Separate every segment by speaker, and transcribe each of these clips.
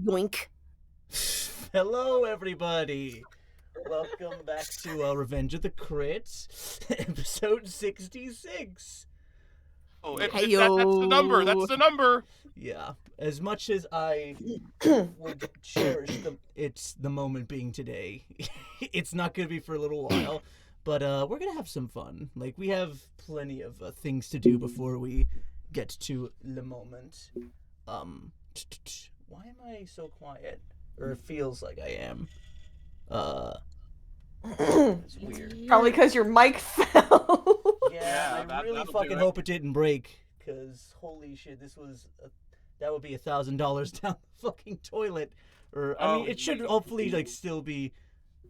Speaker 1: Yoink.
Speaker 2: Hello, everybody. Welcome back to Revenge of the Crits, episode 66.
Speaker 3: Oh, that's the number. That's the number.
Speaker 2: Yeah. As much as I would cherish the moment being today, it's not going to be for a little while. But we're going to have some fun. Like, we have plenty of things to do before we get to the moment. Why am I so quiet? Or it feels like I am. It's weird.
Speaker 1: Probably because your mic fell.
Speaker 2: Yeah, I really fucking hope it didn't break. Because, holy shit, that would be $1,000 down the fucking toilet. Or, I mean, it should hopefully, like, still be...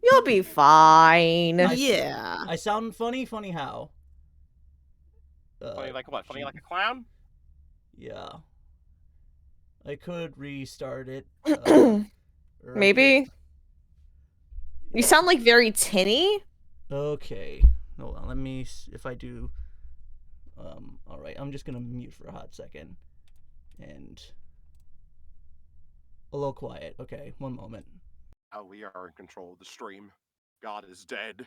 Speaker 1: You'll be fine.
Speaker 4: Yeah.
Speaker 2: I sound funny? Funny how?
Speaker 3: Funny like what? Funny like a clown?
Speaker 2: Yeah. I could restart it.
Speaker 1: Maybe. You sound like very tinny.
Speaker 2: Okay. Hold on. Let me... If I do... Alright. I'm just gonna mute for a hot second. And... a little quiet. Okay. One moment.
Speaker 3: Oh, we are in control of the stream. God is dead.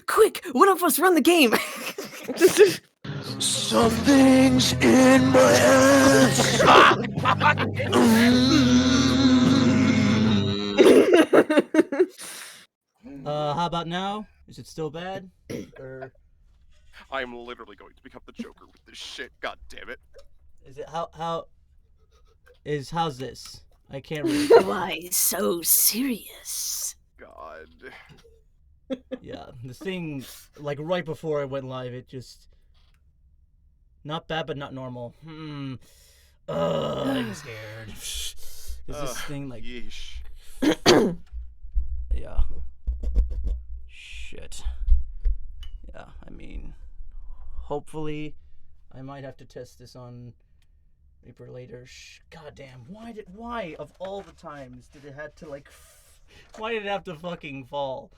Speaker 4: Quick, one of us run the game.
Speaker 5: Something's in my ass.
Speaker 2: How about now? Is it still bad? Or
Speaker 3: I am literally going to become the Joker with this shit. God damn it.
Speaker 2: is it how's this? I can't really...
Speaker 4: Why so serious?
Speaker 3: God.
Speaker 2: Yeah, the thing, like, right before I went live, it just... Not bad, but not normal. I'm scared. Is this thing, like...
Speaker 3: Yeesh.
Speaker 2: Yeah. Shit. Yeah, I mean... Hopefully, I might have to test this on Reaper later. Goddamn, why, of all the times, did it have to, like... Why did it have to fucking fall?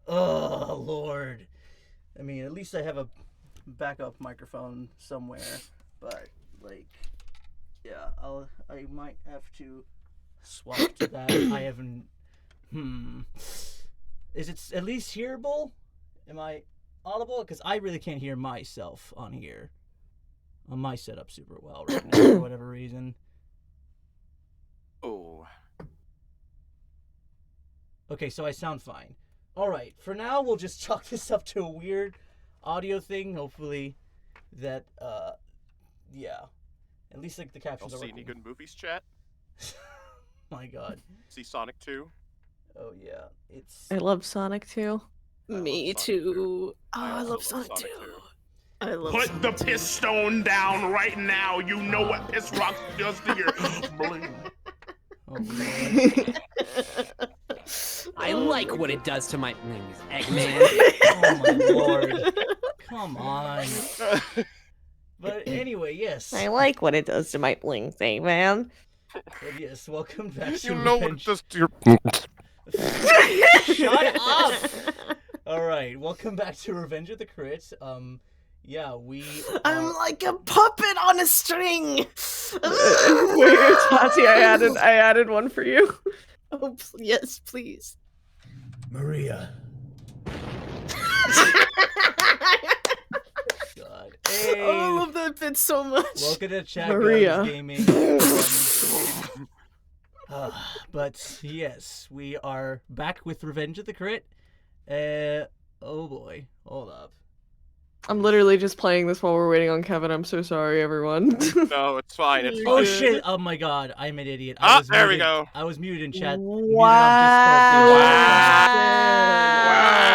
Speaker 2: Oh, Lord. I mean, at least I have a backup microphone somewhere. But, like, yeah, I might have to swap to that. I haven't... Is it at least hearable? Am I audible? Because I really can't hear myself on here. On my setup super well right now, for whatever reason.
Speaker 3: Oh.
Speaker 2: Okay, so I sound fine. Alright, for now, we'll just chalk this up to a weird audio thing. Hopefully that, yeah. At least, like, the captions are
Speaker 3: See
Speaker 2: working.
Speaker 3: any good movies, chat?
Speaker 2: My god.
Speaker 3: See Sonic 2?
Speaker 2: Oh, yeah. It's...
Speaker 1: I love Sonic 2.
Speaker 4: Me
Speaker 3: Sonic
Speaker 4: too. Oh,
Speaker 3: I
Speaker 4: I
Speaker 3: also
Speaker 4: love Sonic
Speaker 3: Sonic
Speaker 4: 2.
Speaker 3: 2.
Speaker 4: I love
Speaker 5: Put
Speaker 4: Sonic
Speaker 5: the
Speaker 4: 2.
Speaker 5: piss stone down right now. You know what piss rocks does to your bling.
Speaker 2: Oh, Lord.
Speaker 6: I like what it does to my Eggman.
Speaker 2: Oh, my Lord. Come on. But anyway, yes.
Speaker 1: I like what it does to my bling thing, man.
Speaker 2: But yes, welcome back to
Speaker 3: You know what
Speaker 2: Revenge.
Speaker 3: it does to your...
Speaker 2: Shut up! Alright, welcome back to Revenge of the Crits. Yeah, we
Speaker 4: I'm like a puppet on a string.
Speaker 1: Wait, Tati, I added one for you.
Speaker 4: Oh, yes, please.
Speaker 5: Maria.
Speaker 2: God.
Speaker 4: Oh,
Speaker 2: Hey,
Speaker 4: I love that bit so much.
Speaker 2: welcome to Chat
Speaker 1: Maria.
Speaker 2: Guns Gaming. But yes, we are back with Revenge of the Crit. Oh boy, hold up.
Speaker 1: I'm literally just playing this while we're waiting on Kevin. I'm so sorry, everyone.
Speaker 3: No, it's fine. It's
Speaker 2: Oh
Speaker 3: fine.
Speaker 2: shit! Oh my god, I'm an idiot.
Speaker 3: Ah, there we go.
Speaker 2: I was muted in chat.
Speaker 1: Wow.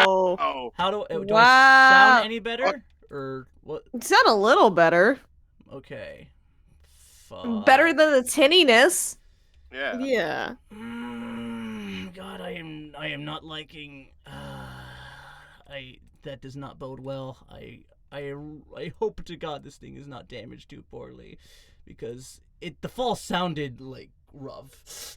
Speaker 3: Oh.
Speaker 2: How do I
Speaker 1: Wow.
Speaker 2: sound any better? Or what?
Speaker 1: You sound a little better.
Speaker 2: Okay. Fuck.
Speaker 1: Better than the tinniness.
Speaker 3: Yeah.
Speaker 4: Yeah.
Speaker 2: God, I am not liking. That does not bode well. I hope to God this thing is not damaged too poorly, because the fall sounded like rough.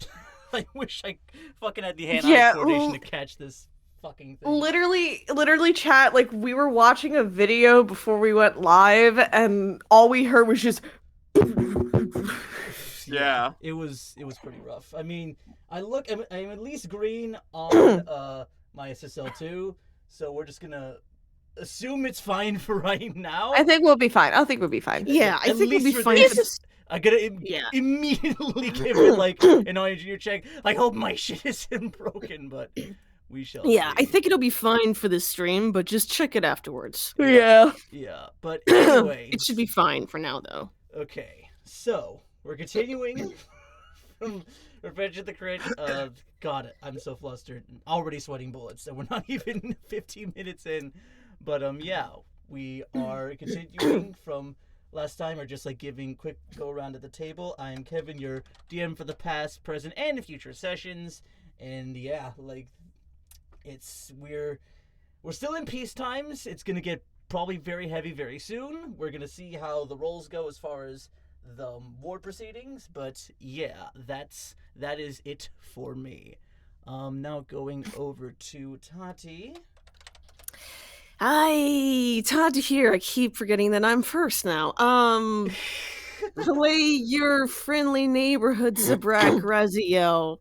Speaker 2: I wish I fucking had the hand-eye coordination to catch this fucking thing.
Speaker 1: Literally, chat. Like, we were watching a video before we went live, and all we heard was just.
Speaker 3: Yeah.
Speaker 2: It was pretty rough. I mean, I'm at least green on my SSL2, so we're just gonna assume it's fine for right now.
Speaker 1: I think we'll be fine. I think we'll be fine.
Speaker 4: Yeah, I
Speaker 2: At
Speaker 4: think we'll
Speaker 2: least
Speaker 4: be
Speaker 2: for
Speaker 4: fine.
Speaker 2: this. I gotta
Speaker 4: Yeah.
Speaker 2: immediately give it like an engineer check. I hope my shit isn't broken, but we shall
Speaker 4: Yeah, I
Speaker 2: see.
Speaker 4: think it'll be fine for this stream, but just check it afterwards.
Speaker 1: Yeah.
Speaker 2: Yeah, but anyway.
Speaker 4: It should be fine for now, though.
Speaker 2: Okay, so we're continuing from Revenge of the Crit. God, I'm so flustered. I'm already sweating bullets, and we're not even 15 minutes in. But yeah, we are continuing from last time, or just like giving quick go around at the table. I am Kevin, your DM for the past, present, and future sessions. And yeah, like we're still in peace times. It's gonna get probably very heavy very soon. We're gonna see how the rolls go as far as the war proceedings, but yeah, that is it for me. Now going over to Tati.
Speaker 4: Hi, Tati here. I keep forgetting that I'm first now. Play your friendly neighborhood Zabrak Raziel.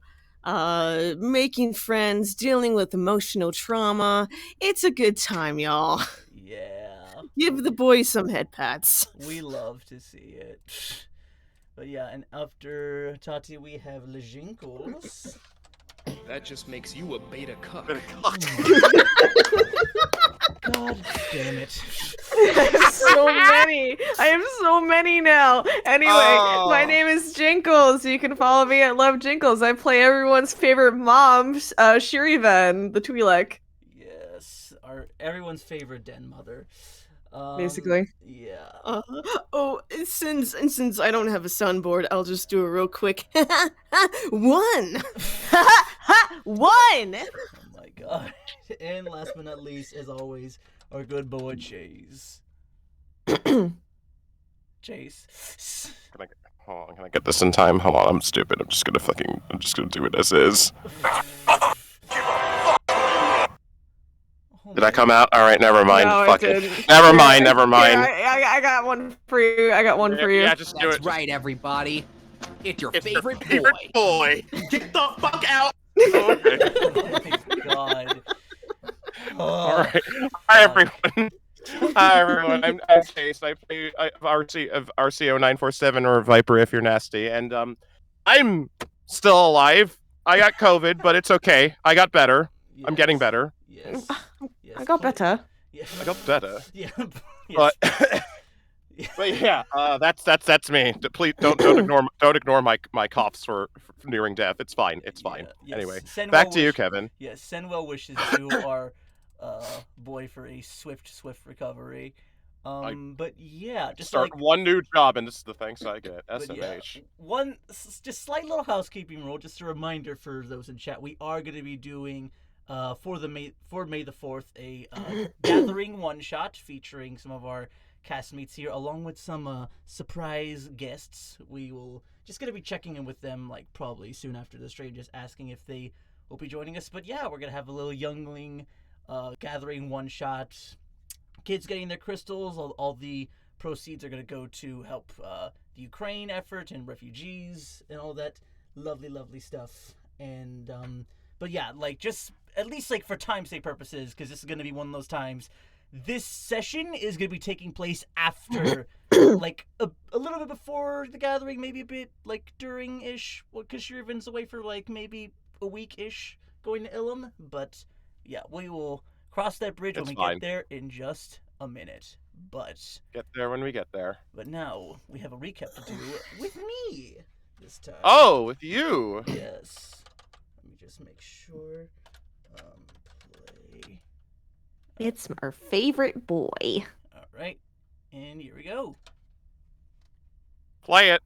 Speaker 4: Making friends, dealing with emotional trauma. It's a good time, y'all.
Speaker 2: Yeah,
Speaker 4: Give the boys some head pats.
Speaker 2: we love to see it. But yeah, and after Tati, we have Le Jinkles.
Speaker 6: That just makes you a beta cuck.
Speaker 2: God damn it.
Speaker 1: I have so many. I have so many now. Anyway, my
Speaker 3: Oh.
Speaker 1: name is Jinkles. You can follow me at Love Jinkles. I play everyone's favorite mom, Shir'iven, the Twi'lek.
Speaker 2: Yes, everyone's favorite den mother.
Speaker 1: Basically.
Speaker 2: Yeah.
Speaker 4: Since I don't have a sunboard, I'll just do it real quick. One.
Speaker 1: One!
Speaker 2: Oh my god. And last but not least, as always, our good boy Chase. Chase.
Speaker 3: Hold on, can I get this in time? Hold on, I'm stupid. I'm just gonna do it as is.
Speaker 2: Oh
Speaker 3: Did I
Speaker 2: my-
Speaker 3: come out? Alright, never mind.
Speaker 1: No,
Speaker 3: Fuck
Speaker 1: it
Speaker 3: it.
Speaker 1: didn't.
Speaker 3: Never mind, never mind.
Speaker 1: I got one for you. I got one for you.
Speaker 3: Yeah, just do
Speaker 6: That's
Speaker 3: it.
Speaker 6: right, everybody. It's your
Speaker 3: It's
Speaker 6: favorite
Speaker 3: your favorite
Speaker 6: boy.
Speaker 3: boy.
Speaker 5: Get the fuck out!
Speaker 3: Okay.
Speaker 2: Oh my god. Oh,
Speaker 3: Alright. Hi everyone. Hi everyone. I'm Chase. I play RCO 947 or Viper if you're nasty, and I'm still alive. I got COVID, but it's okay. I got better. I'm getting
Speaker 2: yes,
Speaker 3: better.
Speaker 2: Yes. Yes.
Speaker 1: I got better.
Speaker 2: Yeah.
Speaker 3: I got better.
Speaker 2: Yeah.
Speaker 3: But
Speaker 2: Yes.
Speaker 3: but yeah, that's me. Please don't ignore my coughs for nearing death. It's fine. It's fine.
Speaker 2: Yeah, yes.
Speaker 3: Anyway,
Speaker 2: Send
Speaker 3: back
Speaker 2: well
Speaker 3: to you,
Speaker 2: wish-
Speaker 3: Kevin.
Speaker 2: Yes, send well wishes to our boy for a swift recovery. But yeah, just
Speaker 3: Start
Speaker 2: like
Speaker 3: one new job, and this is the thanks I get.
Speaker 2: but yeah,
Speaker 3: SMH.
Speaker 2: one just slight little housekeeping rule. Just a reminder for those in chat, we are going to be doing for May the 4th a gathering one shot featuring some of our castmates here, along with some surprise guests. We will just going to be checking in with them like probably soon after the stream, just asking if they will be joining us. But yeah, we're gonna have a little youngling gathering one shot. Kids getting their crystals. All the proceeds are gonna go to help the Ukraine effort and refugees and all that lovely stuff. And but yeah, like just at least like for time's sake purposes, because this is gonna be one of those times. This session is gonna be taking place after, like a little bit before the gathering, maybe a bit like during-ish. Well, because Shir'iven's away for like maybe a week-ish going to Ilum. But yeah, we will cross that bridge when
Speaker 3: It's
Speaker 2: we
Speaker 3: fine.
Speaker 2: get there in just a minute. But
Speaker 3: Get there when we get there.
Speaker 2: now we have a recap to do with me this time.
Speaker 3: Oh, with you.
Speaker 2: Yes. Let me just make sure. Play.
Speaker 1: It's our favorite boy.
Speaker 2: All right, and here we go.
Speaker 3: Play it.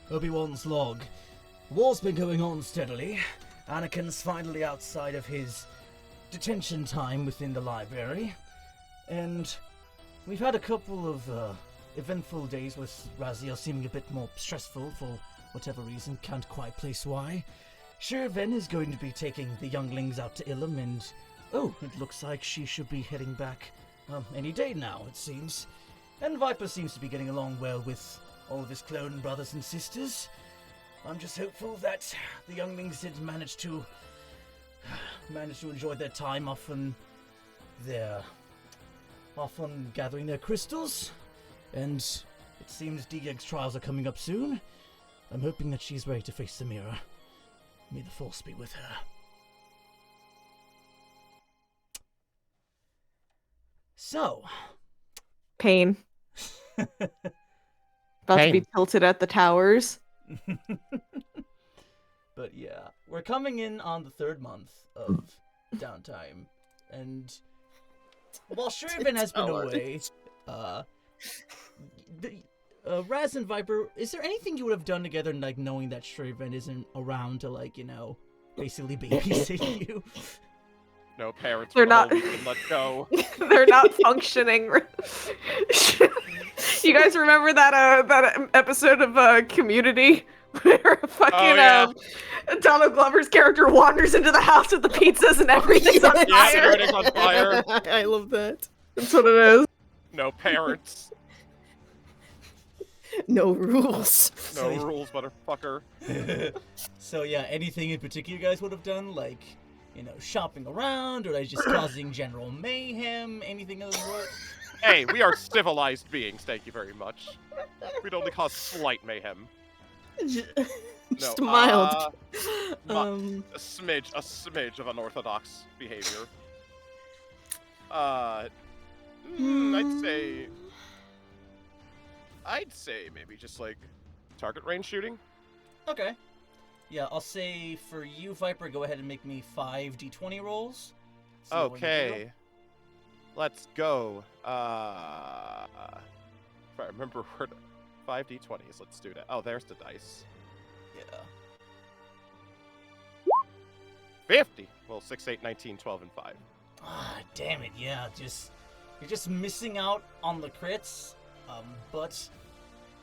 Speaker 2: Obi-Wan's log. The war's been going on steadily. Anakin's finally outside of his detention time within the library. And we've had a couple of eventful days with Raziel seeming a bit more stressful for whatever reason, can't quite place why. Shir'iven is going to be taking the younglings out to Ilum, and it looks like she should be heading back any day now, it seems. And Viper seems to be getting along well with all of his clone brothers and sisters. I'm just hopeful that the younglings did manage to enjoy their time off on gathering their crystals. And it seems Dieg's trials are coming up soon. I'm hoping that she's ready to face the mirror. May the Force be with her. So.
Speaker 1: Pain. About to be tilted at the towers.
Speaker 2: But yeah, we're coming in on the 3rd month of downtime, and while Shir'iven has been away, Raz and Viper, is there anything you would have done together, like knowing that Shir'iven isn't around to, like, basically babysit you?
Speaker 3: No, parents.
Speaker 1: They're not.
Speaker 3: Let go.
Speaker 1: They're not functioning. You guys remember that episode of Community where fucking Donald Glover's character wanders into the house with the pizzas and everything's on
Speaker 3: Yeah,
Speaker 1: fire?
Speaker 3: everything's on fire.
Speaker 4: I love that.
Speaker 1: That's what it is.
Speaker 3: No parents.
Speaker 4: No rules.
Speaker 3: No rules, motherfucker.
Speaker 2: So yeah, anything in particular you guys would have done, like, shopping around, or like just causing general mayhem, anything of the sort?
Speaker 3: Hey, we are civilized beings, thank you very much. We'd only cause slight mayhem.
Speaker 4: Just
Speaker 3: No,
Speaker 4: mild.
Speaker 3: A smidge of unorthodox behavior. I'd say maybe just like target range shooting.
Speaker 2: Okay. Yeah, I'll say for you, Viper, go ahead and make me 5 d20 rolls.
Speaker 3: Okay. Let's go. If I remember where 5d20s, let's do that. Oh, there's the dice.
Speaker 2: Yeah.
Speaker 3: 50! Well, 6, 8, 19, 12, and 5.
Speaker 2: Ah, damn it, yeah, you're just missing out on the crits. But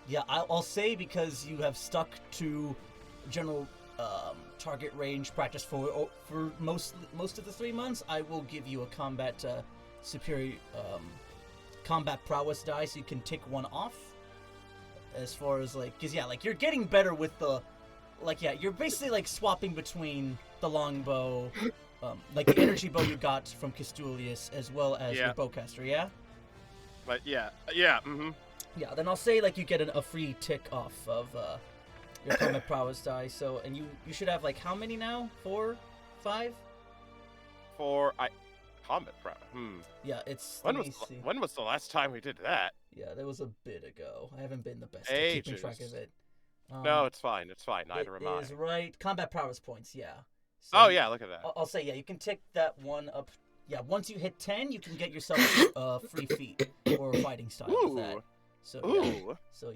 Speaker 2: yeah, I'll say because you have stuck to general target range practice for most of the 3 months, I will give you a combat superior combat prowess die, so you can tick one off. As far as because you're getting better with the you're basically like swapping between the longbow, like the energy bow you got from Castulius, as well as your bowcaster. Yeah.
Speaker 3: But yeah.
Speaker 2: Yeah, then I'll say you get a free tick off of your combat prowess die. So, and you should have how many now? 4, 5?
Speaker 3: Combat prowess.
Speaker 2: Yeah, it's.
Speaker 3: When was the last time we did that?
Speaker 2: Yeah, that was a bit ago. I haven't been the best
Speaker 3: Ages.
Speaker 2: at keeping track of it.
Speaker 3: No, it's fine. It's fine. Neither am I.
Speaker 2: It is right. Combat prowess points. Yeah. So
Speaker 3: oh yeah, look at that.
Speaker 2: I'll say you can tick that one up. Yeah, once you hit 10, you can get yourself free feat or fighting style with that. So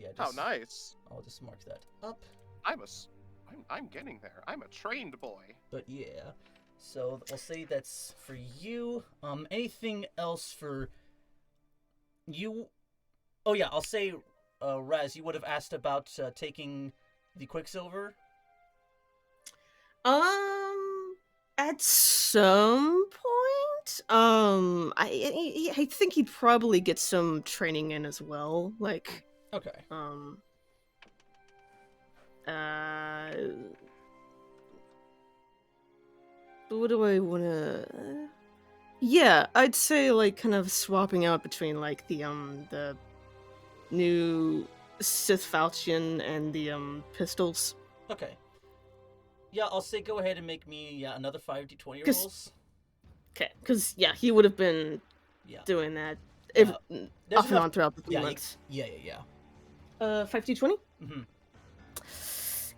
Speaker 2: yeah.
Speaker 3: How nice.
Speaker 2: I'll just mark that up.
Speaker 3: I'm getting there. I'm a trained boy.
Speaker 2: But yeah. So I'll say that's for you. Anything else for you? Oh yeah, I'll say, Raz, you would have asked about taking the Quicksilver.
Speaker 4: At some point, I think he'd probably get some training in as well.
Speaker 2: Okay.
Speaker 4: What do I want to? Yeah, I'd say kind of swapping out between the new Sith Falchion and the pistols.
Speaker 2: Okay. Yeah, I'll say go ahead and make me another 5d20 rolls.
Speaker 4: Okay, because he would have been doing that off and on throughout the 3 months.
Speaker 2: Yeah.
Speaker 4: 5d20?
Speaker 2: Mm-hmm.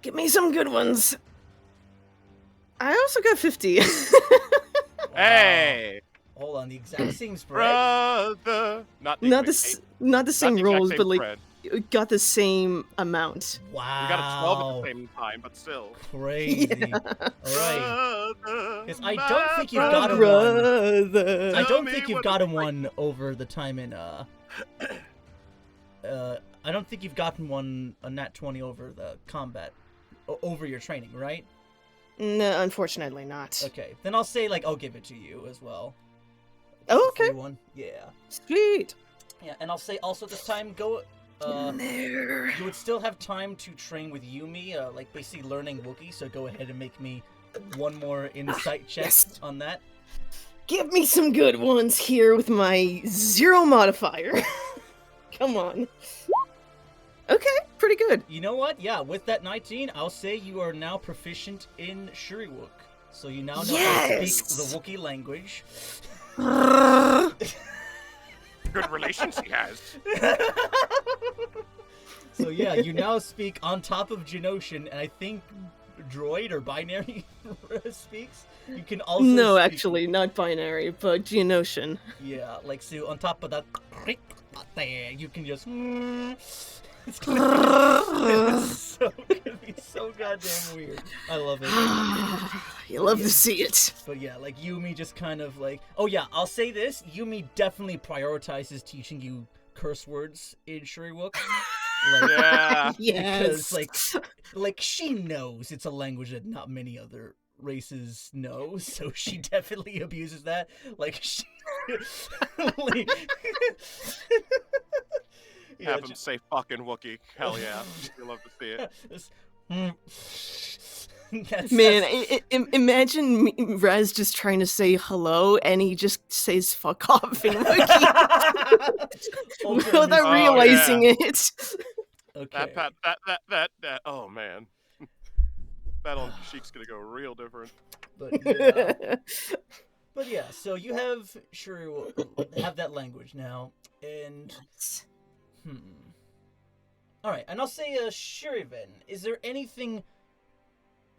Speaker 4: Give me some good ones. I also got 50.
Speaker 3: Hey!
Speaker 2: Hold on, the exact same spread?
Speaker 3: Brother! Not
Speaker 4: the same rolls, but
Speaker 3: spread.
Speaker 4: got the same amount.
Speaker 2: Wow.
Speaker 3: We got a 12 at the same time, but still.
Speaker 2: Crazy.
Speaker 4: Yeah.
Speaker 2: Alright. Because I don't think you've got him one. I don't think you've got him one over the time in I don't think you've gotten a nat 20 over the combat, over your training, right?
Speaker 4: No, unfortunately not.
Speaker 2: Okay, then I'll say, like, I'll give it to you as well.
Speaker 4: Oh, okay.
Speaker 2: One. Yeah.
Speaker 4: Sweet.
Speaker 2: Yeah, and I'll say also this time, go...
Speaker 4: There.
Speaker 2: You would still have time to train with Yumi, like, basically learning Wookiee, so go ahead and make me one more insight check on that.
Speaker 4: Give me some good ones here with my 0 modifier. Come on. Okay, pretty good.
Speaker 2: You know what? Yeah, with that 19, I'll say you are now proficient in Shuriwook. So you now know how to speak the Wookiee language.
Speaker 3: Good relations he has.
Speaker 2: So yeah, you now speak on top of Genoshan, and I think droid or binary speaks. You can also
Speaker 4: No,
Speaker 2: speak...
Speaker 4: actually, not binary, but Geonosian.
Speaker 2: Yeah, like, so on top of that, you can just... It's gonna be so goddamn weird. I love it.
Speaker 4: You love to see it.
Speaker 2: But yeah, like, Yumi just kind of like... Oh yeah, I'll say this. Yumi definitely prioritizes teaching you curse words in Shuriwook. Like,
Speaker 3: Yeah.
Speaker 4: Yes.
Speaker 2: Because, like she knows it's a language that not many other races know, so she definitely abuses that. Like, she... like... yeah,
Speaker 3: Have him say fucking Wookiee. Hell yeah. You love to see it.
Speaker 4: Man, imagine Raz just trying to say hello, and he just says "fuck off" in Wookiee without realizing it.
Speaker 2: Okay.
Speaker 3: That. Oh man, Battle of Sheik's gonna go real different.
Speaker 2: But yeah, so you have have that language now, and all right, and I'll say Shir'iven. Is there anything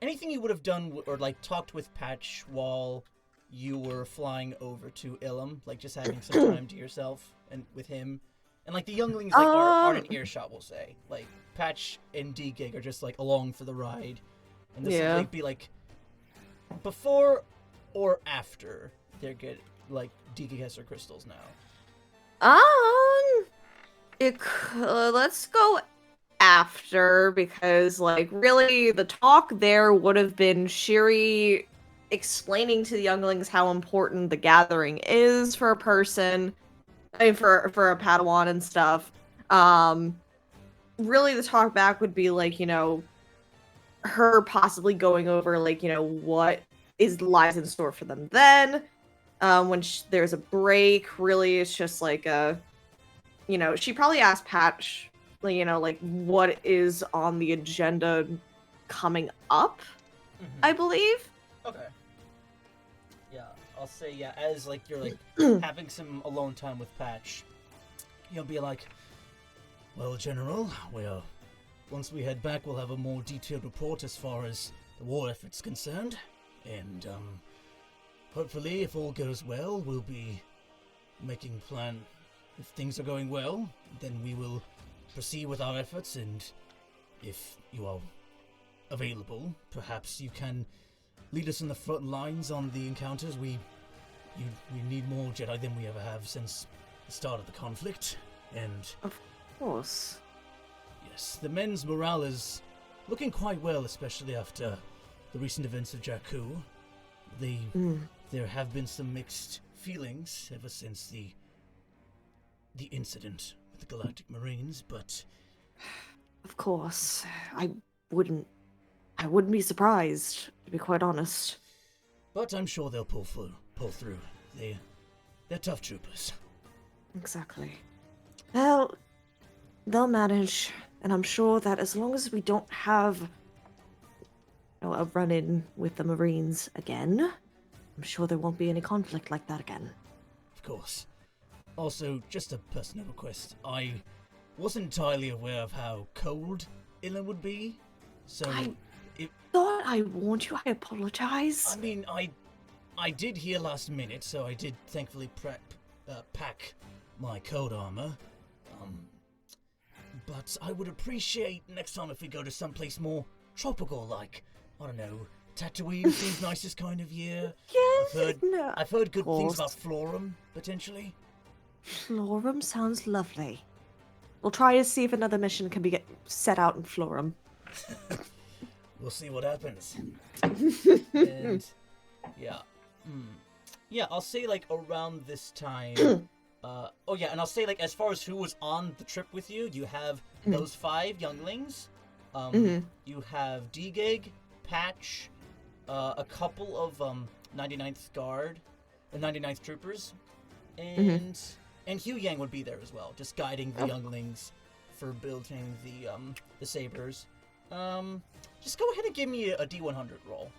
Speaker 2: you would have done or like talked with Patch while you were flying over to Ilum, like just having some time to yourself and with him, and like the younglings like aren't in earshot, we'll say. Like Patch and D-Gig are just like along for the ride, and this would like, be like before or after they get like D-Gig has their crystals now.
Speaker 1: Let's go after, because like really the talk there would have been Shiri explaining to the younglings how important the gathering is for a person, I mean, for a Padawan and stuff. Really the talk back would be like, you know, her possibly going over like, you know, what lies in store for them then, when there's a break. Really it's just like you know, she probably asked Patch, you know, like, what is on the agenda coming up, I believe.
Speaker 2: Okay. Yeah, I'll say, yeah, as, like, you're, like, having some alone time with Patch, you'll be like, well, General, once we head back, we'll have a more detailed report as far as the war effort's concerned, and, hopefully, if all goes well, we'll be making a plan. If things are going well, then we will proceed with our efforts, and if you are available, perhaps you can lead us in the front lines on the encounters. We need more Jedi than we ever have since the start of the conflict, and...
Speaker 1: Of course.
Speaker 2: Yes, the men's morale is looking quite well, especially after the recent events of Jakku. There have been some mixed feelings ever since the incident with the Galactic Marines, but...
Speaker 1: Of course. I wouldn't be surprised, to be quite honest.
Speaker 2: But I'm sure they'll pull through. They're tough troopers.
Speaker 1: Exactly. Well, they'll manage, and I'm sure that as long as we don't have, you know, a run-in with the Marines again, I'm sure there won't be any conflict like that again.
Speaker 2: Of course. Also, just a personal request. I wasn't entirely aware of how cold Ilum would be, so...
Speaker 1: I thought I warned you. I apologize.
Speaker 2: I mean, I did hear last minute, so I did thankfully pack my coat armor. But I would appreciate next time if we go to someplace more tropical, like, I don't know, Tatooine seems nicest kind of year.
Speaker 1: Yes,
Speaker 2: I've heard good things about Florum, potentially.
Speaker 1: Florum sounds lovely. We'll try to see if another mission can be set out in Florum.
Speaker 2: We'll see what happens. And yeah. Yeah, I'll say like around this time. Oh yeah, and I'll say like as far as who was on the trip with you, you have those 5 younglings. You have D-Gig, Patch, a couple of 99th Guard, the 99th Troopers, and Hugh Yang would be there as well, just guiding the younglings for building the sabers. Just go ahead and give me a D100 roll.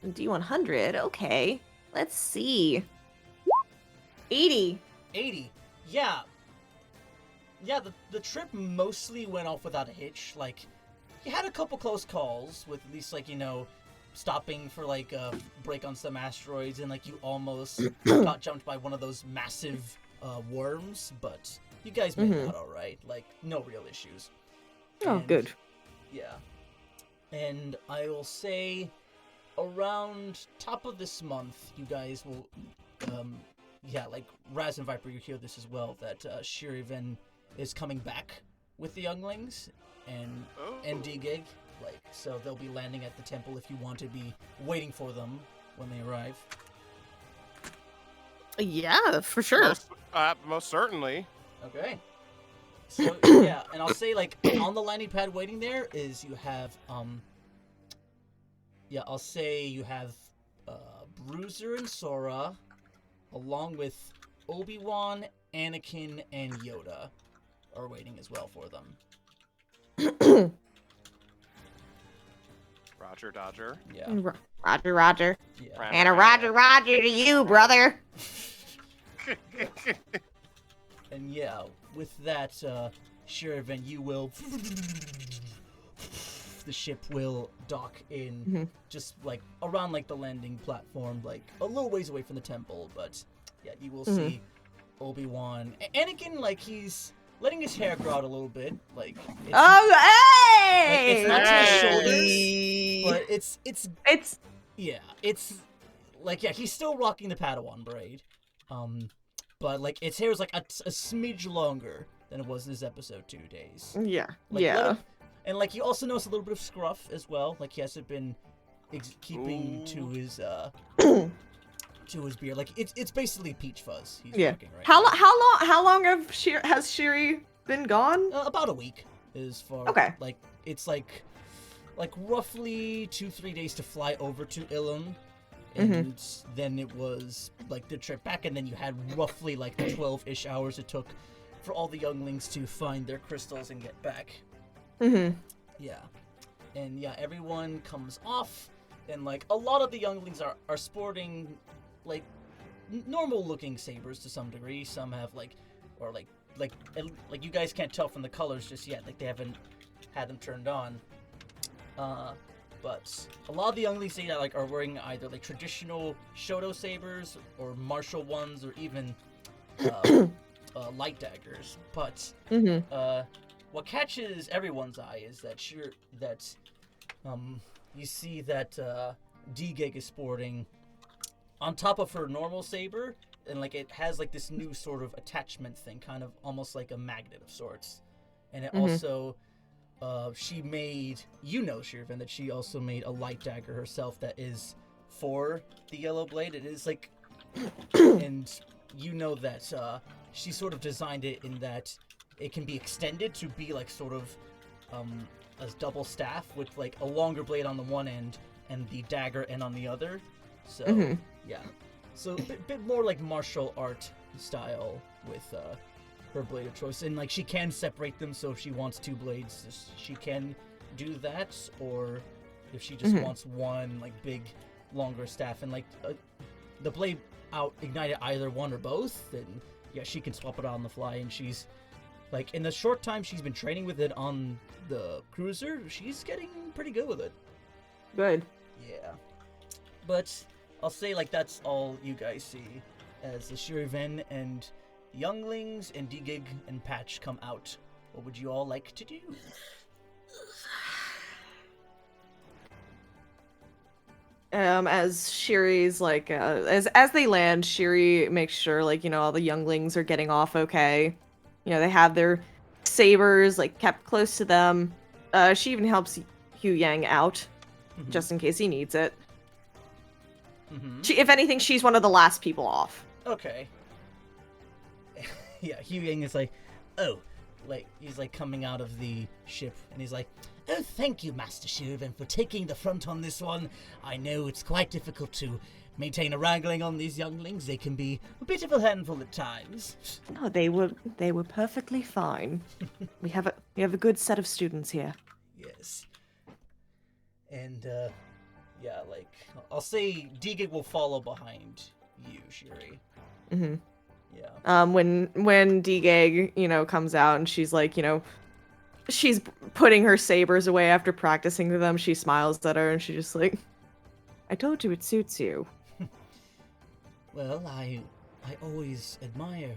Speaker 1: D100, okay. Let's see. 80.
Speaker 2: 80. Yeah. Yeah, the trip mostly went off without a hitch. Like, you had a couple close calls with at least, like, you know, stopping for, like, a break on some asteroids, and, like, you almost got jumped by one of those massive worms, but you guys made it out all right. Like, no real issues.
Speaker 1: Oh, good.
Speaker 2: Yeah. And I will say around top of this month, you guys will, yeah, like Raz and Viper, you hear this as well, that Shir'iven is coming back with the younglings and D-Gig. Like, so they'll be landing at the temple if you want to be waiting for them when they arrive.
Speaker 4: Yeah, for sure.
Speaker 3: Most certainly.
Speaker 2: Okay. So, yeah, and I'll say, like, on the landing pad waiting there is you have, yeah, I'll say you have, Bruiser and Sora, along with Obi-Wan, Anakin, and Yoda are waiting as well for them.
Speaker 3: Roger, Dodger.
Speaker 2: Yeah.
Speaker 1: Roger.
Speaker 2: Yeah.
Speaker 1: And a Roger to you, brother.
Speaker 2: And yeah, with that, Shir'iven, you will... The ship will dock in just, like, around, like, the landing platform, like, a little ways away from the temple, but, yeah, you will see Obi-Wan. Anakin, like, he's letting his hair grow out a little bit, like... It's,
Speaker 1: hey!
Speaker 2: like, it's not to his shoulders, but it's... Yeah, it's... Like, yeah, he's still rocking the Padawan braid, but, like, its hair is, like, a smidge longer than it was in his episode 2 days.
Speaker 1: Yeah,
Speaker 2: Like,
Speaker 1: yeah.
Speaker 2: And, like, you also notice a little bit of scruff as well. Like, he hasn't been keeping to his beard. Like, it's basically peach fuzz he's rocking right now.
Speaker 1: How long has Shiri been gone?
Speaker 2: About a week is far.
Speaker 1: Okay.
Speaker 2: Like, it's like roughly 2-3 days to fly over to Ilum. And then it was, like, the trip back, and then you had roughly, like, 12-ish hours it took for all the younglings to find their crystals and get back. Yeah. And yeah, everyone comes off, and like a lot of the younglings are sporting like normal looking sabers to some degree. Some have like you guys can't tell from the colors just yet, like they haven't had them turned on. But a lot of the younglings say that like are wearing either like traditional Shoto sabers or martial ones or even light daggers. But what catches everyone's eye is that you see that D-Gig is sporting on top of her normal saber, and like it has like this new sort of attachment thing, kind of almost like a magnet of sorts. And it also she made, Shir'iven, that she also made a light dagger herself that is for the yellow blade. It is like and you know that she sort of designed it in that it can be extended to be like sort of a double staff with like a longer blade on the one end and the dagger end on the other. So yeah, so a bit more like martial art style with her blade of choice, and like she can separate them. So if she wants 2 blades, she can do that, or if she just wants one like big longer staff and like the blade out ignited either one or both, then yeah, she can swap it on the fly. And she's like, in the short time she's been training with it on the cruiser, she's getting pretty good with it.
Speaker 1: Good.
Speaker 2: Yeah. But I'll say, like, that's all you guys see as the Shir'iven and younglings and D-Gig and Patch come out. What would you all like to do?
Speaker 1: As Shiri's like, as they land, Shiri makes sure, like, all the younglings are getting off okay. They have their sabers like kept close to them. She even helps Hu Yang out, just in case he needs it. If anything, she's one of the last people off.
Speaker 2: Okay. Yeah, Hu Yang is like, oh, like he's like coming out of the ship, and he's like, oh, thank you, Master Shir'iven, for taking the front on this one. I know it's quite difficult to maintain a wrangling on these younglings. They can be a bit of a handful at times.
Speaker 1: No, they were perfectly fine. we have a good set of students here.
Speaker 2: Yes. And yeah, like I'll say D-Gig will follow behind you, Shiri.
Speaker 1: Mm-hmm.
Speaker 2: Yeah.
Speaker 1: When D-Gag, comes out and she's like, she's putting her sabers away after practicing with them, she smiles at her and she's just like, I told you it suits you.
Speaker 2: Well, I always admired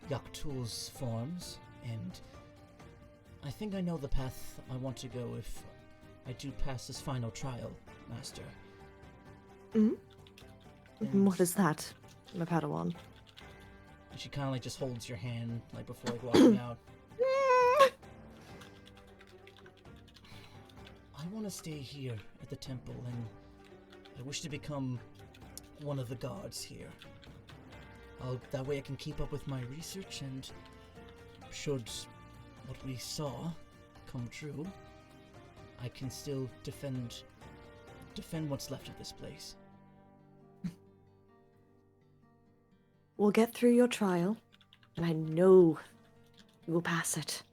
Speaker 2: Yaktul's forms, and I think I know the path I want to go if I do pass this final trial, Master.
Speaker 1: Mm-hmm. What is that, my Padawan?
Speaker 2: She kind of like just holds your hand like before like walking out. I want to stay here at the temple, and I wish to become one of the guards here. That way I can keep up with my research, and should what we saw come true, I can still defend what's left of this place.
Speaker 1: We'll get through your trial, and I know you will pass it.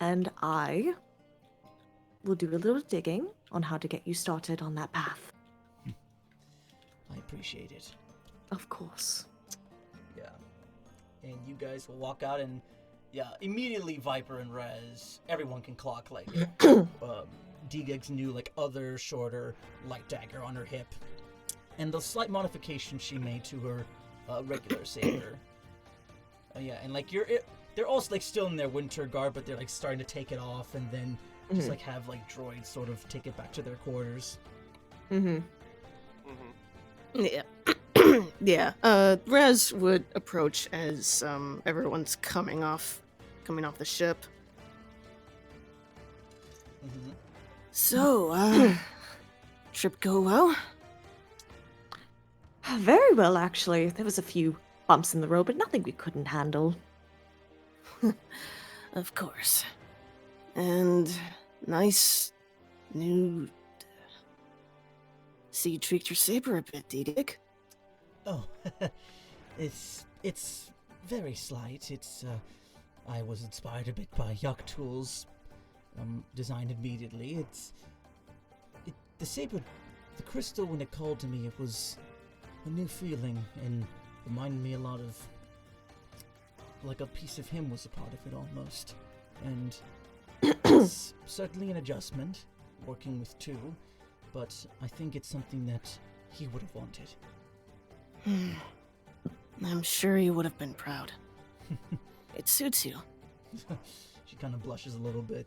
Speaker 1: And I will do a little digging on how to get you started on that path.
Speaker 2: I appreciate it.
Speaker 1: Of course.
Speaker 2: Yeah. And you guys will walk out, and yeah, immediately Viper and Rez, everyone can clock like D-Gig's new like other shorter light dagger on her hip, and the slight modification she made to her regular saber. Yeah, and like they're also like still in their winter garb, but they're like starting to take it off, and then just like have like droids sort of take it back to their quarters.
Speaker 4: Yeah. Yeah. Rez would approach as everyone's coming off the ship. So, trip go well?
Speaker 1: Very well, actually. There was a few bumps in the road, but nothing we couldn't handle.
Speaker 4: Of course. And nice new... See, you tweaked your saber a bit, D-Dig.
Speaker 2: Oh, it's very slight. It's I was inspired a bit by Yaktul's design immediately. The saber, the crystal, when it called to me, it was a new feeling and reminded me a lot of like a piece of him was a part of it almost. And it's certainly an adjustment working with two, but I think it's something that he would have wanted.
Speaker 4: I'm sure he would have been proud. It suits you.
Speaker 2: She kind of blushes a little bit.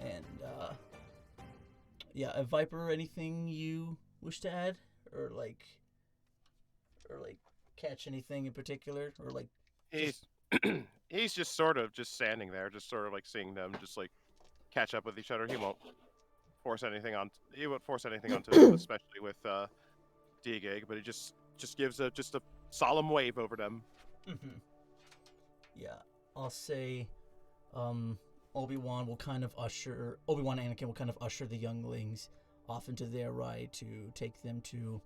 Speaker 2: And, yeah, Viper, anything you wish to add? Or catch anything in particular? Or, like...
Speaker 3: He's just sort of just standing there, just sort of, like, seeing them just, like, catch up with each other. He won't force anything onto them, especially with, D-Gig, but he just gives a solemn wave over them.
Speaker 2: Yeah, I'll say, Obi-Wan and Anakin will kind of usher the younglings off into their ride to take them to,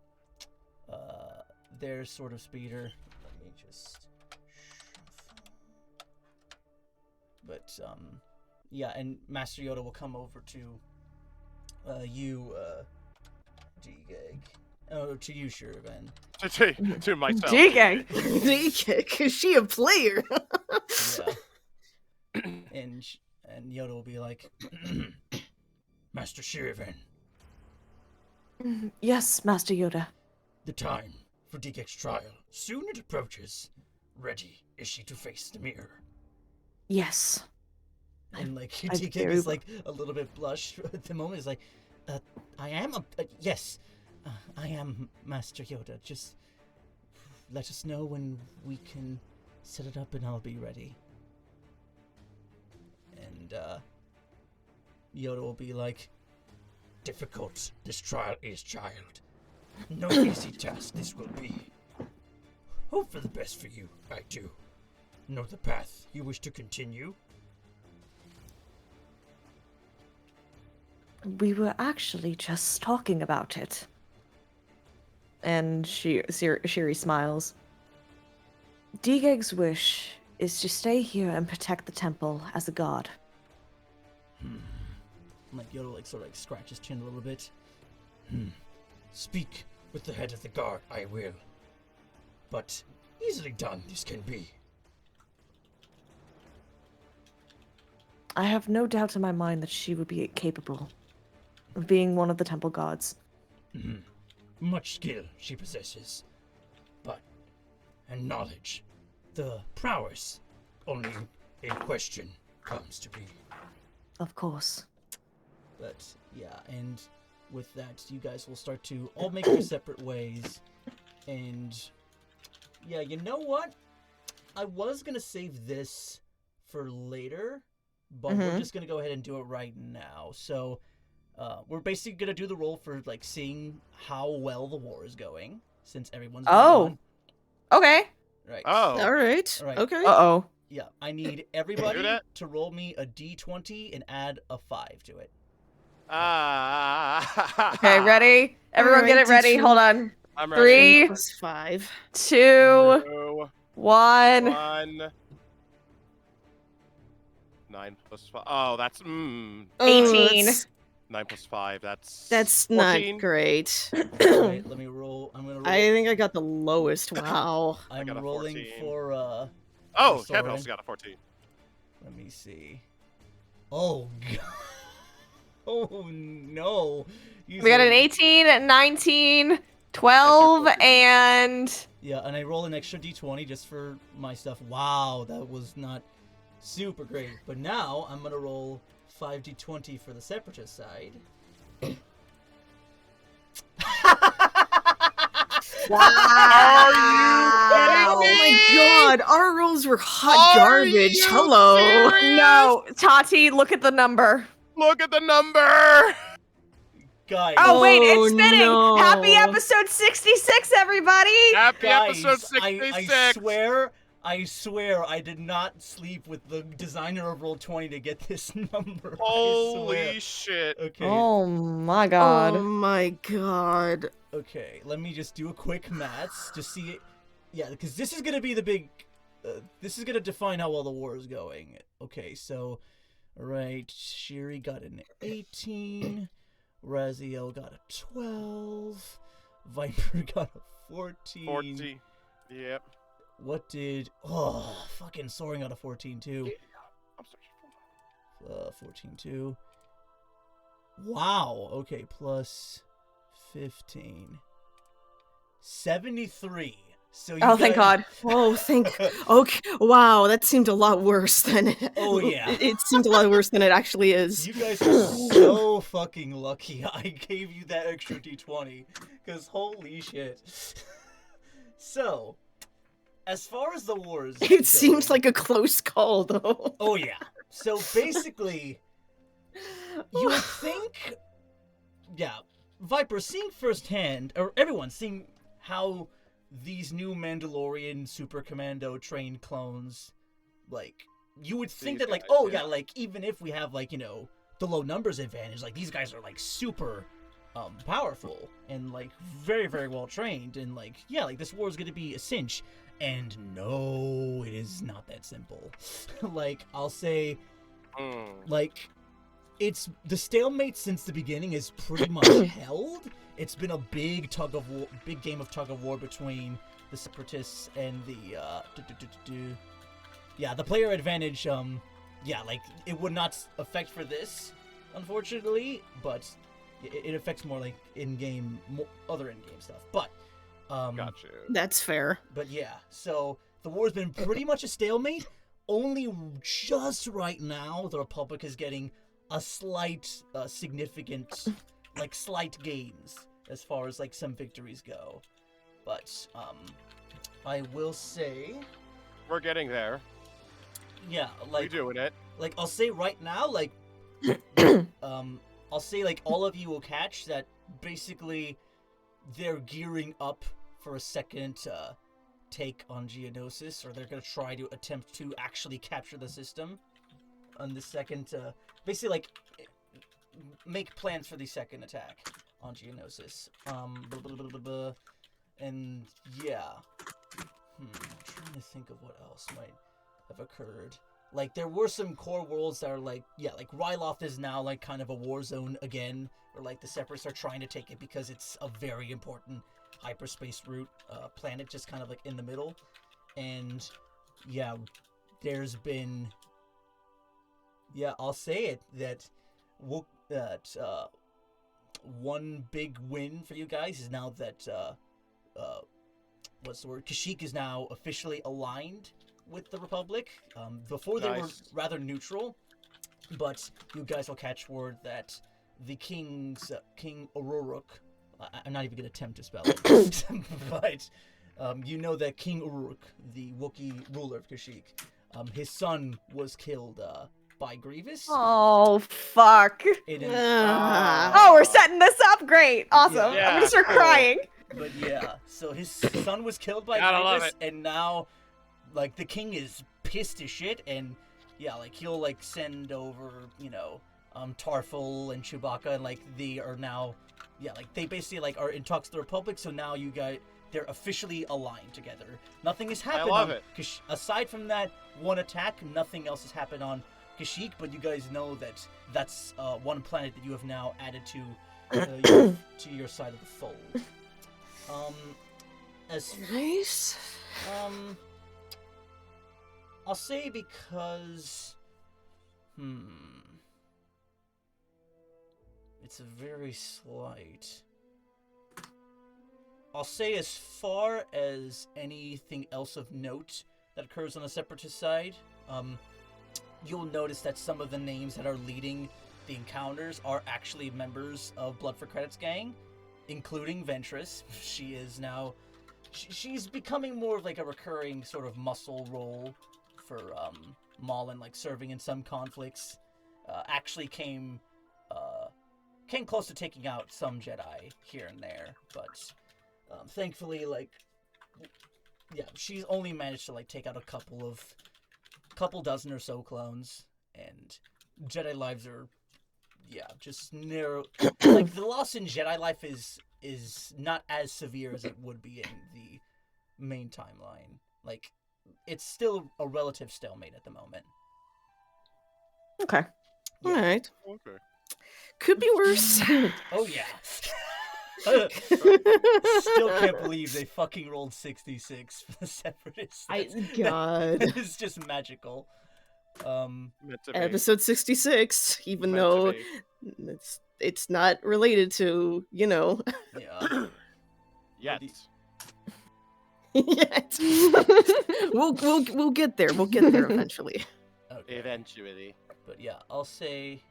Speaker 2: their sort of speeder. Let me just... But, yeah, and Master Yoda will come over to, you, D-Gig. Oh, to you, Shir'iven.
Speaker 3: To myself.
Speaker 1: D-Gag!
Speaker 4: D-Gig, is she a player?
Speaker 2: Yeah. And Yoda will be like, Master Shir'iven.
Speaker 1: Yes, Master Yoda.
Speaker 2: The time for D-Gig's trial. Soon it approaches. Ready is she to face the mirror.
Speaker 1: Yes.
Speaker 2: And like D-Gig is like a little bit blushed at the moment. He's like, yes, I am Master Yoda. Just let us know when we can set it up and I'll be ready. And, Yoda will be like, difficult this trial is, child. No easy task this will be. Hope for the best for you, I do. Know the path you wish to continue?
Speaker 1: We were actually just talking about it. And Shiri smiles. Digeg's wish is to stay here and protect the temple as a god.
Speaker 2: Like Yoda sort of scratch his chin a little bit. Speak with the head of the guard, I will. But easily done this can be.
Speaker 1: I have no doubt in my mind that she would be capable of being one of the temple gods.
Speaker 2: Much skill she possesses, and knowledge. The prowess only in question comes to be.
Speaker 1: Of course.
Speaker 2: But yeah, and with that, you guys will start to all make your separate ways. And yeah, you know what? I was gonna save this for later, but we're just gonna go ahead and do it right now. So we're basically gonna do the roll for seeing how well the war is going, since everyone's gone.
Speaker 1: Okay.
Speaker 2: Right.
Speaker 3: Oh.
Speaker 4: All right.
Speaker 2: Right.
Speaker 4: Okay.
Speaker 1: Uh-oh.
Speaker 2: Yeah, I need everybody
Speaker 3: that?
Speaker 2: to roll me a d20 and add a 5 to it.
Speaker 1: Okay, ready? Everyone get it ready.
Speaker 4: D2.
Speaker 1: Hold on.
Speaker 3: I'm
Speaker 1: 3,
Speaker 4: Plus 5.
Speaker 1: 2,
Speaker 3: 2,
Speaker 1: 1.
Speaker 3: 1. 9 plus 5. Oh, that's
Speaker 1: 18.
Speaker 3: 9 plus 5. That's
Speaker 4: That's
Speaker 3: 14.
Speaker 4: not great.
Speaker 2: Alright, let me roll. I'm gonna roll.
Speaker 4: I think I got the lowest. Wow.
Speaker 2: I'm
Speaker 3: got a
Speaker 2: rolling
Speaker 3: 14.
Speaker 2: for
Speaker 3: Oh,
Speaker 2: Soren.
Speaker 3: Kevin also got a 14.
Speaker 2: Let me see. Oh god. Oh no.
Speaker 1: We got an 18, 19, 12, and...
Speaker 2: Yeah, and I roll an extra d20 just for my stuff. Wow, that was not super great. But now I'm gonna roll 5d20 for the Separatist side.
Speaker 4: Oh my god, our rolls were hot garbage. Hello.
Speaker 1: No, Tati, look at the number.
Speaker 3: Look at the number!
Speaker 2: Guys.
Speaker 1: Oh, wait,
Speaker 4: Oh,
Speaker 1: it's spinning.
Speaker 4: no.
Speaker 1: Happy episode 66, everybody.
Speaker 3: Happy
Speaker 2: Guys,
Speaker 3: episode 66!
Speaker 2: I swear I did not sleep with the designer of Roll20 to get this number.
Speaker 3: Holy shit.
Speaker 2: Okay.
Speaker 1: Oh my god.
Speaker 4: Oh my god.
Speaker 2: Okay, let me just do a quick maths to see it. Yeah, because this is gonna be the big. This is gonna define how well the war is going. Okay, so, alright, Shiri got an 18, Raziel got a 12, Viper got a 14.
Speaker 3: 14. Yep.
Speaker 2: What did? Oh, fucking Soaring got a 14 too.
Speaker 3: I'm sorry.
Speaker 2: 14 too. Wow. Okay, plus 15. 73. So you
Speaker 1: Thank God.
Speaker 4: Oh, okay. Wow, that seemed a lot worse than it.
Speaker 2: Oh, yeah.
Speaker 4: It seemed a lot worse than it actually is.
Speaker 2: You guys are so fucking lucky I gave you that extra d20. Because holy shit. So, as far as the wars.
Speaker 4: It seems like a close call, though.
Speaker 2: Oh, yeah. So basically, you would think. Yeah, Viper, seeing firsthand, or everyone seeing how these new Mandalorian Super Commando trained clones, you would think
Speaker 3: These
Speaker 2: that,
Speaker 3: guys,
Speaker 2: oh
Speaker 3: yeah.
Speaker 2: yeah, even if we have, the low numbers advantage, these guys are, super powerful and, very, very well trained, and, this war is gonna be a cinch. And no, it is not that simple. I'll say, it's the stalemate since the beginning is pretty much held. It's been a big game of tug of war between the Separatists and the the player advantage. It would not affect for this, unfortunately, but it affects more in-game, other in-game stuff. But
Speaker 3: Gotcha.
Speaker 4: That's fair.
Speaker 2: but yeah, so the war's been pretty much a stalemate. Only just right now, the Republic is getting a slight, significant, slight gains as far as some victories go. But I will say,
Speaker 3: We're getting there.
Speaker 2: yeah,
Speaker 3: We're
Speaker 2: like
Speaker 3: doing it.
Speaker 2: like I'll say right now, like I'll say like all of you will catch that basically they're gearing up for a second take on Geonosis, or they're gonna try to attempt to actually capture the system on the second basically like make plans for the second attack on Geonosis. And yeah. I'm trying to think of what else might have occurred. Like, there were some core worlds that are like, yeah, like Ryloth is now like kind of a war zone again, or like the Separatists are trying to take it because it's a very important hyperspace route planet, just kind of like in the middle. And yeah, there's been, yeah, I'll say it, that one big win for you guys is now that what's the word? Kashyyyk is now officially aligned with the Republic. Before they were rather neutral, but you guys will catch word that the King Uruk, I'm not even going to attempt to spell it, but you know that King Uruk, the Wookiee ruler of Kashyyyk, his son was killed by Grievous.
Speaker 1: Oh, fuck.
Speaker 2: Oh,
Speaker 1: we're setting this up. Great. Awesome.
Speaker 3: Yeah,
Speaker 1: I'm gonna start
Speaker 3: cool.
Speaker 1: crying.
Speaker 2: But yeah, so his son was killed by
Speaker 3: Gotta love
Speaker 2: Grievous,
Speaker 3: it.
Speaker 2: and now, like, the king is pissed as shit, and yeah, like, he'll, like, send over, you know, Tarful and Chewbacca, and, like, they are now, yeah, like, they basically, like, are in talks with the Republic, so now you guys, they're officially aligned together. Nothing has happened
Speaker 3: love
Speaker 2: on
Speaker 3: it.
Speaker 2: aside from that one attack, nothing else has happened on Kashyyyk, but you guys know that that's one planet that you have now added to your side of the fold. As
Speaker 4: Nice.
Speaker 2: I'll say because, it's a very slight. I'll say as far as anything else of note that occurs on the Separatist side, you'll notice that some of the names that are leading the encounters are actually members of Blood for Credits gang, including Ventress. She is now, she's becoming more of like a recurring sort of muscle role for Maul, and like serving in some conflicts. Actually came close to taking out some Jedi here and there, but thankfully, like, yeah, she's only managed to like take out a couple dozen or so clones, and Jedi lives are, yeah, just narrow. Like, the loss in Jedi life is not as severe as it would be in the main timeline. Like, it's still a relative stalemate at the moment.
Speaker 1: Okay.
Speaker 4: All right.
Speaker 3: Okay.
Speaker 4: Could be worse.
Speaker 2: Oh yeah. Still can't believe they fucking rolled 66 for the Separatists.
Speaker 4: God.
Speaker 2: That is just magical.
Speaker 3: Meant to be.
Speaker 4: Episode 66, even
Speaker 3: Meant to
Speaker 4: though
Speaker 3: be.
Speaker 4: it's not related to, you know.
Speaker 2: Yeah.
Speaker 3: Yet.
Speaker 4: Yet. We'll get there. We'll get there eventually.
Speaker 2: Okay.
Speaker 3: Eventually.
Speaker 2: But yeah, I'll say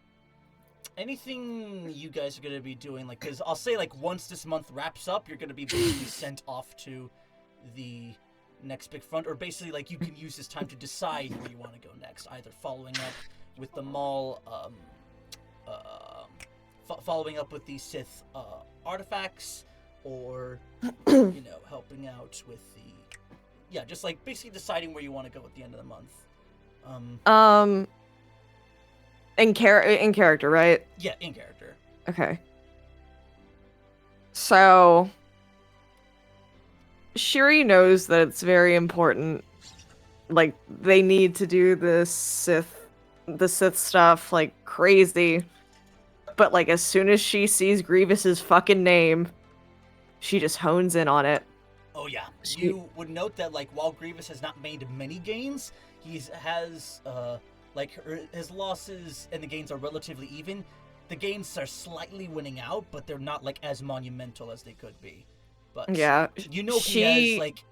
Speaker 2: anything you guys are gonna be doing, like, because I'll say, like, once this month wraps up, you're gonna be basically sent off to the next big front, or basically, like, you can use this time to decide where you want to go next, either following up with the Maul, following up with the Sith artifacts, or you know, helping out with the, yeah, just like basically deciding where you want to go at the end of the month.
Speaker 1: In character, right?
Speaker 2: Yeah, in character.
Speaker 1: Okay. So Shiri knows that it's very important. Like, they need to do the Sith stuff like crazy. But like, as soon as she sees Grievous's fucking name, she just hones in on it.
Speaker 2: Oh yeah. You would note that, like, while Grievous has not made many gains, he has like, his losses and the gains are relatively even. The gains are slightly winning out, but they're not like as monumental as they could be. But
Speaker 1: Yeah,
Speaker 2: you know, he has like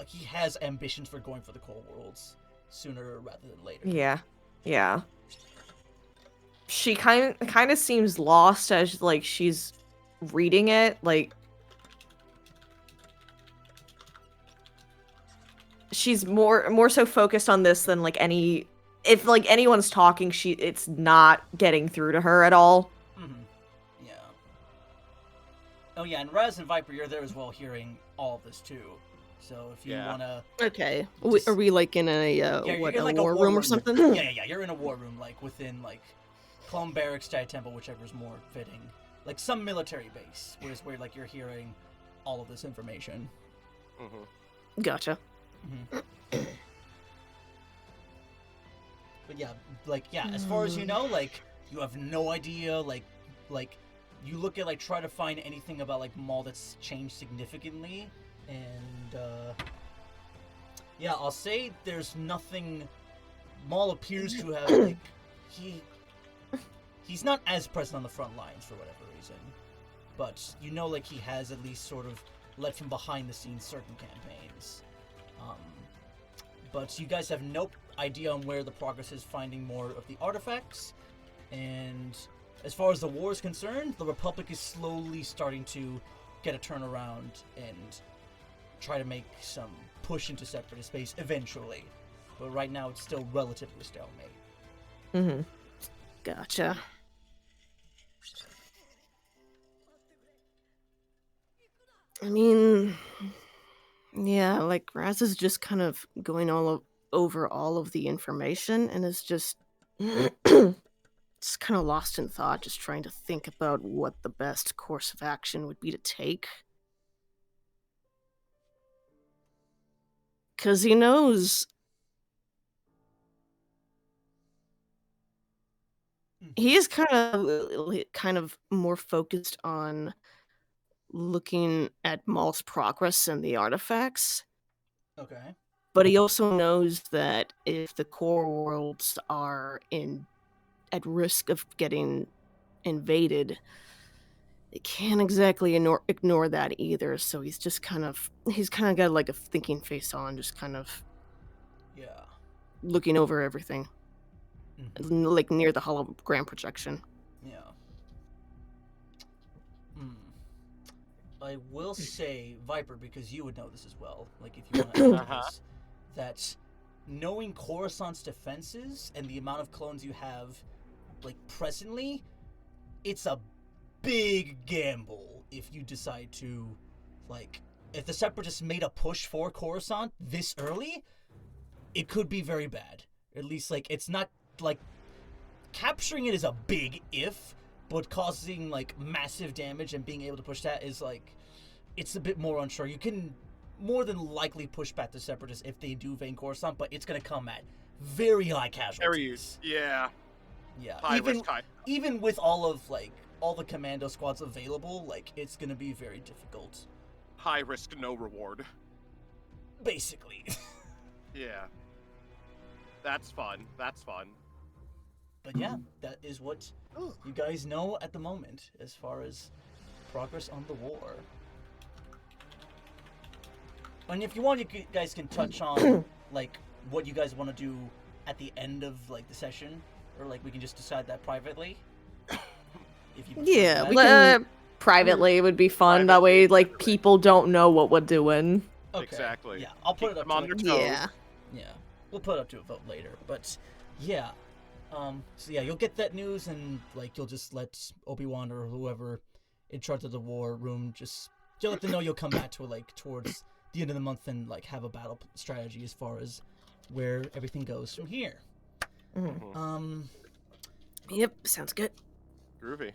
Speaker 2: he has ambitions for going for the core worlds sooner rather than later.
Speaker 1: Yeah. She kind of seems lost as like she's reading it. Like, she's more so focused on this than like any. If like anyone's talking, it's not getting through to her at all.
Speaker 2: Mm-hmm. Yeah. Oh yeah, and Raz and Viper, you're there as well, hearing all of this too. So if you wanna,
Speaker 4: Okay,
Speaker 2: Just-
Speaker 4: are we like in a
Speaker 2: you're
Speaker 4: a
Speaker 2: like
Speaker 4: war room or something?
Speaker 2: Yeah. You're in a war room, like within like Clone Barracks, Jedi Temple, whichever's more fitting. Like some military base, where like you're hearing all of this information.
Speaker 3: Mm-hmm.
Speaker 4: Gotcha.
Speaker 2: Mm-hmm. But yeah, as far as you know, like you have no idea, like you look at like try to find anything about like Maul that's changed significantly, and yeah, I'll say there's nothing. Maul appears to have like he's not as present on the front lines for whatever reason, but you know like he has at least sort of led from behind the scenes certain campaigns. But you guys have no idea on where the progress is finding more of the artifacts, and as far as the war is concerned, the Republic is slowly starting to get a turnaround and try to make some push into Separatist space eventually. But right now it's still relatively stalemate.
Speaker 1: Mm-hmm.
Speaker 4: Gotcha. I mean, yeah, like Raz is just kind of going over all of the information and is just kind of lost in thought, just trying to think about what the best course of action would be to take. Because he knows he is kind of more focused on looking at Maul's progress and the artifacts.
Speaker 2: Okay.
Speaker 4: But he also knows that if the core worlds are at risk of getting invaded, they can't exactly ignore that either. So he's kind of got like a thinking face on, just kind of looking over everything, like near the hologram projection.
Speaker 2: Yeah. I will say, Viper, because you would know this as well, like if you want to add this, that knowing Coruscant's defenses and the amount of clones you have, like presently, it's a big gamble if you decide to, like, if the Separatists made a push for Coruscant this early, it could be very bad. At least, like, it's not, like, capturing it is a big if, but causing, like, massive damage and being able to push that is, like, it's a bit more unsure. You can more than likely push back the Separatists if they do invade Coruscant, but it's going to come at very high casualties.
Speaker 3: Yeah.
Speaker 2: Yeah. Even with all of, like, all the commando squads available, like, it's going to be very difficult.
Speaker 3: High risk, no reward.
Speaker 2: Basically.
Speaker 3: Yeah. That's fun.
Speaker 2: But yeah, that is what you guys know at the moment as far as progress on the war. And if you want, you guys can touch on like what you guys want to do at the end of like the session, or like we can just decide that privately. If you
Speaker 4: Yeah, we can
Speaker 1: privately would be fun. That way, like people don't know what we're doing.
Speaker 2: Okay.
Speaker 3: Exactly.
Speaker 2: Yeah, I'll put it up
Speaker 3: them on
Speaker 2: to
Speaker 3: their toes.
Speaker 2: Yeah, we'll put it up to a vote later. But yeah, so yeah, you'll get that news and like you'll just let Obi-Wan or whoever in charge of the war room just let them know you'll come back to it like towards the end of the month and like have a battle strategy as far as where everything goes from here.
Speaker 1: Mm-hmm.
Speaker 4: Yep, sounds good.
Speaker 3: Groovy.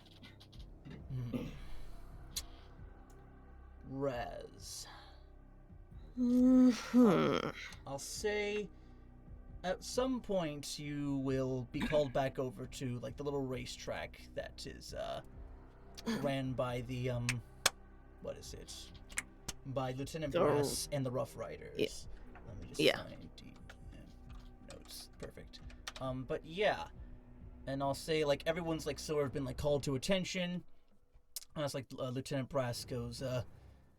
Speaker 2: Raz.
Speaker 4: Mm-hmm.
Speaker 2: I'll say at some point you will be called back over to like the little racetrack that is ran by the what is it? By Lieutenant Brass and the Rough Riders.
Speaker 4: Yeah.
Speaker 2: Let me just find the notes. Perfect. But yeah. And I'll say like everyone's like sort of been like called to attention. And it's like Lieutenant Brass goes,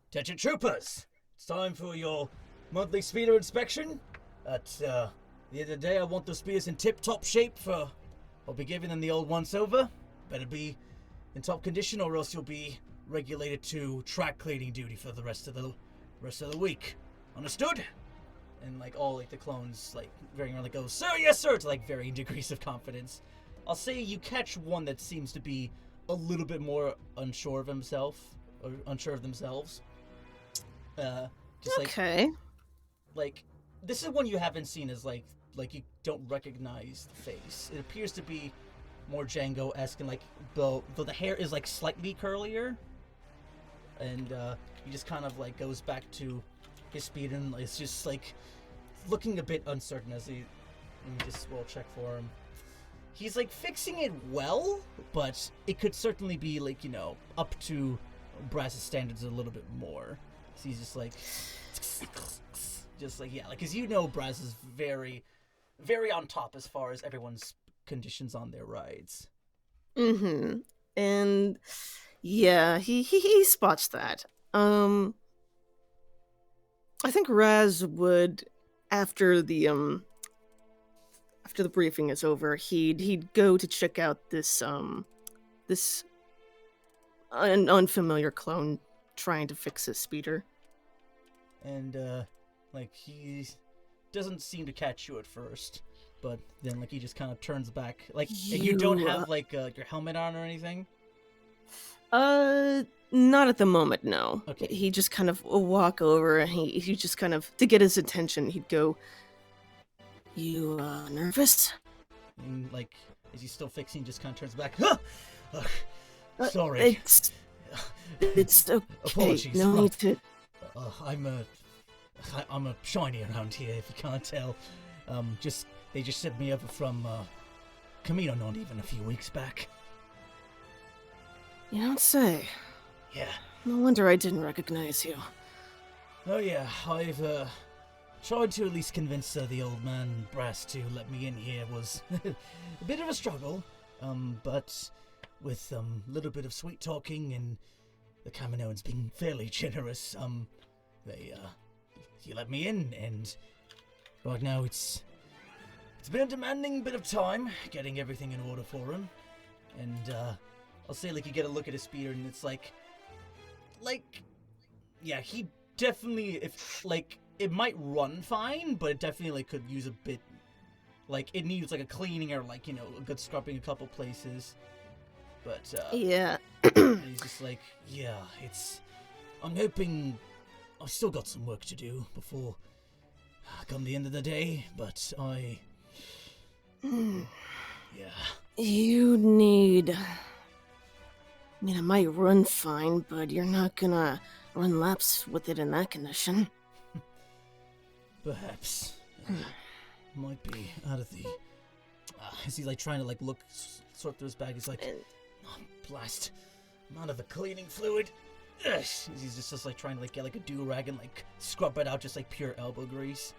Speaker 2: "Attention troopers! It's time for your monthly speeder inspection. At the end of the day, I want those speeders in tip-top shape for... I'll be giving them the old once-over. Better be in top condition or else you'll be regulated to track cleaning duty for the rest of the week. Understood?" and like all like the clones like very around like go, "Sir, yes sir," to like varying degrees of confidence. I'll say you catch one that seems to be a little bit more unsure of himself or unsure of themselves. Just
Speaker 4: Okay.
Speaker 2: like this is one you haven't seen as like you don't recognize the face. It appears to be more Django-esque, and like though the hair is like slightly curlier, and he just kind of like goes back to his speed, and it's just like looking a bit uncertain as he. Let me just roll check for him. He's like fixing it well, but it could certainly be like, you know, up to Brass's standards a little bit more. So he's just like yeah, like, cause you know Brass is very, very on top as far as everyone's conditions on their rides.
Speaker 4: Mm-hmm. And yeah, he spots that. I think Raz would, after the briefing is over, he'd go to check out this an unfamiliar clone trying to fix his speeder.
Speaker 2: And like he doesn't seem to catch you at first, but then like he just kind of turns back. Like you don't have like your helmet on or anything.
Speaker 4: Not at the moment, no.
Speaker 2: Okay.
Speaker 4: He just kind of walk over, and he just kind of, to get his attention, he'd go, "You nervous?"
Speaker 2: And like as he's still fixing, just kind of turns back. Sorry.
Speaker 4: It's okay.
Speaker 2: Apologies.
Speaker 4: No need to.
Speaker 2: I'm a shiny around here, if you can't tell. They just sent me over from Camino not even a few weeks back.
Speaker 4: You don't say.
Speaker 2: Yeah.
Speaker 4: No wonder I didn't recognize you.
Speaker 2: Oh yeah, I've tried to at least convince the old man Brass to let me in here. Was a bit of a struggle, but with a little bit of sweet talking and the Kaminoans being fairly generous, he let me in, and right now it's been a demanding bit of time getting everything in order for him, and I'll say like you get a look at his speeder, and it's like yeah, he definitely, if like it might run fine, but it definitely like could use a bit, like it needs like a cleaning or like, you know, a good scrubbing a couple places, but
Speaker 4: Yeah.
Speaker 2: he's just like, yeah, I'm hoping I've still got some work to do before come the end of the day, but yeah.
Speaker 4: You need. I mean, it might run fine, but you're not gonna run laps with it in that condition.
Speaker 2: Perhaps. Might be out of the... is he like trying to like look, sort through his bag? He's like, oh, blast. I'm out of the cleaning fluid. Ugh. He's just like trying to like get like a do-rag and like scrub it out, just like pure elbow grease.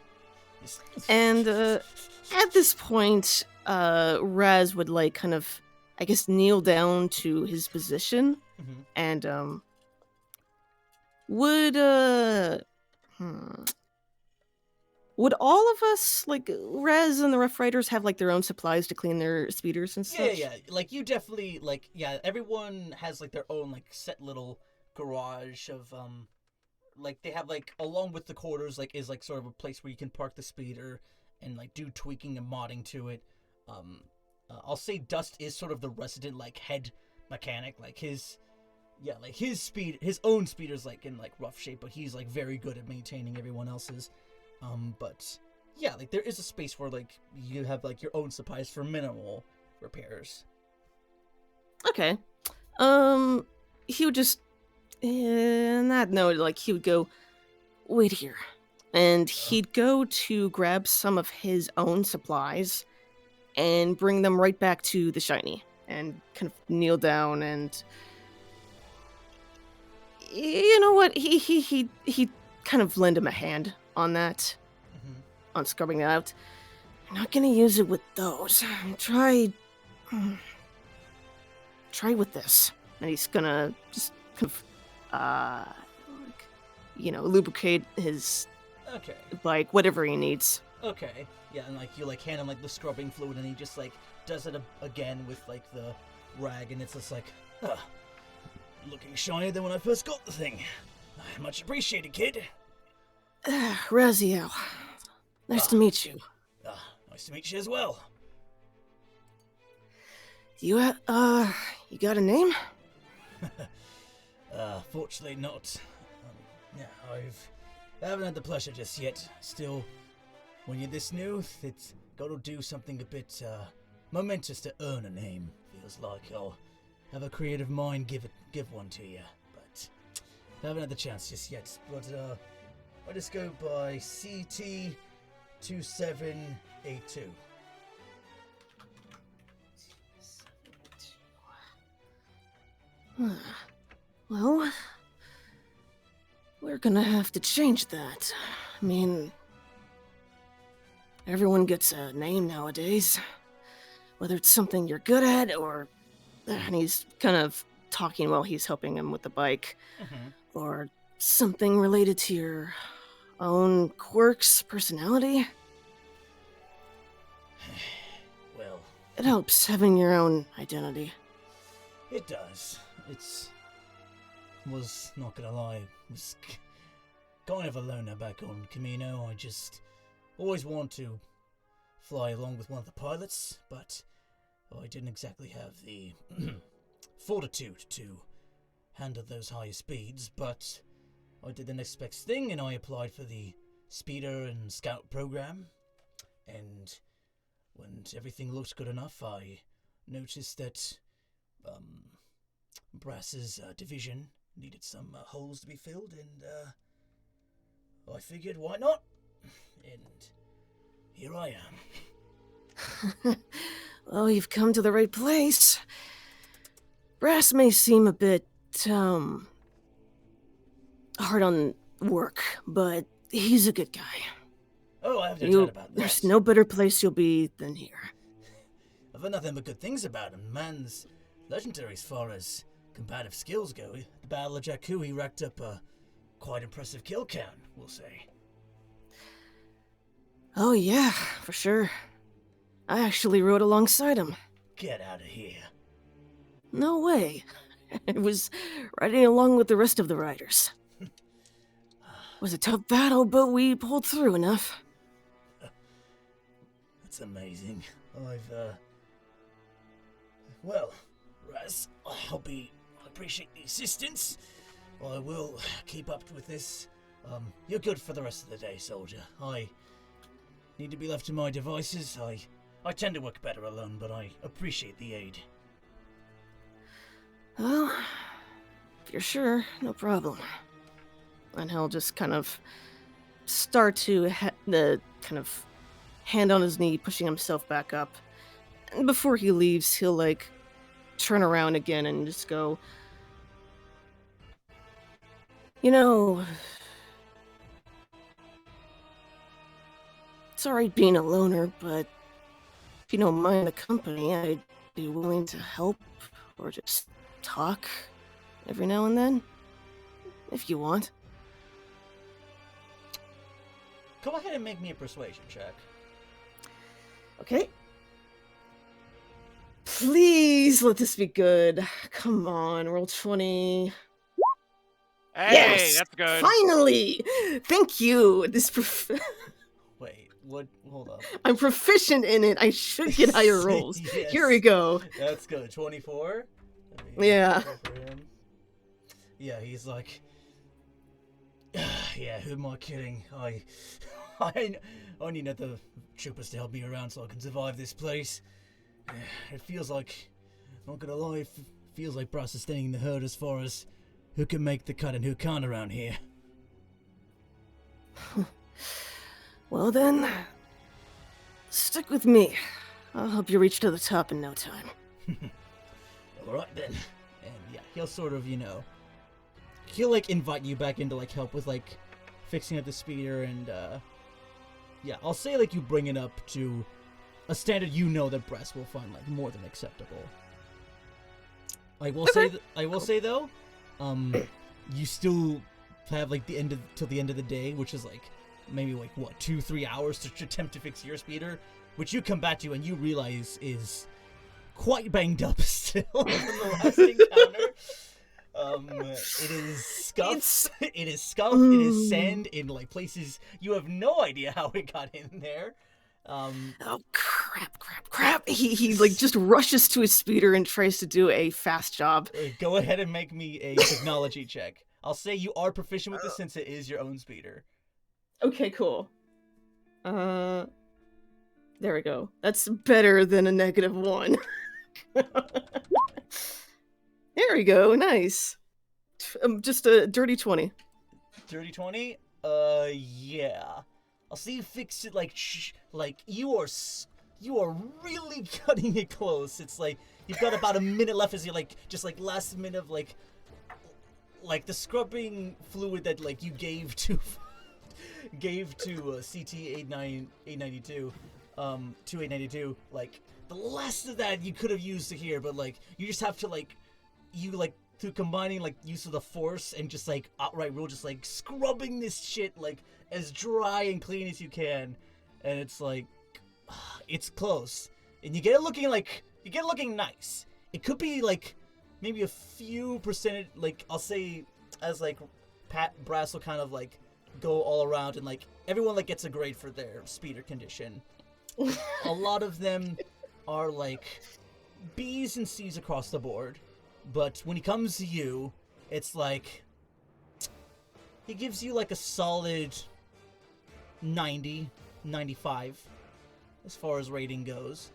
Speaker 4: And at this point, Raz would like kind of, I guess, kneel down to his position, and would all of us, like Raz and the Rough Riders, have like their own supplies to clean their speeders and such?
Speaker 2: Yeah. Like you definitely like, yeah. Everyone has like their own like set little garage of like they have like, along with the quarters, like is like sort of a place where you can park the speeder and like do tweaking and modding to it. I'll say Dust is sort of the resident like head mechanic. Like his own speeder's like in like rough shape, but he's like very good at maintaining everyone else's. But yeah, like there is a space where like you have like your own supplies for minimal repairs.
Speaker 4: Okay. He would just, in that note, like he would go, wait here. And he'd go to grab some of his own supplies and bring them right back to the shiny and kind of kneel down, and you know what? He kind of lend him a hand on that, on scrubbing that out. I'm not gonna use it with those. Try with this. And he's gonna just kind of, like, you know, lubricate his, like, whatever he needs.
Speaker 2: Okay. Yeah, and like you like hand him like the scrubbing fluid, and he just like does it again with like the rag, and it's just like, looking shinier than when I first got the thing. Much appreciated, kid.
Speaker 4: Raziel, Nice to meet you.
Speaker 2: Nice to meet you as well.
Speaker 4: You got a name?
Speaker 2: Fortunately not. I haven't had the pleasure just yet. Still, when you're this new, it's gotta do something a bit, momentous to earn a name. Feels like I'll have a creative mind give one to you, but haven't had the chance just yet. But, I just go by CT2782.
Speaker 4: Well, we're gonna have to change that. I mean, everyone gets a name nowadays. Whether it's something you're good at or... And he's kind of talking while he's helping him with the bike. Or something related to your own quirks, personality.
Speaker 2: Well...
Speaker 4: It helps having your own identity.
Speaker 2: It does. Was not gonna lie, was kind of a loner back on Camino. I just always want to fly along with one of the pilots, but I didn't exactly have the fortitude to handle those higher speeds. But I did the next best thing, and I applied for the speeder and scout program. And when everything looked good enough, I noticed that Brass's division needed some holes to be filled, and I figured, why not? And here I am.
Speaker 4: Well, you've come to the right place. Brass may seem a bit, hard on work, but he's a good guy.
Speaker 2: Oh, I have to chat about that.
Speaker 4: There's no better place you'll be than here.
Speaker 2: I've heard nothing but good things about him. Man's legendary as far as combative skills go. The Battle of Jakku, he racked up a quite impressive kill count, we'll say.
Speaker 4: Oh yeah, for sure. I actually rode alongside him.
Speaker 2: Get out of here.
Speaker 4: No way. I was riding along with the rest of the riders. It was a tough battle, but we pulled through enough.
Speaker 2: That's amazing. Well, Raz, I appreciate the assistance. I will keep up with this. You're good for the rest of the day, soldier. I need to be left to my devices. I tend to work better alone, but I appreciate the aid.
Speaker 4: Well, if you're sure, no problem. And he'll just kind of start to kind of hand on his knee, pushing himself back up. And before he leaves, he'll turn around again and just go, you know, it's alright being a loner, but if you don't mind the company, I'd be willing to help or just talk every now and then, if you want.
Speaker 2: Go ahead and make me a persuasion check.
Speaker 4: Okay. Please let this be good. Come on, roll 20.
Speaker 3: Hey,
Speaker 4: Yes!
Speaker 3: that's good.
Speaker 4: Finally! Thank you.
Speaker 2: Wait, what? Hold up.
Speaker 4: I'm proficient in it. I should get higher rolls.
Speaker 2: Yes.
Speaker 4: Here we go.
Speaker 2: That's good. 24?
Speaker 4: Yeah.
Speaker 2: Yeah, he's like... Yeah, who am I kidding? I need other troopers to help me around so I can survive this place. It feels like, not gonna lie, it feels like Brass is staying in the herd as far as who can make the cut and who can't around here.
Speaker 4: Well then, stick with me. I'll help you reach to the top in no time.
Speaker 2: Alright then. And yeah, he'll sort of, he'll invite you back in to help with fixing up the speeder and yeah, I'll say you bring it up to a standard that Brass will find more than acceptable. I will say though, you still have till the end of the day, which is maybe 2-3 hours to attempt to fix your speeder, which you come back to and you realize is quite banged up still from the last encounter. It is scuffed. It is scuffed.
Speaker 4: Mm.
Speaker 2: It is sand in like places you have no idea how it got in there.
Speaker 4: Oh crap! He like just rushes to his speeder and tries to do a fast job.
Speaker 2: Go ahead and make me a technology check. I'll say you are proficient with this since it is your own speeder.
Speaker 4: Okay, cool. There we go. That's better than a -1. There we go. Nice. Just a dirty 20.
Speaker 2: Dirty 20? Yeah. I'll see you fix it like you are really cutting it close. It's like you've got about a minute left as you just last minute of like the scrubbing fluid that like you gave to CT 892 2892, like the last of that you could have used to here, but like you just have to through combining like use of the force and just like outright rule, just like scrubbing this shit like as dry and clean as you can, and it's like it's close, and you get it looking nice. It could be like maybe a few percentage, like I'll say, as like Pat Brass will kind of like go all around, and like everyone like gets a grade for their speeder condition. A lot of them are like B's and C's across the board, but when he comes to you, it's like he gives you like a solid 90, 95 as far as rating goes.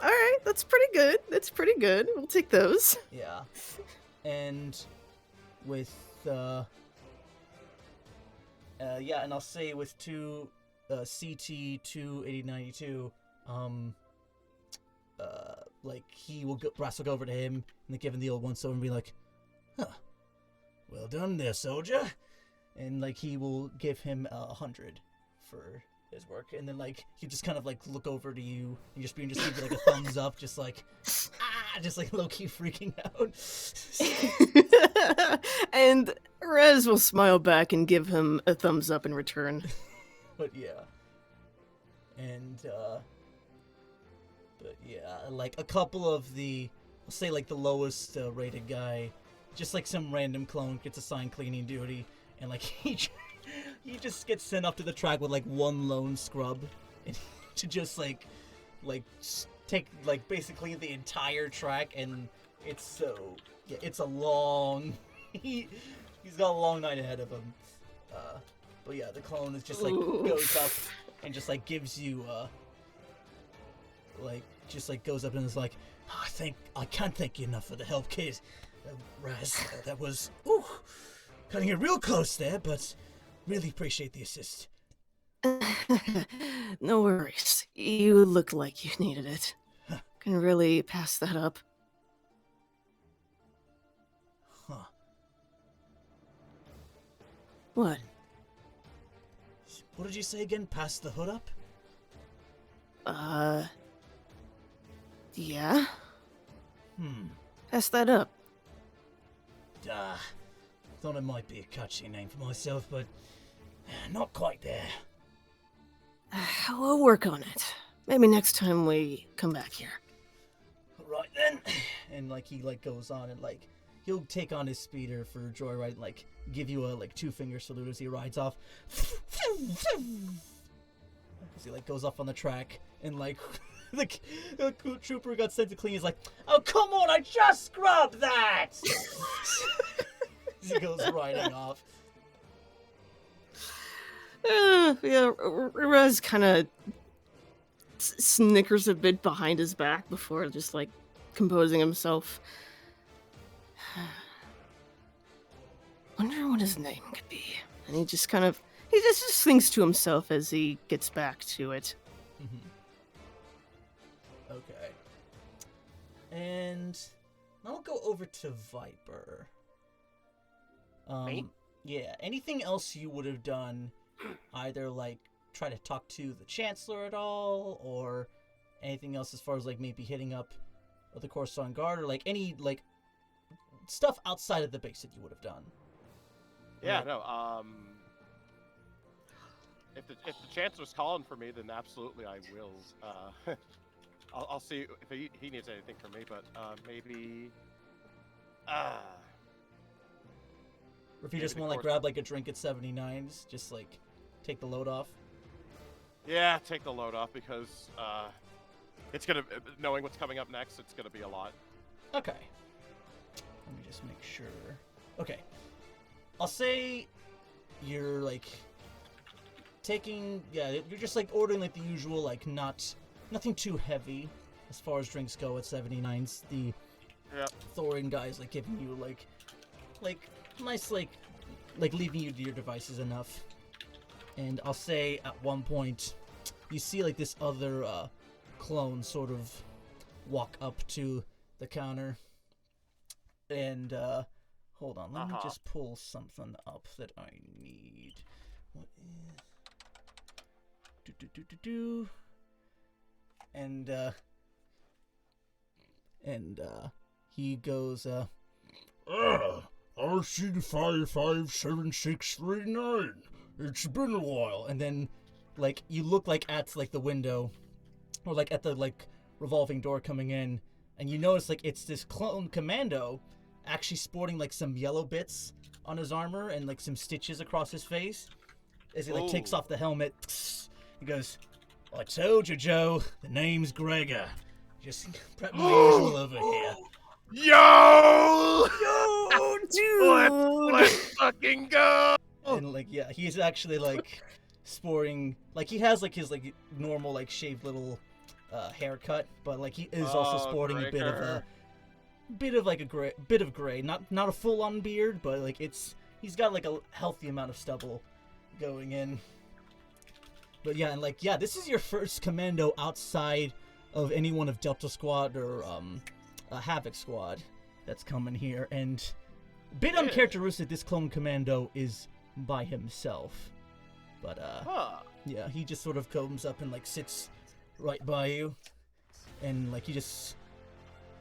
Speaker 4: All right, that's pretty good. We'll take those.
Speaker 2: Yeah. And with and I'll say with CT 2892, like Brass will go over to him and then give him the old once over and be like, "Huh, well done there, soldier," and like he will give him 100 for his work, and then like he just kind of like look over to you and just give you like a thumbs up, just like just like low key freaking out.
Speaker 4: And Rez will smile back and give him a thumbs up in return.
Speaker 2: But yeah, and but yeah, like a couple of I'll say like the lowest rated guy, just like some random clone gets assigned cleaning duty, and like he just gets sent up to the track with like one lone scrub, and to just like take like basically the entire track, and it's a long he's got a long night ahead of him. But yeah, the clone is just like goes up and just like gives you goes up and is like, I can't thank you enough for the help, kid. Raz, that was cutting it real close there, but really appreciate the assist.
Speaker 4: No worries. You looked like you needed it. Can really pass that up.
Speaker 2: Huh.
Speaker 4: What?
Speaker 2: What did you say again? Pass the hood up?
Speaker 4: Yeah? Pass that up.
Speaker 2: Thought it might be a catchy name for myself, but not quite there.
Speaker 4: We'll work on it. Maybe next time we come back here.
Speaker 2: Right then. And like he like goes on and like he'll take on his speeder for joyride and like give you a like 2-finger salute as he rides off. As he like goes off on the track, and like the trooper got sent to clean. He's like, "Oh come on, I just scrubbed that." As he goes riding off.
Speaker 4: Yeah, Rez kind of snickers a bit behind his back before just like composing himself. Wonder what his name could be. And he just thinks to himself as he gets back to it.
Speaker 2: Okay. And I'll go over to Viper.
Speaker 3: Me?
Speaker 2: Yeah, anything else you would have done, either like try to talk to the Chancellor at all, or anything else as far as like maybe hitting up the Coruscant Guard, or like any like stuff outside of the base that you would have done?
Speaker 3: Yeah, no. If the Chancellor's calling for me, then absolutely I will. I'll see if he needs anything from me, but maybe.
Speaker 2: Or if you just
Speaker 3: Maybe
Speaker 2: want to
Speaker 3: the
Speaker 2: grab like a drink at 79s, just like take the load off.
Speaker 3: Yeah, take the load off because it's gonna knowing what's coming up next. It's gonna be a lot.
Speaker 2: Okay. Let me just make sure. Okay. I'll say you're like taking, you're just like ordering like the usual, like nothing too heavy as far as drinks go at 79s. The Thorin guys like giving you like nice like leaving you to your devices enough. And I'll say at one point you see like this other clone sort of walk up to the counter. And hold on, let me just pull something up that I need. What is and he goes RC 557639. It's been a while. And then like you look like at like the window or like at the like revolving door coming in, and you notice like it's this clone commando actually sporting like some yellow bits on his armor and like some stitches across his face. As he like takes off the helmet, he goes, "I told you, Joe, the name's Gregor. Just prep my usual over here."
Speaker 3: Yo,
Speaker 4: dude!
Speaker 3: let's fucking go.
Speaker 2: And like he's actually like sporting, like he has like his like normal like shaved little haircut, but like he is also sporting a bit of like a gray, not a full on beard, but like he's got like a healthy amount of stubble going in. But this is your first commando outside of any one of Delta Squad or Havoc Squad that's coming here, and a bit uncharacteristic. This clone commando is by himself, but he just sort of comes up and like sits right by you, and like he just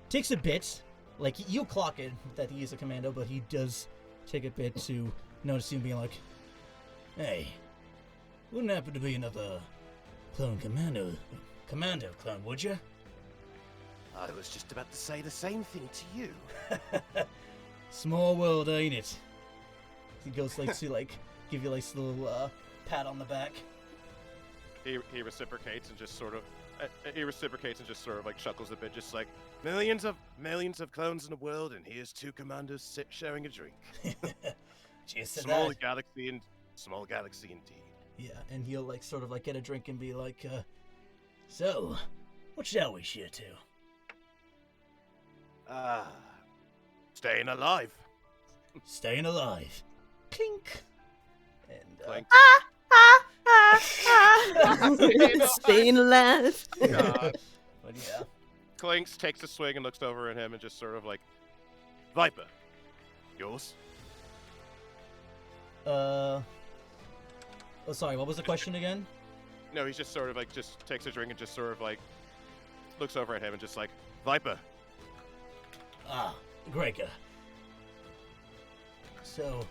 Speaker 2: takes a bit. Like you'll clock it that he is a commando, but he does take a bit to notice you being like, "Hey, wouldn't happen to be another clone commando clone, would you?"
Speaker 3: I was just about to say the same thing to you.
Speaker 2: Small world, ain't it? He goes like to like give you like a little pat on the back.
Speaker 3: He reciprocates and just sort of like chuckles a bit, just like millions of clones in the world, and here's two commandos sharing a drink.
Speaker 2: Cheers to
Speaker 3: Small
Speaker 2: that.
Speaker 3: galaxy indeed.
Speaker 2: Yeah, and he'll like sort of like get a drink and be like, "So, what shall we share to?"
Speaker 3: Staying alive.
Speaker 2: Staying alive. Clink. And
Speaker 3: Clink.
Speaker 4: Staying alive.
Speaker 3: God.
Speaker 2: But yeah.
Speaker 3: Clinks takes a swig and looks over at him and just sort of like, "Viper, yours?"
Speaker 2: Oh, sorry. What was the question again?
Speaker 3: No, he's just sort of like just takes a drink and just sort of like looks over at him and just like, "Viper."
Speaker 2: Gregor. So,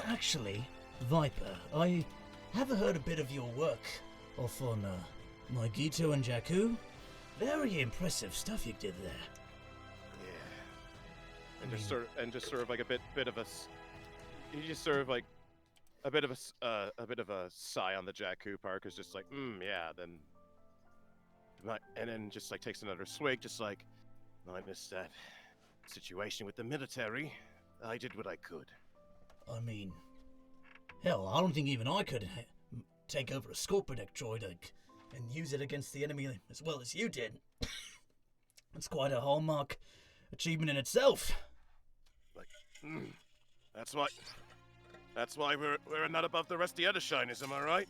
Speaker 2: actually, Viper, I have heard a bit of your work off on my Couto and Jakku. Very impressive stuff you did there.
Speaker 3: Yeah. And just sort of like a bit of a sigh on the Jakku part, is just like, yeah, then, and then just like takes another swig, just like, "I missed that situation with the military. I did what I could."
Speaker 2: I mean, hell, I don't think even I could take over a Scorpionex droid and use it against the enemy as well as you did. It's quite a hallmark achievement in itself.
Speaker 3: Like, that's why we're not above the rest of the other shiners, am I right?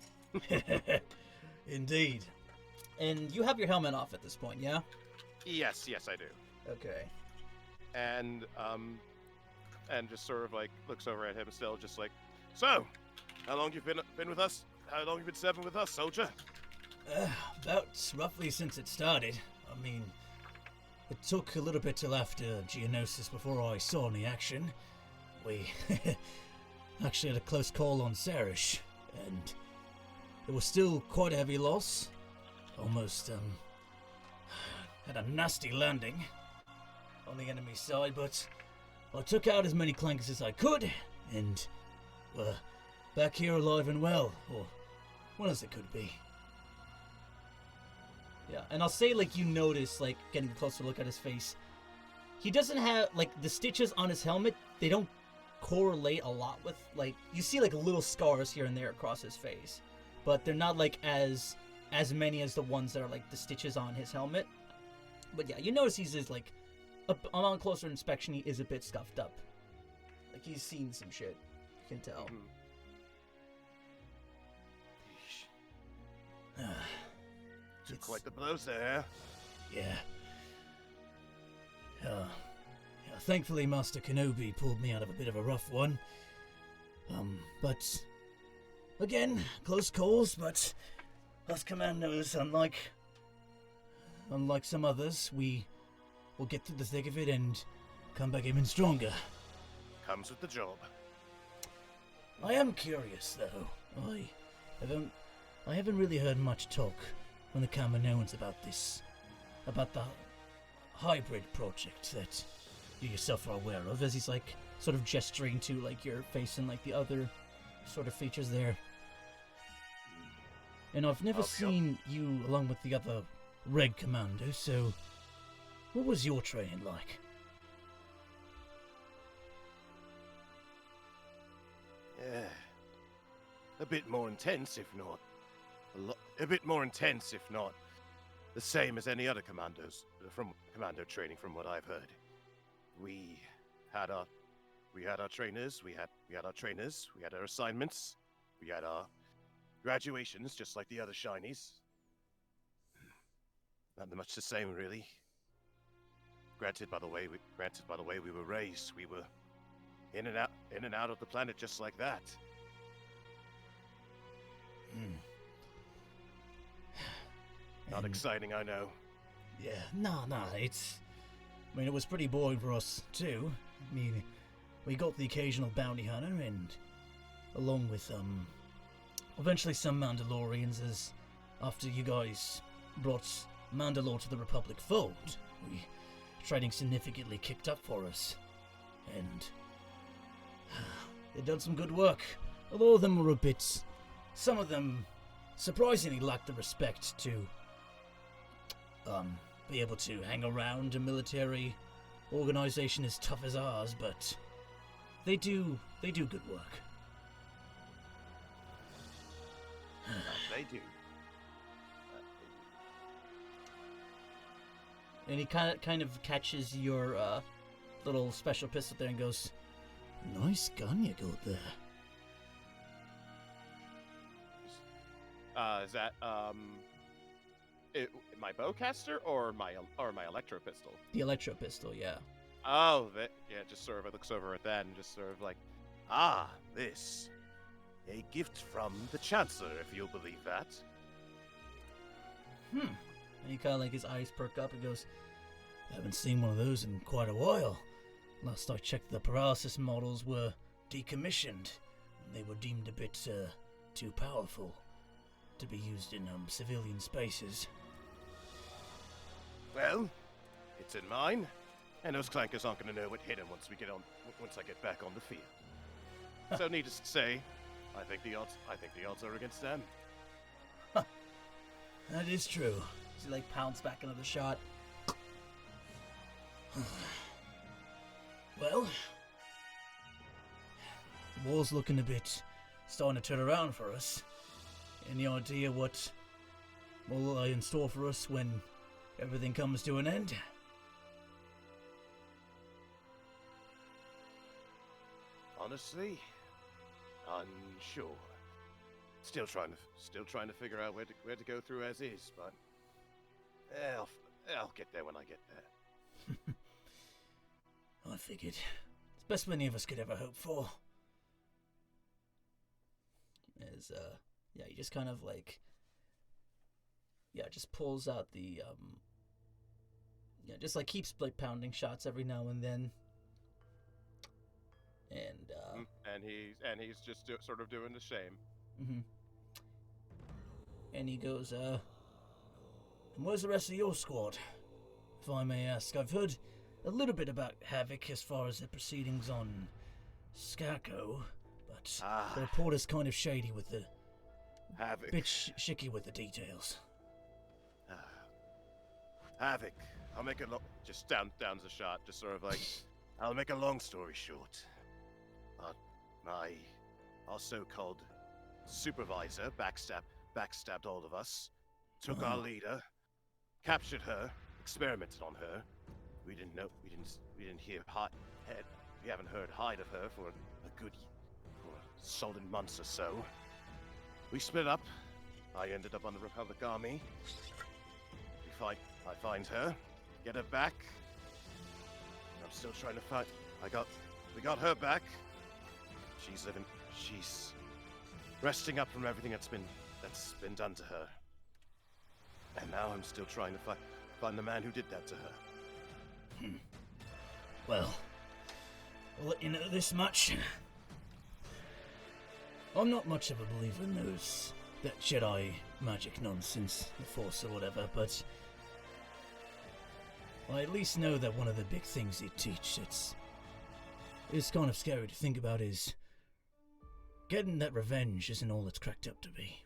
Speaker 2: Indeed. And you have your helmet off at this point, yeah?
Speaker 3: Yes, I do.
Speaker 2: Okay.
Speaker 3: And just sort of like looks over at him still, just like, "So, how long you been with us? How long you been serving with us, soldier?"
Speaker 2: About roughly since it started. I mean, it took a little bit till after Geonosis before I saw any action. We actually had a close call on Sarish, and it was still quite a heavy loss. Almost had a nasty landing on the enemy side, but I took out as many clankers as I could, and we're back here alive and well, or well as it could be. Yeah, and I'll say, like, you notice, like, getting a closer look at his face, he doesn't have, like, the stitches on his helmet, they don't correlate a lot with, like, you see, like, little scars here and there across his face, but they're not, like, as many as the ones that are, like, the stitches on his helmet. But yeah, you notice he's just, like, on closer inspection, he is a bit scuffed up. Like, he's seen some shit, you can tell.
Speaker 3: Took quite the blows there.
Speaker 2: Yeah. Thankfully, Master Kenobi pulled me out of a bit of a rough one. But again, close calls. But us commandos, unlike some others, we will get through the thick of it and come back even stronger.
Speaker 3: Comes with the job.
Speaker 2: I am curious, though. I haven't really heard much talk from the Kaminoans about the hybrid project that you yourself are aware of, as he's, like, sort of gesturing to, like, your face and, like, the other sort of features there. And I've never seen you along with the other Red Commando, so what was your training like?
Speaker 3: Yeah. A bit more intense, if not. A bit more intense, if not the same as any other commandos from commando training. From what I've heard, we had our trainers, we had our trainers, we had our assignments, we had our graduations, just like the other shinies. Not much the same, really. Granted, by the way we were raised, we were in and out of the planet just like that. Not exciting, I know.
Speaker 2: Yeah, no, it was pretty boring for us, too. I mean, we got the occasional bounty hunter, and along with, eventually some Mandalorians, as after you guys brought Mandalore to the Republic fold, trading significantly kicked up for us, and they done some good work. Although them were some of them surprisingly lacked the respect to be able to hang around a military organization as tough as ours, but they do good work.
Speaker 3: They do.
Speaker 2: And he kind of catches your little special pistol there and goes, "Nice gun you got there."
Speaker 3: Is that my bowcaster or my electro pistol?
Speaker 2: The electro pistol, yeah.
Speaker 3: Oh, just sort of looks over at that and just sort of like, this. A gift from the Chancellor, if you'll believe that.
Speaker 2: And he kind of, like, his eyes perk up and goes, "Haven't seen one of those in quite a while. Last I checked, the paralysis models were decommissioned. They were deemed a bit too powerful to be used in civilian spaces."
Speaker 3: Well, it's in mine, and those clankers aren't going to know what hit them once I get back on the field. So, needless to say, I think the odds are against them.
Speaker 2: That is true. He, like, pounds back another shot. Well, the war's looking a bit starting to turn around for us. Any idea what will lie in store for us when everything comes to an end?
Speaker 3: Honestly, unsure. Still trying to figure out where to go through as is, but I'll get there when I get there.
Speaker 2: I figured. It's best many of us could ever hope for. As, he just kind of, like, just pulls out the, just, like, keeps, like, pounding shots every now and then. And
Speaker 3: he's just sort of doing the same.
Speaker 2: Mm-hmm. And he goes, and where's the rest of your squad? If I may ask, I've heard a little bit about Havoc as far as the proceedings on Skako, but the report is kind of shady with the...
Speaker 3: Havoc.
Speaker 2: Bit shicky with the details.
Speaker 3: Havoc. I'll make it just down the shot, just sort of like, I'll make a long story short. My so-called supervisor backstabbed all of us, took our leader, captured her, experimented on her. We didn't hear we haven't heard hide of her for a solid months or so. We split up. I ended up on the Republic Army. I find her, get her back. I'm still trying to fight. We got her back. She's resting up from everything that's been done to her. And now I'm still trying to find the man who did that to her.
Speaker 2: Well, I'll let you know this much. I'm not much of a believer in that Jedi magic nonsense, the Force or whatever, but I at least know that one of the big things they teach, it's kind of scary to think about, is getting that revenge isn't all it's cracked up to be.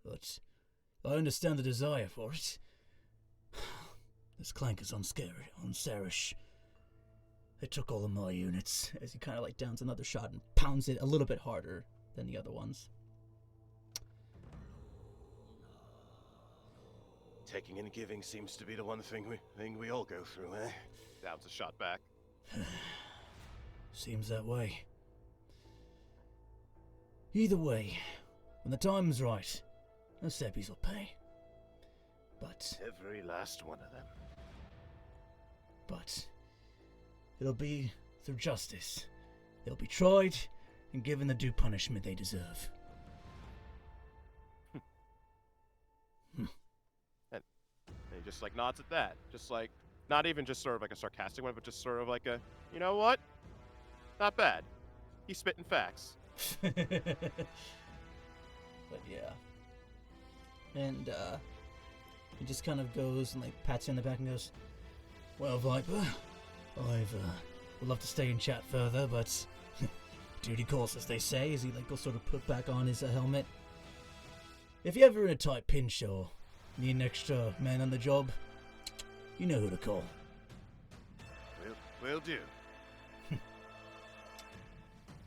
Speaker 2: But I understand the desire for it. There's clankers on Sarish. They took all of my units, as he kind of like downs another shot and pounds it a little bit harder than the other ones.
Speaker 3: Taking and giving seems to be the one thing we all go through, eh? Downs a shot back.
Speaker 2: Seems that way. Either way, when the time's right, the Seppies will pay. But
Speaker 3: every last one of them.
Speaker 2: But it'll be through justice. They'll be tried and given the due punishment they deserve.
Speaker 3: And he just like nods at that. Just like, not even just sort of like a sarcastic one, but just sort of like a, you know what? Not bad. He's spitting facts.
Speaker 2: But yeah. And he just kind of goes and like pats you in the back and goes, "Well, Viper, would love to stay and chat further, but duty calls, as they say," as he like goes sort of put back on his helmet. "If you're ever in a tight pinch or need an extra man on the job, you know who to call."
Speaker 3: Will do.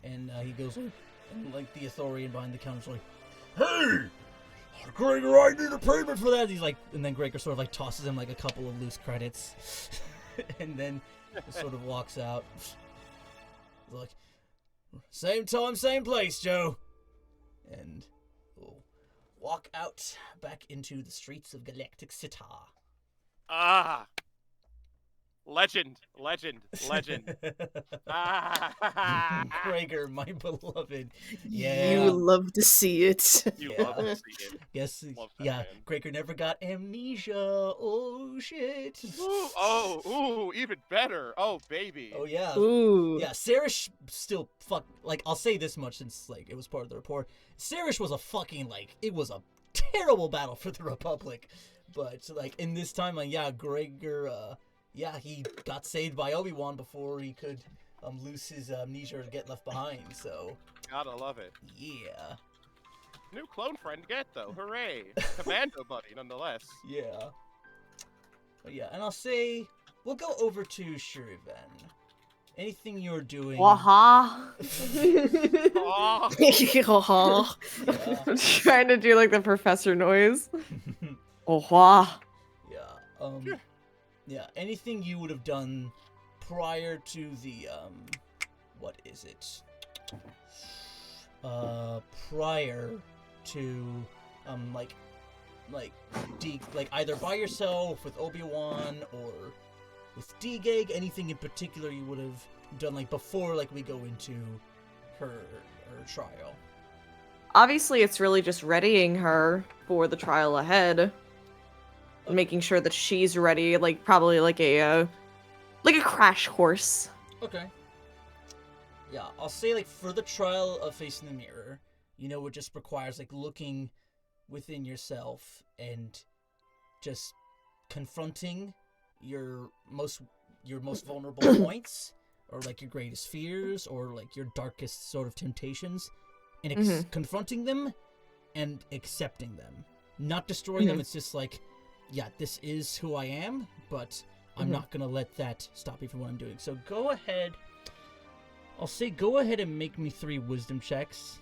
Speaker 2: And he goes like, and like the Authorian behind the counter's like, "Hey, Gregor, I need a payment for that." He's like, and then Gregor sort of like tosses him like a couple of loose credits, and then sort of walks out. He's like, "Same time, same place, Joe," and we'll walk out back into the streets of Galactic City.
Speaker 3: Ah. Legend.
Speaker 2: Gregor, my beloved. Yeah.
Speaker 4: You love to see it.
Speaker 3: You love to see it.
Speaker 2: Yes,
Speaker 3: Love that,
Speaker 2: yeah.
Speaker 3: man.
Speaker 2: Gregor never got amnesia. Oh shit.
Speaker 3: Ooh, even better. Oh, baby.
Speaker 2: Oh yeah.
Speaker 4: Ooh.
Speaker 2: Yeah, Sarish still like, I'll say this much since like it was part of the report. Sarish was a fucking like, it was a terrible battle for the Republic. But like in this time, like, yeah, Gregor yeah, he got saved by Obi-Wan before he could lose his amnesia or get left behind, so...
Speaker 3: Gotta love it.
Speaker 2: Yeah.
Speaker 3: New clone friend to get, though. Hooray. Commando buddy, nonetheless.
Speaker 2: Yeah. But yeah, and I'll say, we'll go over to Shir'iven. Anything you're doing...
Speaker 1: Waha.
Speaker 3: Oh.
Speaker 2: Yeah.
Speaker 1: I'm trying to do like the professor noise. Waha.
Speaker 2: Yeah, yeah, anything you would have done prior to the, what is it? Prior to, like either by yourself, with Obi-Wan, or with D-Gag, anything in particular you would have done, like, before, like, we go into her trial?
Speaker 1: Obviously, it's really just readying her for the trial ahead. Making sure that she's ready, like probably like a crash course.
Speaker 2: Okay. Yeah, I'll say like for the trial of facing the mirror, you know, it just requires like looking within yourself and just confronting your most vulnerable points, or like your greatest fears, or like your darkest sort of temptations, and confronting them and accepting them, not destroying them. It's just like, yeah, this is who I am, but I'm not gonna let that stop me from what I'm doing. So go ahead. I'll say go ahead and make me 3 wisdom checks.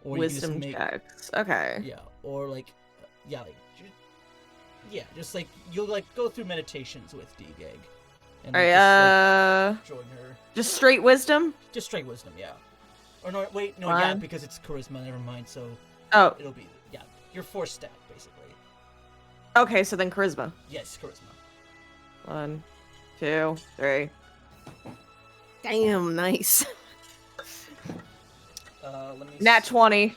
Speaker 2: Or
Speaker 1: Wisdom checks. Okay.
Speaker 2: Yeah, or like, just like you'll like go through meditations with D-Gag. And
Speaker 1: Alright,
Speaker 2: just, like, join her.
Speaker 1: Just straight wisdom?
Speaker 2: Just straight wisdom, yeah. Or no, wait, no,
Speaker 1: One.
Speaker 2: yeah, because it's charisma. Never mind. So it'll be your 4 stat basically.
Speaker 1: Okay, so then charisma.
Speaker 2: Yes, charisma.
Speaker 1: 1, 2, 3.
Speaker 4: Damn, nice.
Speaker 2: Let me
Speaker 1: Nat 20.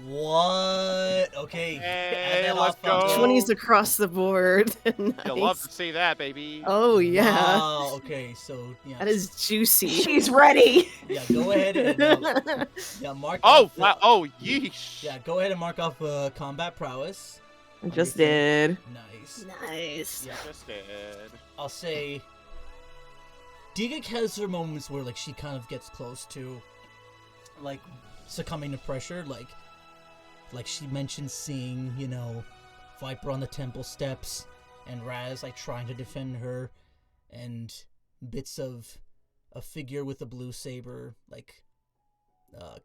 Speaker 2: What? Okay.
Speaker 3: Hey,
Speaker 2: add that
Speaker 3: let's
Speaker 2: off,
Speaker 3: go.
Speaker 4: 20s across the board. Nice.
Speaker 3: You'll love to see that, baby.
Speaker 4: Oh, yeah.
Speaker 2: Wow. Okay, so yeah.
Speaker 4: That is juicy.
Speaker 1: She's ready.
Speaker 2: Yeah, go ahead and mark.
Speaker 3: Oh,
Speaker 2: off,
Speaker 3: wow. Oh, yeesh.
Speaker 2: Yeah, go ahead and mark off combat prowess.
Speaker 1: I just did.
Speaker 2: Nice.
Speaker 4: Nice.
Speaker 2: Yeah.
Speaker 3: Just did.
Speaker 2: I'll say Digik has her moments where like she kind of gets close to like succumbing to pressure, like she mentioned seeing, you know, Viper on the temple steps and Raz like trying to defend her, and bits of a figure with a blue saber like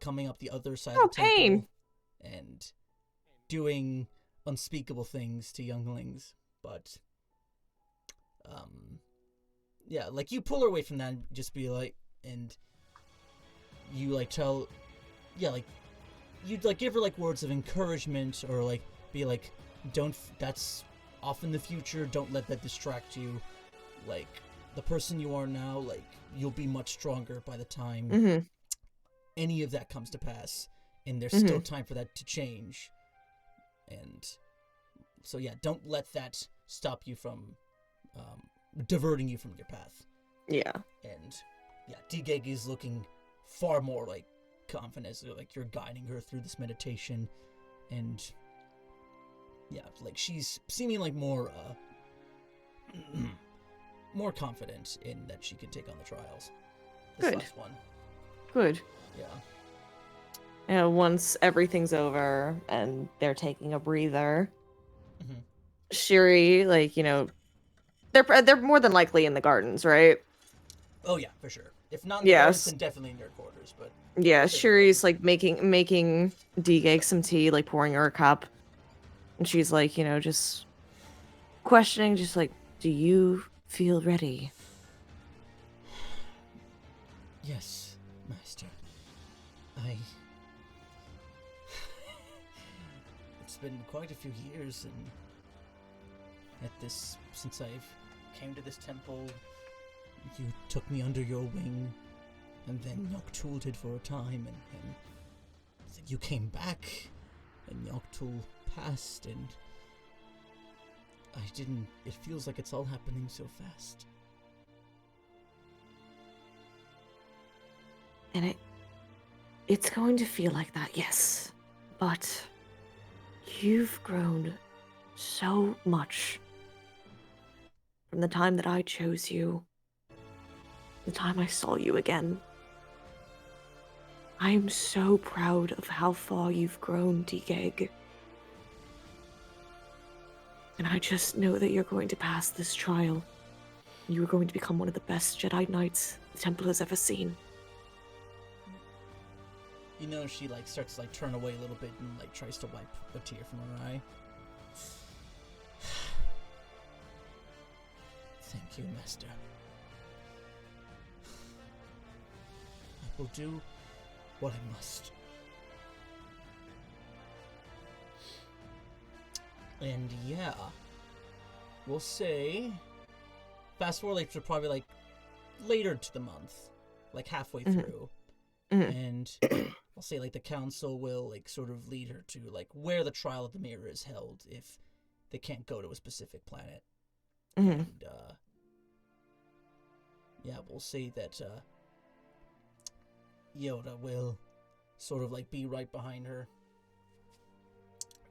Speaker 2: coming up the other side of the temple
Speaker 1: pain.
Speaker 2: and doing unspeakable things to younglings. But yeah, like you pull her away from that and just be like, and you like tell, yeah, like you'd like give her like words of encouragement, or like be like, that's off in the future, don't let that distract you, like the person you are now, like you'll be much stronger by the time any of that comes to pass, and there's still time for that to change. And so yeah, don't let that stop you from diverting you from your path.
Speaker 1: Yeah.
Speaker 2: And yeah, D-Gag is looking far more like confident, so, like you're guiding her through this meditation, and yeah, like she's seeming like more more confident in that she can take on the trials. This
Speaker 1: Good.
Speaker 2: last one.
Speaker 1: Good.
Speaker 2: Yeah.
Speaker 1: And once everything's over and they're taking a breather, Shiri, like, you know, they're more than likely in the gardens, right?
Speaker 2: Oh yeah, for sure. If not in the
Speaker 1: Yes.
Speaker 2: gardens, then definitely in your quarters, but
Speaker 1: Yeah, Shuri's like making D-Gag some tea, like pouring her a cup. And she's like, you know, just questioning, just like, do you feel ready?
Speaker 2: yes, Master. It's been quite a few years, and since I've came to this temple, you took me under your wing, and then Yogg-Tool did for a time, and then you came back, and Yogg-Tool passed, and it feels like it's all happening so fast.
Speaker 1: And it's going to feel like that, yes. But you've grown so much from the time that I chose you, the time I saw you again. I am so proud of how far you've grown, D-Gag. And I just know that you're going to pass this trial. You are going to become one of the best Jedi Knights the Temple has ever seen.
Speaker 2: You know, she like starts to like turn away a little bit and like tries to wipe a tear from her eye. Thank you, Master. I will do what I must. And yeah, we'll say fast forward like to probably like later to the month, like halfway through. And I'll say like the council will like sort of lead her to like where the trial of the mirror is held if they can't go to a specific planet. And yeah, we'll say that Yoda will sort of like be right behind her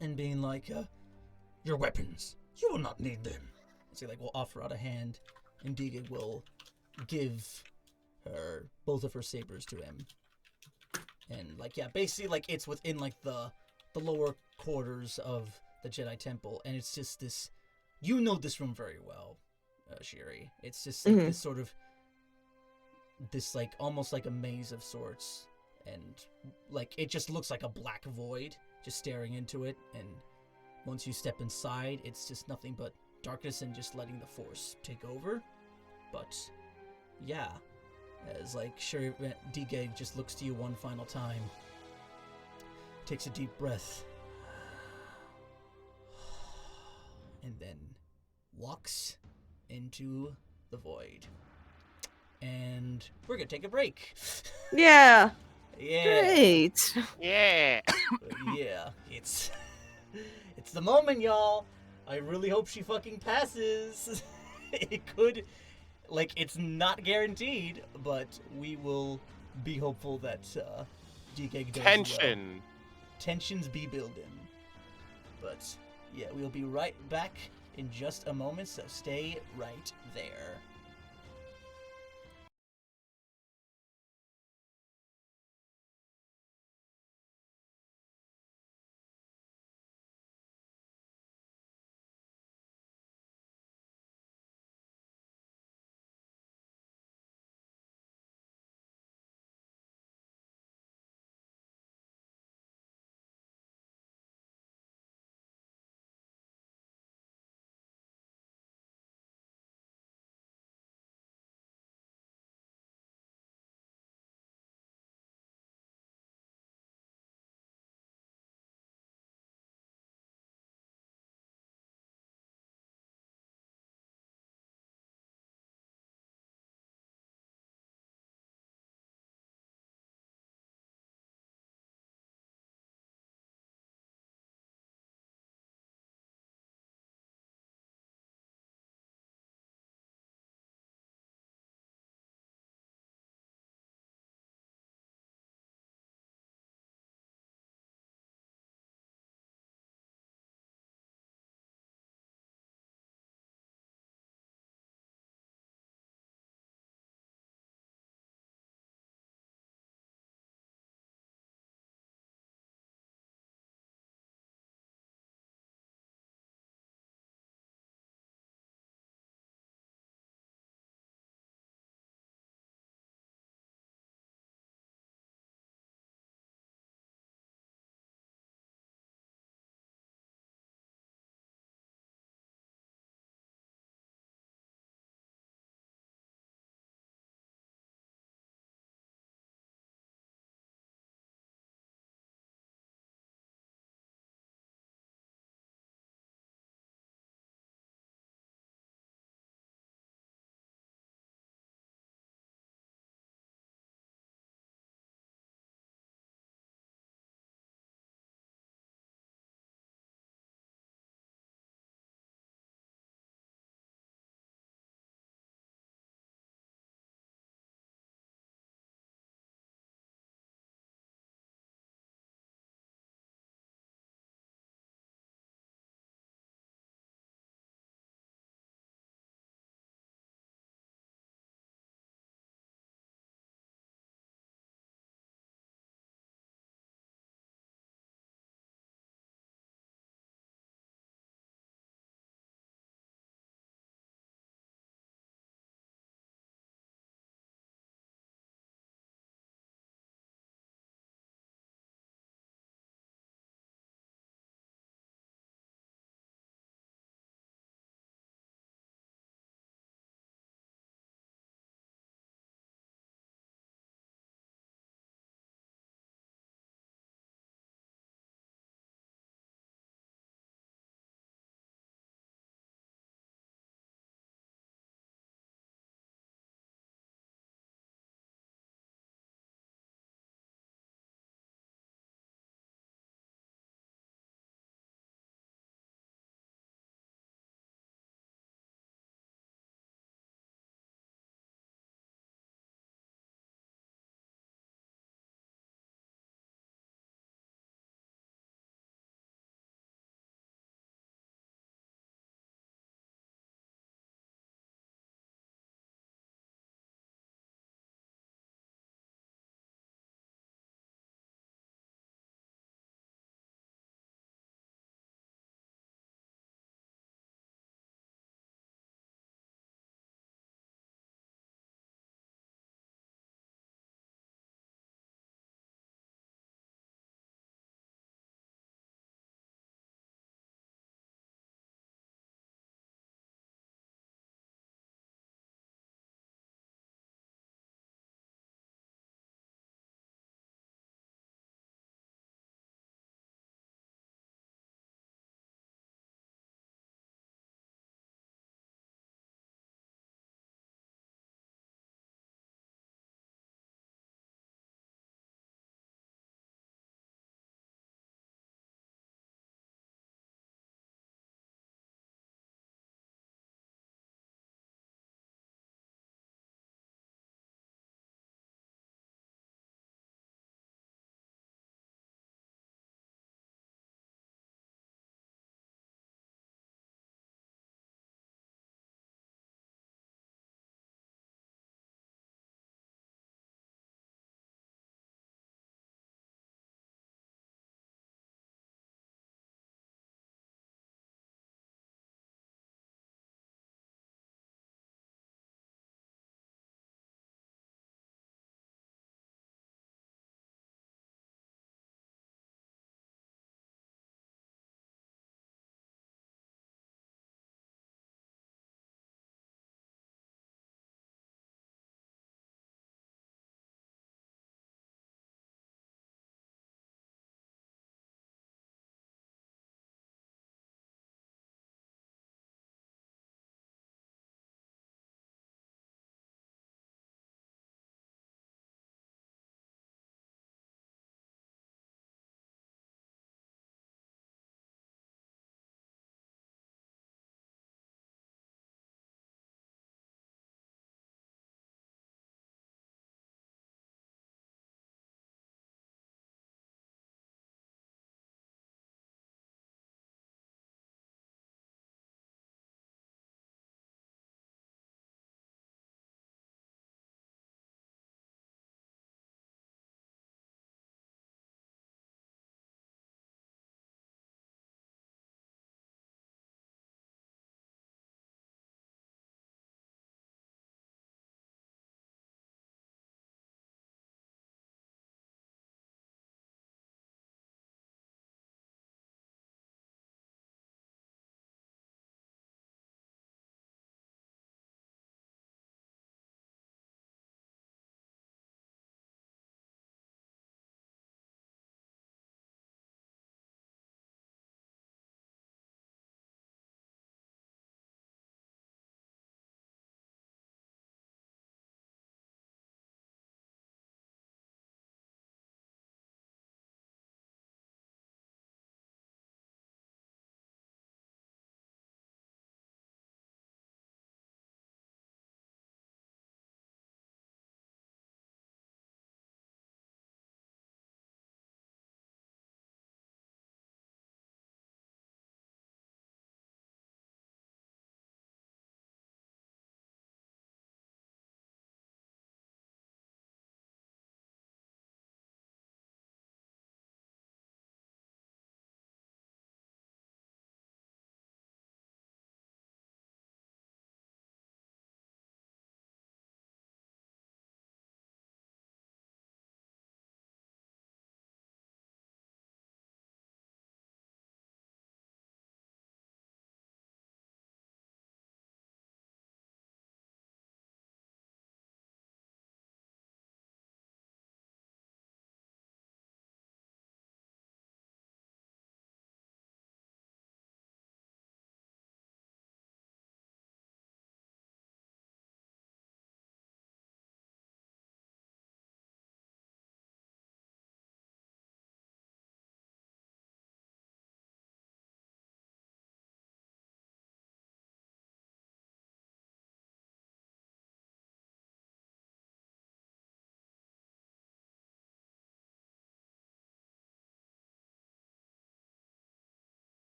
Speaker 2: and being like, your weapons, you will not need them. So like, will offer out a hand, and Diga will give her both of her sabers to him. And like, yeah, basically like it's within like the lower quarters of the Jedi Temple, and it's just this. You know this room very well, Shiri. It's just like this sort of, this like almost like a maze of sorts, and like it just looks like a black void just staring into it. And once you step inside, it's just nothing but darkness and just letting the Force take over. But yeah, as like Shir'iven just looks to you one final time, takes a deep breath, and then walks into the void. And we're gonna take a break.
Speaker 1: Yeah.
Speaker 2: Yeah.
Speaker 4: Great.
Speaker 3: Yeah.
Speaker 2: Yeah, it's the moment, y'all. I really hope she fucking passes. It could, like, it's not guaranteed, but we will be hopeful that DK does
Speaker 3: Tension.
Speaker 2: well. Tensions be building. But yeah, we'll be right back in just a moment, so stay right there.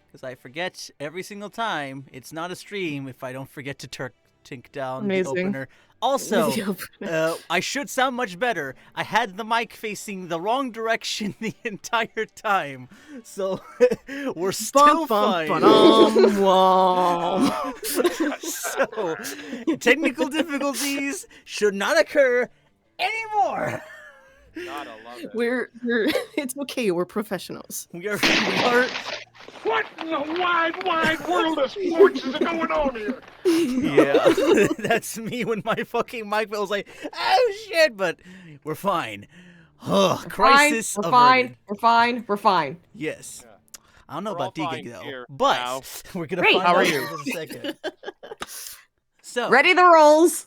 Speaker 2: Because I forget every single time. It's not a stream if I don't forget to tink down
Speaker 1: Amazing.
Speaker 2: the opener. Also,
Speaker 4: The opener.
Speaker 2: I should sound much better. I had the mic facing the wrong direction the entire time. So we're still fine. So technical difficulties should not occur anymore.
Speaker 3: Gotta love it.
Speaker 4: We're it's okay. We're professionals.
Speaker 2: We are
Speaker 5: What in the wide world of sports is going on here?
Speaker 2: yeah. That's me when my fucking mic feels like, oh shit, but we're fine. Crisis
Speaker 1: We're
Speaker 2: averted.
Speaker 1: fine. We're fine.
Speaker 2: Yes.
Speaker 3: Yeah.
Speaker 2: I don't know
Speaker 3: We're
Speaker 2: about
Speaker 3: all
Speaker 2: DGig
Speaker 3: fine
Speaker 2: though,
Speaker 3: here
Speaker 2: but
Speaker 3: now.
Speaker 2: we're gonna
Speaker 1: Great.
Speaker 2: find
Speaker 3: How are
Speaker 2: out
Speaker 3: you?
Speaker 2: in a second. So,
Speaker 1: Ready the rolls.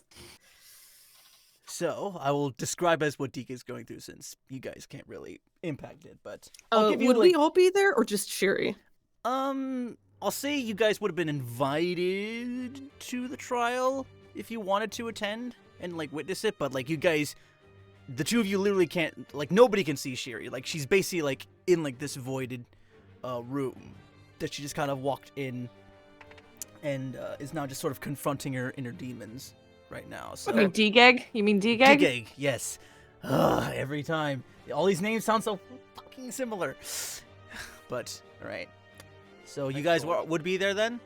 Speaker 2: So I will describe as what DK is going through since you guys can't really impact it. But I'll give you
Speaker 4: Would
Speaker 2: like,
Speaker 4: we all be there or just Sherry?
Speaker 2: I'll say you guys would have been invited to the trial if you wanted to attend and like witness it. But like you guys, the two of you literally can't. Like nobody can see Sherry. Like she's basically like in like this voided room that she just kind of walked in and is now just sort of confronting her inner demons right now. So.
Speaker 1: Okay, D-Gag? You mean D-Gag?
Speaker 2: Gig, yes. Every time. All these names sound so fucking similar. But, alright. So you guys would be there then?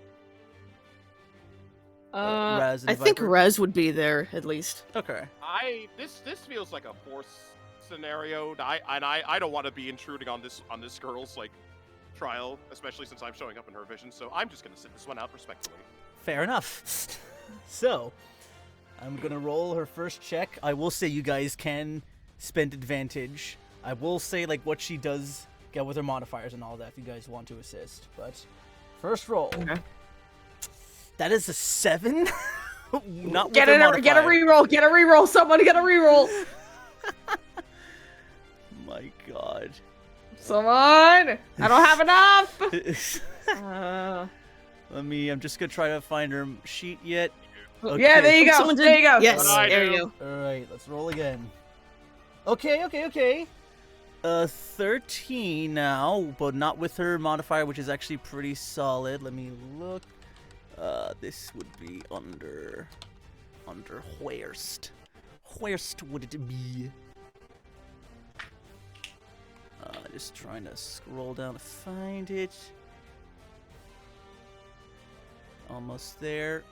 Speaker 2: Raz and
Speaker 4: I think
Speaker 2: Viper?
Speaker 4: Rez would be there at least.
Speaker 2: Okay.
Speaker 3: This feels like a force scenario. I don't want to be intruding on this girl's like trial, especially since I'm showing up in her vision. So I'm just gonna sit this one out respectfully.
Speaker 2: Fair enough. So, I'm gonna roll her first check. I will say you guys can spend advantage. I will say like what she does get with her modifiers and all that if you guys want to assist. But first roll.
Speaker 1: Okay.
Speaker 2: That is a 7. Not
Speaker 1: Get
Speaker 2: with her
Speaker 1: it. Get a
Speaker 2: modifier.
Speaker 1: reroll. Get a reroll. Someone get a reroll.
Speaker 2: My God.
Speaker 1: Someone. I don't have enough.
Speaker 2: I'm just gonna try to find her sheet yet.
Speaker 1: Yeah, there you go.
Speaker 4: Someone did-
Speaker 1: There you go.
Speaker 4: Yes,
Speaker 3: What I
Speaker 4: there
Speaker 3: do.
Speaker 4: you go.
Speaker 2: Alright, let's roll again. Okay. 13 now, but not with her modifier, which is actually pretty solid. Let me look. This would be under where'st. Where'st would it be? Just trying to scroll down to find it. Almost there.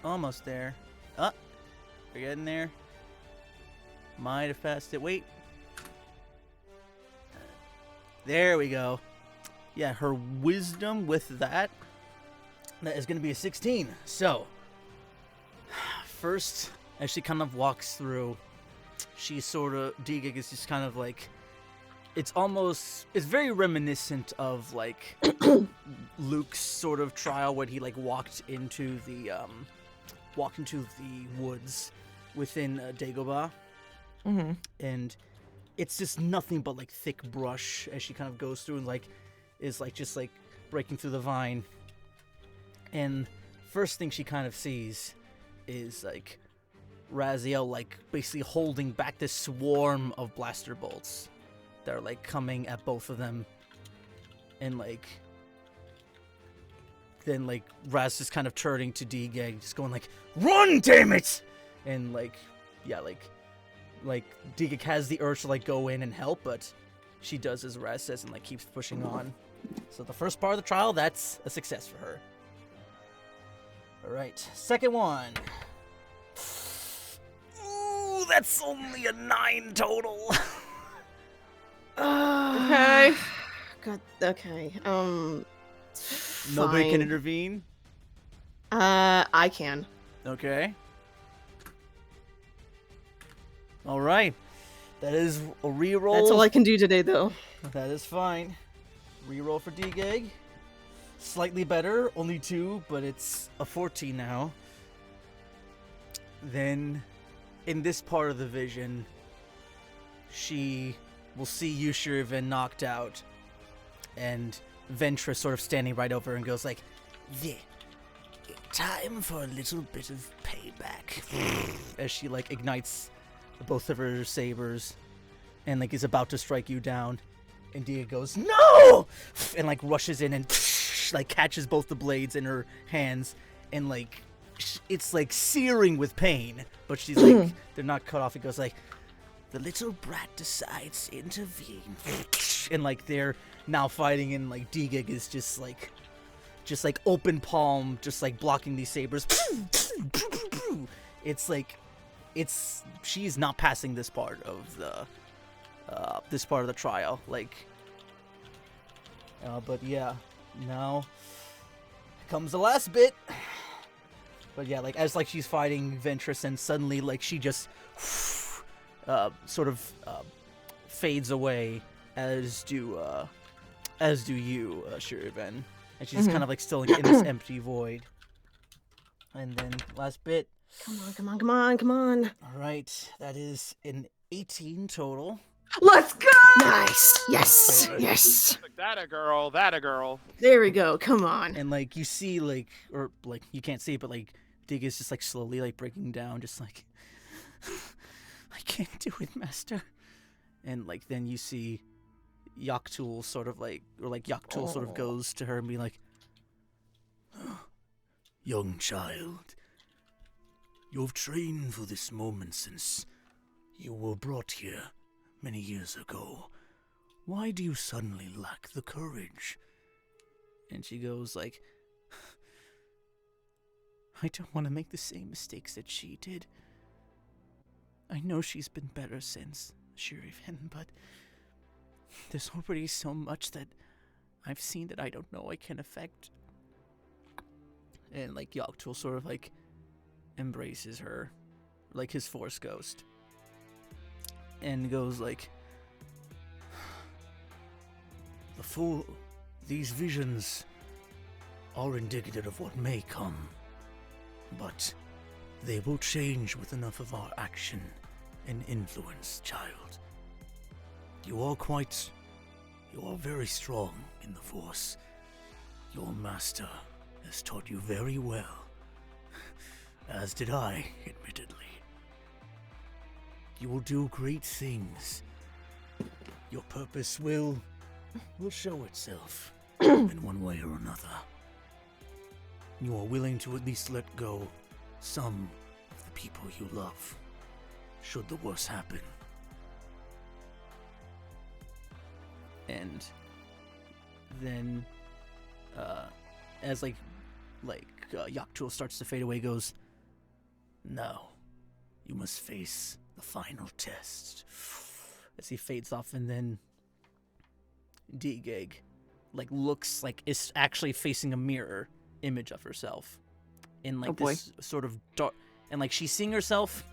Speaker 2: Almost there. We're getting there. Might have passed it. Wait. There we go. Yeah, her wisdom with that is going to be a 16. So, first, as she kind of walks through, she sort of, D-Gig is just kind of like, it's very reminiscent of like Luke's sort of trial when he like walked into the woods within Dagobah.
Speaker 1: Mm-hmm.
Speaker 2: And it's just nothing but like thick brush as she kind of goes through and like is like just like breaking through the vine. And first thing she kind of sees is like Raziel like basically holding back this swarm of blaster bolts that are like coming at both of them. And like then like Raz is kind of turning to D-Gag, just going like, "Run, damn it!" And like, yeah, like D-Gag has the urge to like go in and help, but she does as Raz says and like keeps pushing on. So the first part of the trial, that's a success for her. Alright, second one. Ooh, that's only a 9 total.
Speaker 1: Okay.
Speaker 4: God. Okay.
Speaker 2: Nobody can
Speaker 4: fine.
Speaker 2: intervene?
Speaker 4: I can.
Speaker 2: Okay. Alright. That is a reroll.
Speaker 4: That's all I can do today, though.
Speaker 2: That is fine. Reroll for D-Gag. Slightly better, only 2, but it's a 14 now. Then, in this part of the vision, she will see you, Shir'iven, knocked out, and Ventress sort of standing right over her and goes like, "Yeah, time for a little bit of payback." As she like ignites both of her sabers and like is about to strike you down. And Dia goes, "No!" and like rushes in and like catches both the blades in her hands, and like it's like searing with pain, but she's like, they're not cut off. It goes like, the little brat decides to intervene, and like they're now fighting, and like Digig is just like open palm, just like blocking these sabers. It's like, she's not passing this part of the trial, like, but yeah, now comes the last bit. But yeah, like, as like she's fighting Ventress, and suddenly like she just sort of fades away, as do you, Shir'iven, and she's kind of like still in this empty void. And then last bit.
Speaker 4: Come on.
Speaker 2: All right, that is an 18 total.
Speaker 1: Let's go!
Speaker 4: Nice. Yes.
Speaker 3: That a girl.
Speaker 4: There we go. Come on.
Speaker 2: And like you see, like, or like you can't see it, but like Dig is just like slowly like breaking down, just like, I can't do it, master. And like then you see Yaktul sort of like, or like Yaktul sort of goes to her and be like, young child, you've trained for this moment since you were brought here many years ago. Why do you suddenly lack the courage? And she goes like, I don't want to make the same mistakes that she did. I know she's been better since, Shir'iven, but there's already so much that I've seen that I don't know I can affect. And like Yaktul sort of like embraces her, like his Force ghost, and goes like, these visions are indicative of what may come, but they will change with enough of our action and influence, child. You are very strong in the Force. Your master has taught you very well, as did I, admittedly. You will do great things. Your purpose will show itself in one way or another. You are willing to at least let go some of the people you love, should the worst happen. And then, as Yaktul starts to fade away, goes, now you must face the final test. As he fades off, and then Digig looks like is actually facing a mirror image of herself in this sort of dark, and like she's seeing herself.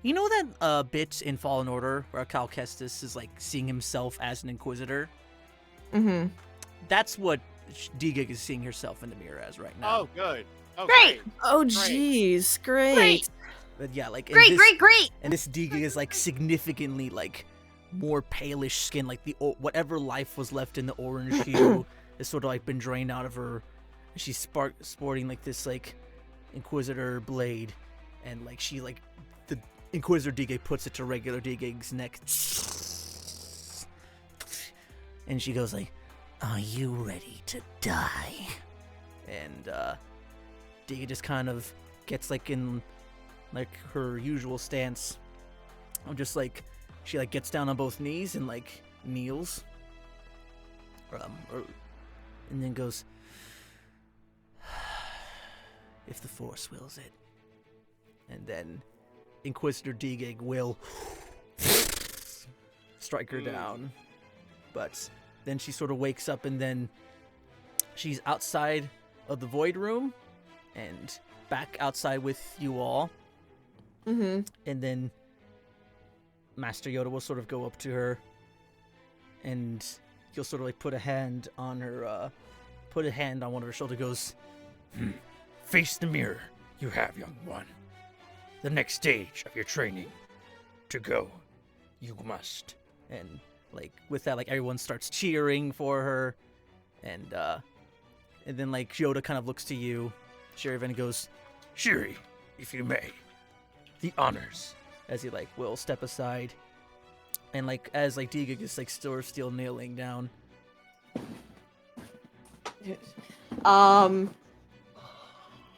Speaker 2: You know that bit in Fallen Order where Cal Kestis is like seeing himself as an Inquisitor?
Speaker 1: Mm-hmm.
Speaker 2: That's what Digig is seeing herself in the mirror as right now.
Speaker 3: Oh, good. Oh,
Speaker 1: Great.
Speaker 4: Oh, jeez. Great.
Speaker 2: But yeah, like
Speaker 1: Great.
Speaker 2: And this Digig is like significantly like more palish skin, like the whatever life was left in the orange hue has sort of like been drained out of her. She's sporting like this like Inquisitor blade, and like she like the Inquisitor Digig puts it to regular Digig's neck, and she goes like, "Are you ready to die?" And Digig just kind of gets like in like her usual stance. I'm just like, she like gets down on both knees and like kneels, and then goes, "If the Force wills it." And then Inquisitor Digig will strike her down. But then she sort of wakes up, and then she's outside of the Void Room and back outside with you all.
Speaker 1: Mm-hmm.
Speaker 2: And then Master Yoda will sort of go up to her, and he'll sort of like put a hand on one of her shoulder, goes,
Speaker 5: Face the mirror you have, young one. The next stage of your training. To go, you must.
Speaker 2: and like with that, like everyone starts cheering for her, and then like Yoda kind of looks to you, Shir'iven, and goes,
Speaker 5: Shiri, if you may, the honors.
Speaker 2: as he like will step aside, And like as like Digig is like still kneeling down.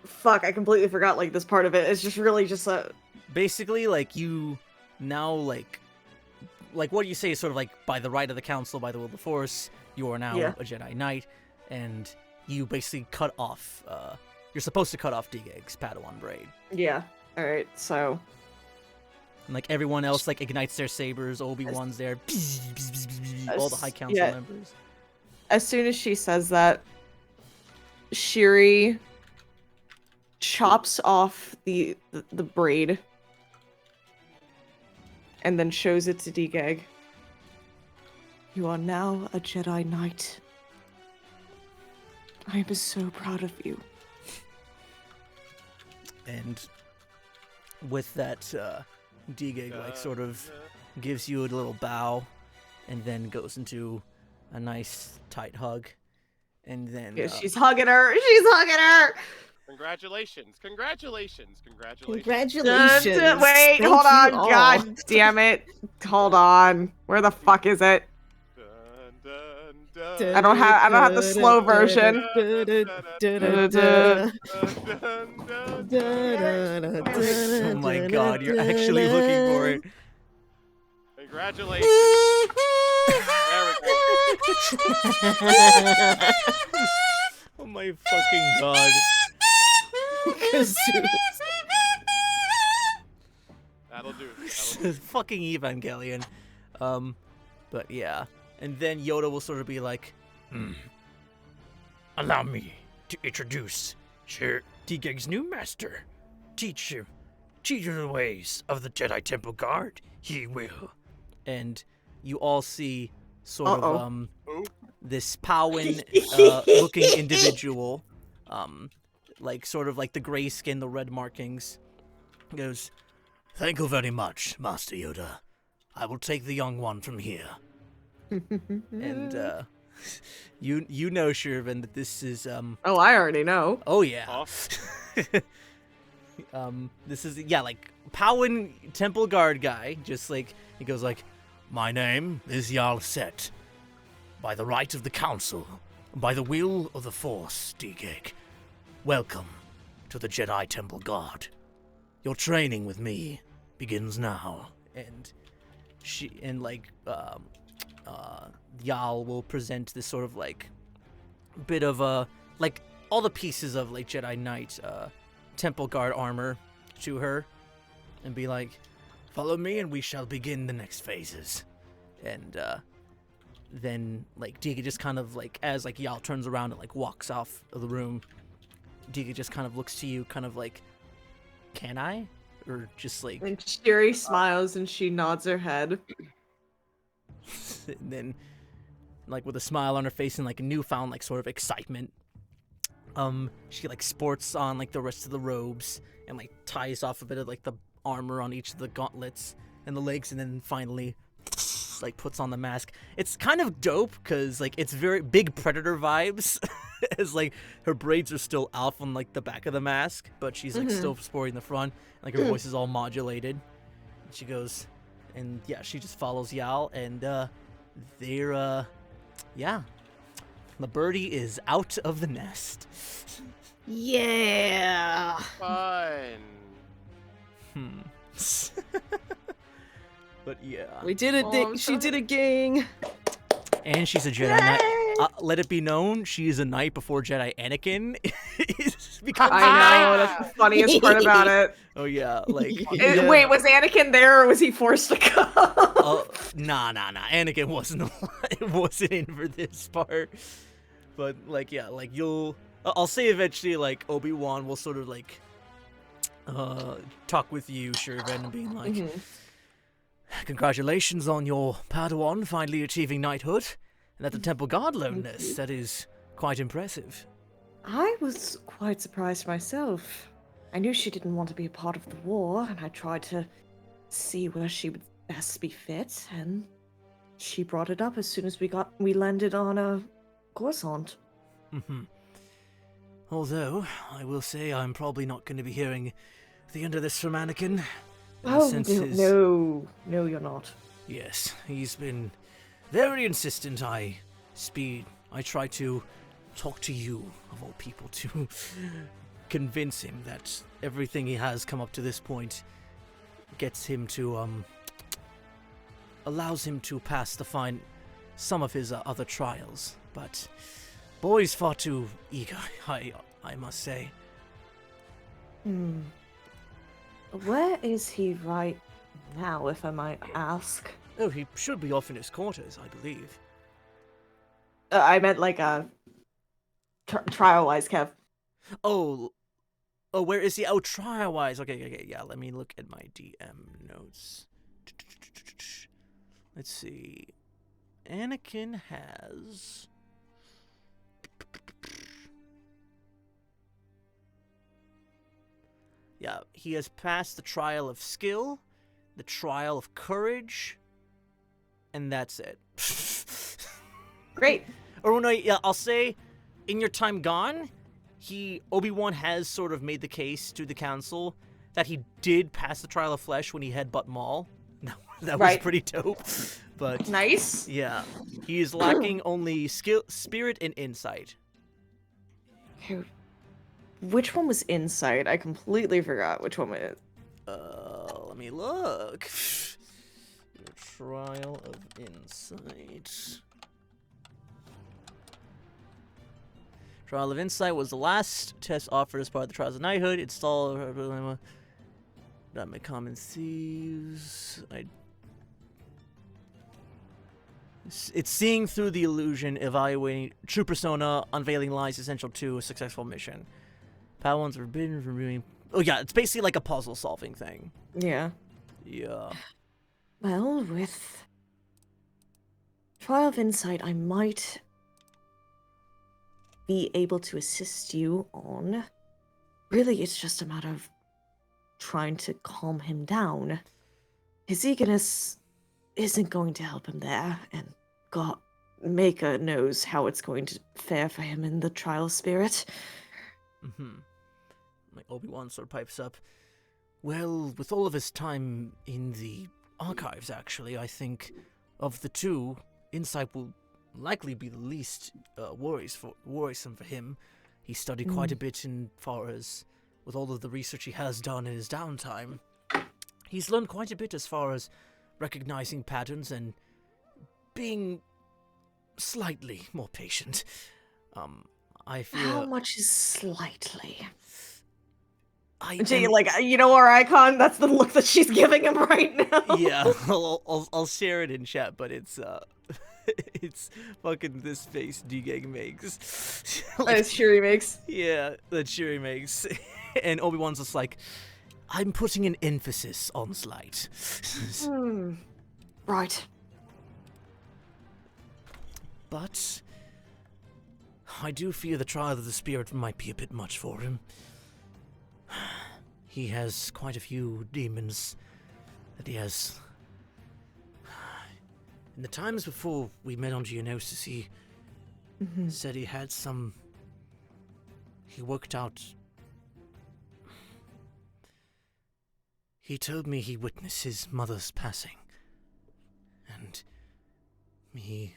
Speaker 1: Fuck, I completely forgot like this part of it. It's just really just a
Speaker 2: Basically, like you now like what you say is sort of like by the right of the council, by the will of the Force, you are now a Jedi Knight, and you basically cut off. You're supposed to cut off Digig's Padawan braid.
Speaker 1: Yeah. All right. So.
Speaker 2: And like everyone else, like ignites their sabers. Obi-Wan's there. All the High Council members.
Speaker 1: As soon as she says that, Shiri chops off the braid and then shows it to Digig. You are now a Jedi Knight. I am so proud of you.
Speaker 2: And with that, Digig like sort of gives you a little bow, and then goes into a nice tight hug, and then
Speaker 1: she's hugging her. She's hugging her.
Speaker 3: Congratulations! Congratulations! Congratulations!
Speaker 4: Congratulations.
Speaker 1: Wait,
Speaker 4: Thank
Speaker 1: hold on.
Speaker 4: you all.
Speaker 1: God damn it. Hold on. Where the fuck is it? I don't have the slow version.
Speaker 2: Oh my god, you're actually looking for it.
Speaker 3: Congratulations! There we go.
Speaker 2: Oh my fucking god.
Speaker 3: That'll do.
Speaker 2: Fucking Evangelion. But yeah. And then Yoda will sort of be like,
Speaker 5: Allow me to introduce Digig's new master. Teach him the ways of the Jedi Temple Guard. He will.
Speaker 2: And you all see sort of this Powin looking individual, like sort of like the gray skin, the red markings. He goes,
Speaker 5: Thank you very much, Master Yoda. I will take the young one from here.
Speaker 2: And you know, Shir'iven, that this is
Speaker 1: Oh, I already know.
Speaker 2: Oh yeah. This is like Powin Temple Guard guy. Just like he goes like,
Speaker 5: My name is Jarl Set. By the right of the Council, by the will of the Force, Digig, welcome to the Jedi Temple Guard. Your training with me begins now.
Speaker 2: And Yal will present this sort of like bit of a like all the pieces of like Jedi Knight Temple Guard armor to her and be like,
Speaker 5: Follow me and we shall begin the next phases.
Speaker 2: And then like Digig just kind of like as like Yal turns around and like walks off of the room, Digig just kind of looks to you kind of like, can I? Or just like
Speaker 1: And Shiri smiles and she nods her head.
Speaker 2: And then like with a smile on her face and like a newfound like sort of excitement, she like sports on like the rest of the robes and like ties off a bit of like the armor on each of the gauntlets and the legs, and then finally like puts on the mask. It's kind of dope because like it's very big Predator vibes as like her braids are still out on like the back of the mask, but she's like still sporting the front, like her voice is all modulated. And she goes, and yeah, she just follows Yal, and they're the birdie is out of the nest.
Speaker 4: Yeah.
Speaker 3: Fun.
Speaker 2: But yeah.
Speaker 4: We did it, she did it, gang.
Speaker 2: And she's a Jedi Knight. Let it be known, she is a knight before Jedi Anakin is becoming a
Speaker 1: I
Speaker 2: knight.
Speaker 1: know, that's the funniest part about it.
Speaker 2: Oh yeah, like
Speaker 1: Wait, was Anakin there or was he forced to go?
Speaker 2: Nah. Anakin wasn't in for this part. But like yeah, like I'll say eventually like Obi-Wan will sort of like talk with you, Shir'iven, and being like, congratulations on your Padawan finally achieving knighthood, and at the Temple Guard aloneness. That is quite impressive.
Speaker 1: I was quite surprised myself. I knew she didn't want to be a part of the war, and I tried to see where she would best be fit, and she brought it up as soon as we landed on Coruscant.
Speaker 2: Although, I will say I'm probably not going to be hearing the end of this from Anakin.
Speaker 1: Oh, no, you're not.
Speaker 5: Yes, he's been very insistent. I try to talk to you, of all people, to convince him that everything he has come up to this point gets him to, allows him to pass some of his other trials. But boy's far too eager, I must say.
Speaker 1: Where is he right now, if I might ask?
Speaker 5: Oh, he should be off in his quarters, I believe.
Speaker 1: I meant like trial-wise, Kev.
Speaker 5: Oh, where is he? Oh, trial-wise. Okay, yeah, let me look at my DM notes. Let's see. Anakin has... Yeah, he has passed the trial of skill, the trial of courage, and that's it.
Speaker 1: Great.
Speaker 5: Or no, yeah, I'll say, in your time gone, Obi-Wan has sort of made the case to the council that he did pass the trial of flesh when he had Butt Maul. That was pretty dope. But
Speaker 1: nice.
Speaker 5: Yeah, he is lacking only skill, spirit, and insight.
Speaker 1: Okay. Which one was insight? I completely forgot which one was.
Speaker 5: Let me look. Trial of insight. Trial of Insight was the last test offered as part of the Trials of Knighthood. Install not my common thieves. It's seeing through the illusion, evaluating true persona, unveiling lies essential to a successful mission. Padawans are forbidden from doing. Oh yeah, it's basically like a puzzle solving thing.
Speaker 1: Yeah.
Speaker 5: Yeah.
Speaker 1: Well, with Trial of Insight, I might be able to assist you on. Really, it's just a matter of trying to calm him down. His eagerness isn't going to help him there, and God Maker knows how it's going to fare for him in the trial spirit.
Speaker 5: Like Obi-Wan sort of pipes up. Well, with all of his time in the archives, actually, I think of the two, Insight will likely be the least worrisome for him. He studied quite a bit in far as, with all of the research he has done in his downtime, he's learned quite a bit as far as recognizing patterns and being slightly more patient. I feel...
Speaker 1: How much is slightly?
Speaker 5: Gee,
Speaker 1: like, you know our icon? That's the look that she's giving him right now.
Speaker 5: Yeah, I'll share it in chat, but it's it's fucking this face D-Gang makes.
Speaker 1: That Shiri makes.
Speaker 5: Yeah, that Shiri makes. And Obi-Wan's just like, I'm putting an emphasis on slight.
Speaker 1: Right.
Speaker 5: But I do fear the trial of the spirit might be a bit much for him. He has quite a few demons that he has. In the times before we met on Geonosis, he said he had some... He worked out... He told me he witnessed his mother's passing. And he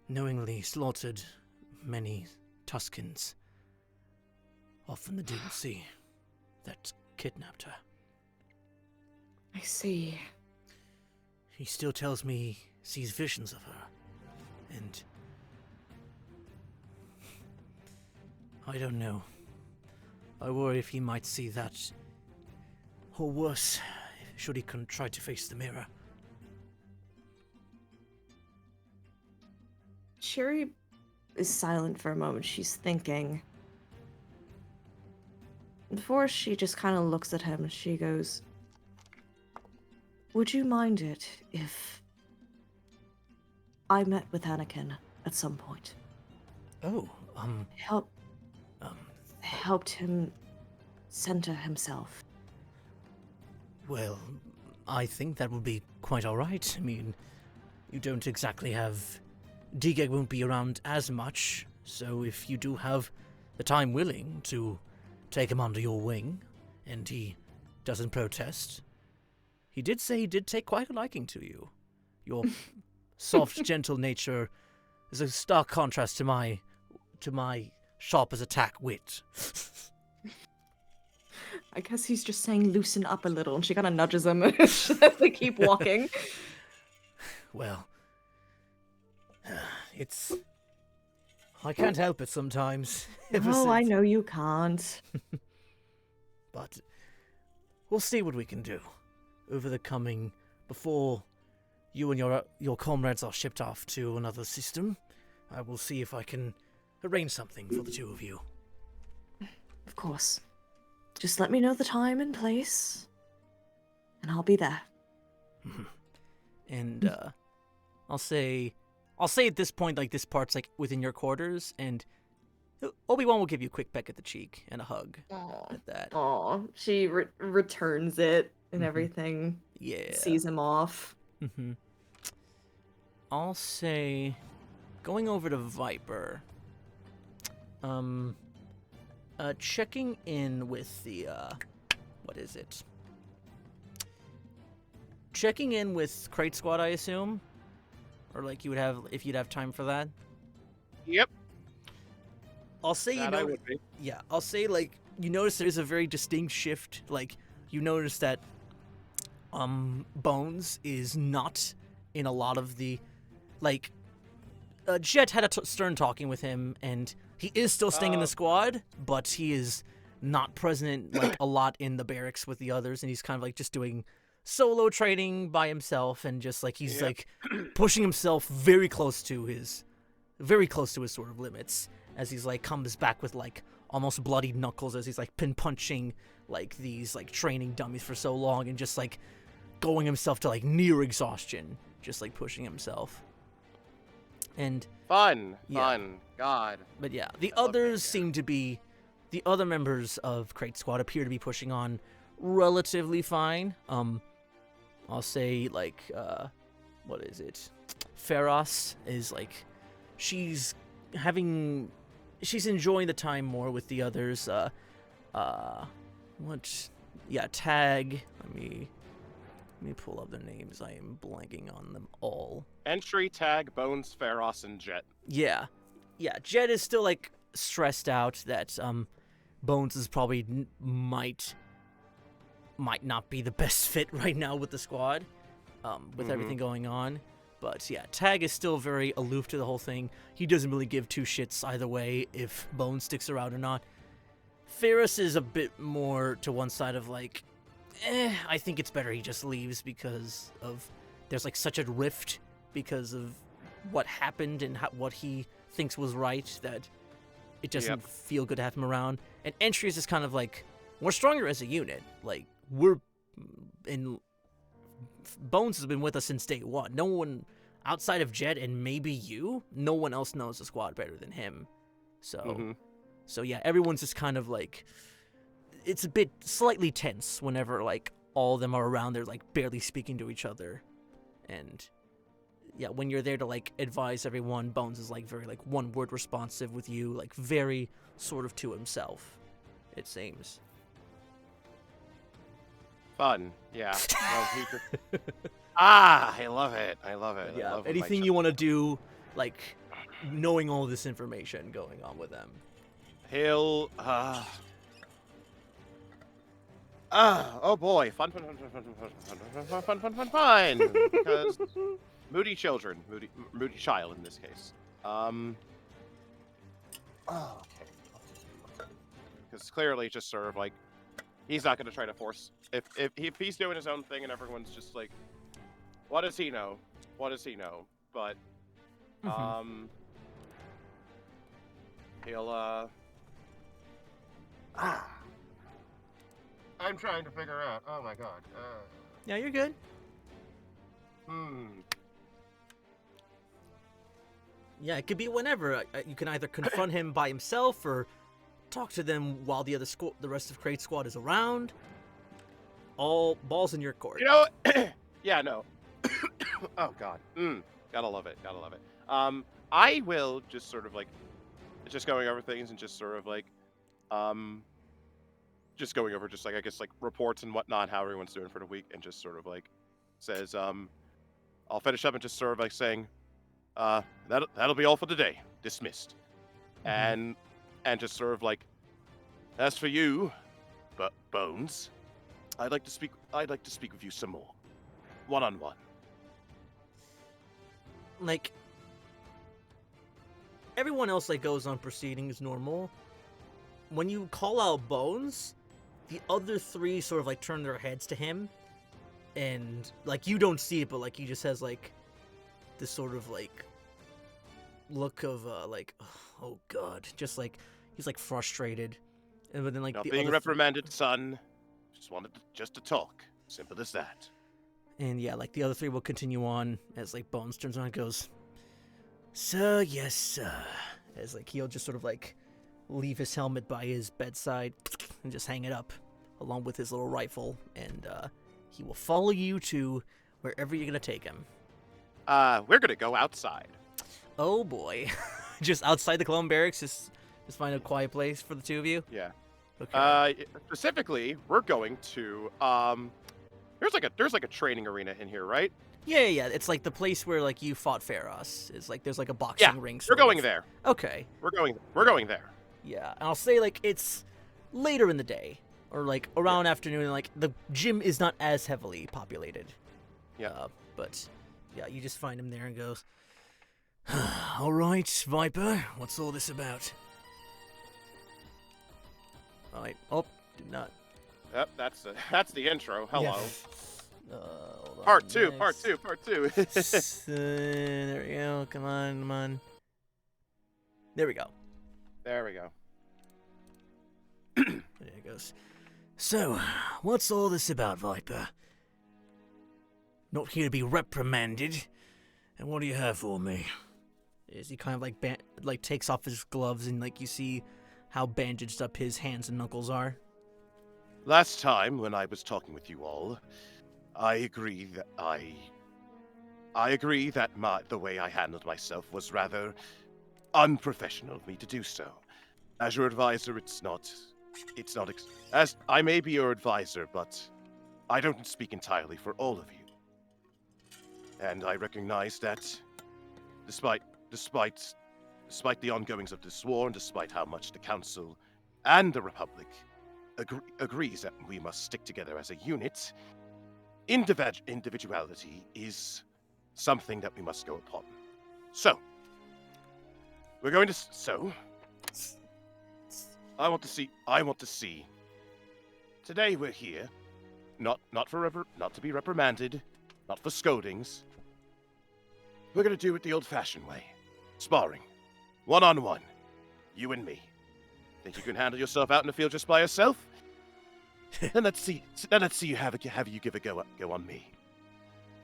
Speaker 5: knowingly slaughtered many Tuscans off in the Dune Sea that kidnapped her.
Speaker 1: I see.
Speaker 5: He still tells me he sees visions of her, and I don't know. I worry if he might see that, or worse, should he try to face the mirror.
Speaker 1: Shiri is silent for a moment. She's thinking. Before she just kind of looks at him, she goes, would you mind it if I met with Anakin at some point?
Speaker 5: Oh,
Speaker 1: Helped him center himself.
Speaker 5: Well, I think that would be quite alright. I mean, you don't exactly have... D-Gag won't be around as much, so if you do have the time willing to take him under your wing, and he doesn't protest, he did say he did take quite a liking to you. Your soft, gentle nature is a stark contrast to my sharp as a tack wit.
Speaker 1: I guess he's just saying loosen up a little, and she kind of nudges him as they keep walking.
Speaker 5: Well, I can't help it sometimes.
Speaker 1: I know you can't.
Speaker 5: But we'll see what we can do over the coming, before you and your comrades are shipped off to another system. I will see if I can arrange something for the two of you.
Speaker 1: Of course. Just let me know the time and place, and I'll be there.
Speaker 5: And I'll say at this point, like, this part's like within your quarters, and Obi-Wan will give you a quick peck at the cheek and a hug. At that.
Speaker 1: Aw, she returns it and everything.
Speaker 5: Yeah.
Speaker 1: Sees him off.
Speaker 5: I'll say, going over to Viper, checking in with the, what is it? Checking in with Crate Squad, I assume? Or, like, if you'd have time for that?
Speaker 3: Yep.
Speaker 5: I'll say
Speaker 3: I would be.
Speaker 5: Yeah, I'll say, like, you notice there's a very distinct shift. Like, you notice that, Bones is not in a lot of the, like, Jet had a stern talking with him, and he is still staying in the squad, but he is not present, like, a lot in the barracks with the others, and he's kind of, like, just doing solo training by himself, and just, like, he's, like, pushing himself very close to his sort of limits, as he's, like, comes back with, like, almost bloodied knuckles, as he's, like, pin punching, like, these, like, training dummies for so long, and just, like, going himself to, like, near exhaustion, just, like, pushing himself. And
Speaker 3: Fun. God.
Speaker 5: but yeah, the others seem to be, the other members of Crate Squad appear to be pushing on relatively fine. I'll say, like, what is it? Feros is, like, she's enjoying the time more with the others. Tag. Let me pull up their names. I am blanking on them all.
Speaker 3: Entry, Tag, Bones, Feros, and Jet.
Speaker 5: Yeah. Jet is still, like, stressed out that Bones is probably might not be the best fit right now with the squad, with everything going on. But yeah, Tag is still very aloof to the whole thing. He doesn't really give two shits either way if Bones sticks around or not. Ferris is a bit more to one side of, like, I think it's better he just leaves because of there's, like, such a rift because of what happened and what he thinks was right that it doesn't feel good to have him around. And Entry is just kind of like, we're stronger as a unit. Like, Bones has been with us since day one. No one outside of Jet and maybe you, no one else knows the squad better than him. So yeah, everyone's just kind of like, it's a bit slightly tense whenever, like, all of them are around. They're, like, barely speaking to each other. And yeah, when you're there to, like, advise everyone, Bones is, like, very, like, one word responsive with you, like, very sort of to himself, it seems.
Speaker 3: Fun. Yeah. I love it. I love it.
Speaker 5: Yeah,
Speaker 3: I love
Speaker 5: anything you want to do, like, knowing all this information going on with them.
Speaker 3: He'll, oh boy, fun. Because moody children, moody child in this case. Because clearly, just sort of like, he's not going to try to force. If he's doing his own thing and everyone's just like, what does he know? But, he'll I'm trying to figure out. Oh my god.
Speaker 5: Yeah, you're good. Yeah, it could be whenever. You can either confront him by himself or talk to them while the rest of Crate Squad is around. All balls in your court.
Speaker 3: You know, yeah, no. Oh god. Gotta love it. I will just sort of like, just going over things and just sort of like, just going over just like I guess like reports and whatnot, how everyone's doing for the week, and just sort of like says, I'll finish up and just sort of like saying, that'll be all for today. Dismissed. And just sort of like, as for you, but Bones, I'd like to speak with you some more, one-on-one.
Speaker 5: Like, everyone else like goes on proceeding as normal. When you call out Bones, the other three sort of like turn their heads to him, and like you don't see it, but like he just has like this sort of like look of like, oh god, just like he's like frustrated, and but then like
Speaker 3: Not
Speaker 5: the
Speaker 3: being
Speaker 5: other
Speaker 3: reprimanded, son. Just wanted to talk. Simple as that.
Speaker 5: and yeah, like the other three will continue on as like Bones turns on and goes, "Sir, yes, sir," as like he'll just sort of like leave his helmet by his bedside and just hang it up along with his little rifle, and he will follow you to wherever you're gonna take him.
Speaker 3: We're gonna go outside.
Speaker 5: Oh boy. Just outside the clone barracks, just find a quiet place for the two of you?
Speaker 3: Yeah.
Speaker 5: Okay.
Speaker 3: Specifically, we're going to there's like a training arena in here, right?
Speaker 5: Yeah, it's like the place where like you fought Pharos. It's like there's like a boxing ring.
Speaker 3: We're
Speaker 5: sort
Speaker 3: going
Speaker 5: of.
Speaker 3: there.
Speaker 5: Okay.
Speaker 3: We're going there.
Speaker 5: Yeah, and I'll say like it's later in the day or like around afternoon, and like the gym is not as heavily populated.
Speaker 3: Yeah.
Speaker 5: But yeah, you just find him there and goes, "All right, Viper, what's all this about?" All right. Oh, did not.
Speaker 3: Yep, that's the intro. Hello.
Speaker 5: Yeah. Hold on,
Speaker 3: Part two.
Speaker 5: next. There we go. Come on. There we go.
Speaker 3: There we go.
Speaker 5: There it goes. So, what's all this about, Viper? Not here to be reprimanded. And what do you have for me? As he kind of like takes off his gloves, and like you see how bandaged up his hands and knuckles are.
Speaker 3: Last time when I was talking with you all, I agree that the way I handled myself was rather unprofessional of me to do so. As your advisor, as I may be your advisor, but I don't speak entirely for all of you. And I recognize that despite the ongoings of this war, and despite how much the Council and the Republic agrees that we must stick together as a unit, individuality is something that we must go upon. So, we're going to. So, I want to see. Today we're here, not to be reprimanded, not for scoldings. We're gonna do it the old-fashioned way, sparring, one-on-one, you and me. Think you can handle yourself out in the field just by yourself? Then let's see you have you give a go on me.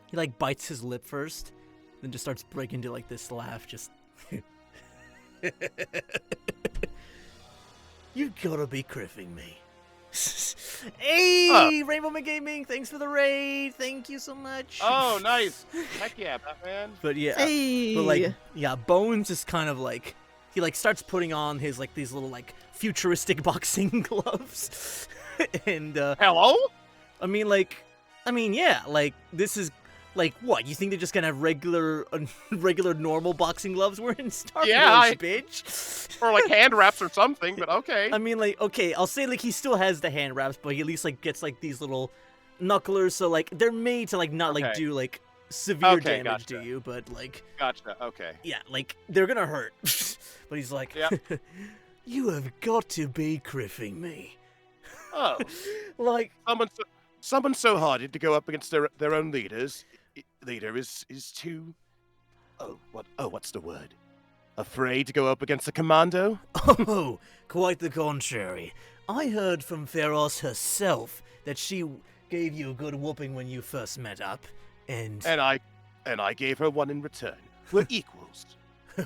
Speaker 5: He like bites his lip first, then just starts breaking into like this laugh. Just you gotta be criffing me. Hey, Rainbow Man Gaming, thanks for the raid. Thank you so much.
Speaker 3: Oh, nice. Heck yeah, Batman.
Speaker 5: But yeah,
Speaker 4: Hey.
Speaker 5: but like yeah, Bones is kind of like he like starts putting on his like these little like futuristic boxing gloves. And
Speaker 3: Hello?
Speaker 5: I mean yeah, like this is like what? You think they're just gonna have regular normal boxing gloves we're in Star Wars, bitch?
Speaker 3: Or like hand wraps or something, but okay.
Speaker 5: I mean, like, okay, I'll say like he still has the hand wraps, but he at least like gets like these little knucklers, so like they're made to like not like do like severe damage to you, but like
Speaker 3: Gotcha. Okay.
Speaker 5: yeah, like they're gonna hurt. But he's like,
Speaker 3: Yep.
Speaker 5: You have got to be criffing me.
Speaker 3: Oh,
Speaker 5: Like
Speaker 3: someone so hardy to go up against their own leaders. Leader is too. What's the word? Afraid to go up against a commando?
Speaker 5: Oh, quite the contrary. I heard from Pharos herself that she gave you a good whooping when you first met up, and
Speaker 3: I gave her one in return. We're equals.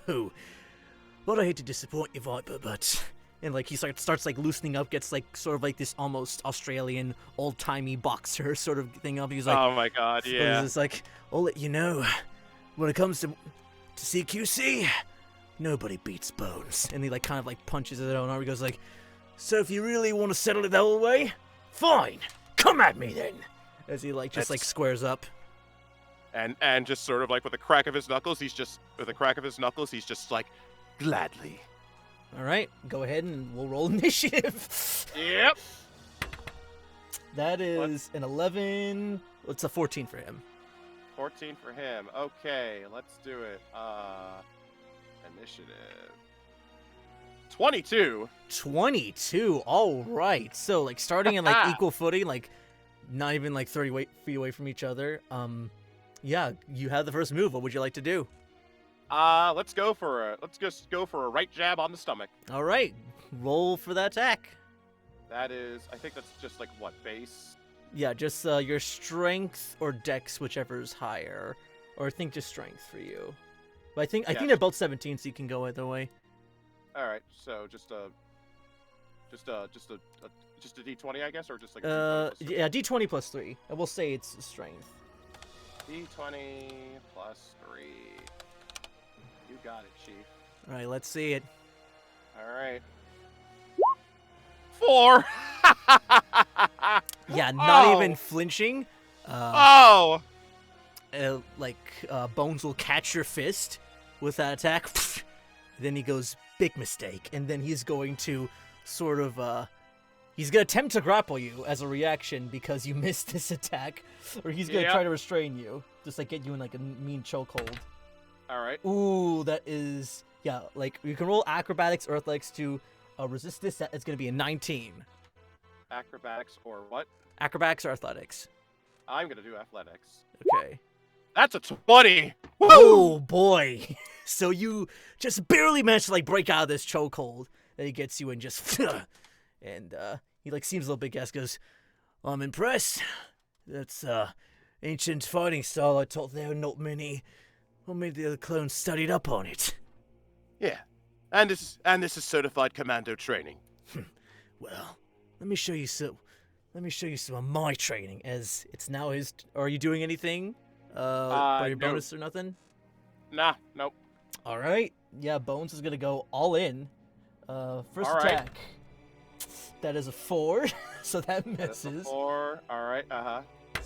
Speaker 5: oh, well, I hate to disappoint you, Viper, but and like he starts like loosening up, gets like sort of like this almost Australian old-timey boxer sort of thing up. He's like,
Speaker 3: Oh my god, yeah.
Speaker 5: It's like, I'll let you know, when it comes to CQC, nobody beats Bones. And he like kind of like punches his own arm. He goes like, So if you really want to settle it that way, fine. Come at me then. As he like just like squares up.
Speaker 3: And just sort of like with a crack of his knuckles, he's just like, gladly.
Speaker 5: All right, go ahead and we'll roll initiative.
Speaker 3: Yep.
Speaker 5: That is an 11. It's a 14 for him.
Speaker 3: 14 for him. Okay, let's do it. Initiative. 22.
Speaker 5: 22. All right. So like starting in like equal footing, like not even like 30 feet away from each other. Yeah, you have the first move. What would you like to do?
Speaker 3: Let's just go for a right jab on the stomach.
Speaker 5: All right. Roll for that attack.
Speaker 3: That is, I think that's just like what, base?
Speaker 5: Yeah, just your strength or dex, whichever is higher, or I think just strength for you. But I think they're both 17, so you can go either way.
Speaker 3: All right, so just a D20, I guess, or just like
Speaker 5: yeah, D20 plus 3. I will say it's strength.
Speaker 3: D20 plus 3. You got it, Chief.
Speaker 5: All right, let's see it.
Speaker 3: All right. 4.
Speaker 5: Yeah, not even flinching. Bones will catch your fist with that attack. Then he goes, big mistake. And then he's going to sort of, he's going to attempt to grapple you as a reaction because you missed this attack. Or he's going to try to restrain you. Just like get you in like a mean chokehold.
Speaker 3: All right.
Speaker 5: Ooh, that is, yeah, like you can roll acrobatics or athletics to resist this. It's going to be a 19.
Speaker 3: Acrobatics or what?
Speaker 5: Acrobatics or athletics.
Speaker 3: I'm going to do athletics.
Speaker 5: Okay.
Speaker 3: That's a 20. Woo!
Speaker 5: Oh boy. So you just barely managed to like break out of this chokehold that he gets you in just and he like seems a little big ass, goes, I'm impressed. That's ancient fighting style. I thought there were not many of the other clones studied up on it.
Speaker 3: Yeah. And this is certified commando training.
Speaker 5: Well, let me show you some of my training, as it's now his. Are you doing anything? By your bonus or nothing?
Speaker 3: Nah, nope.
Speaker 5: All right. Yeah, Bones is gonna go all in. First
Speaker 3: all
Speaker 5: attack. That is a 4, so that misses.
Speaker 3: That's a 4. All right.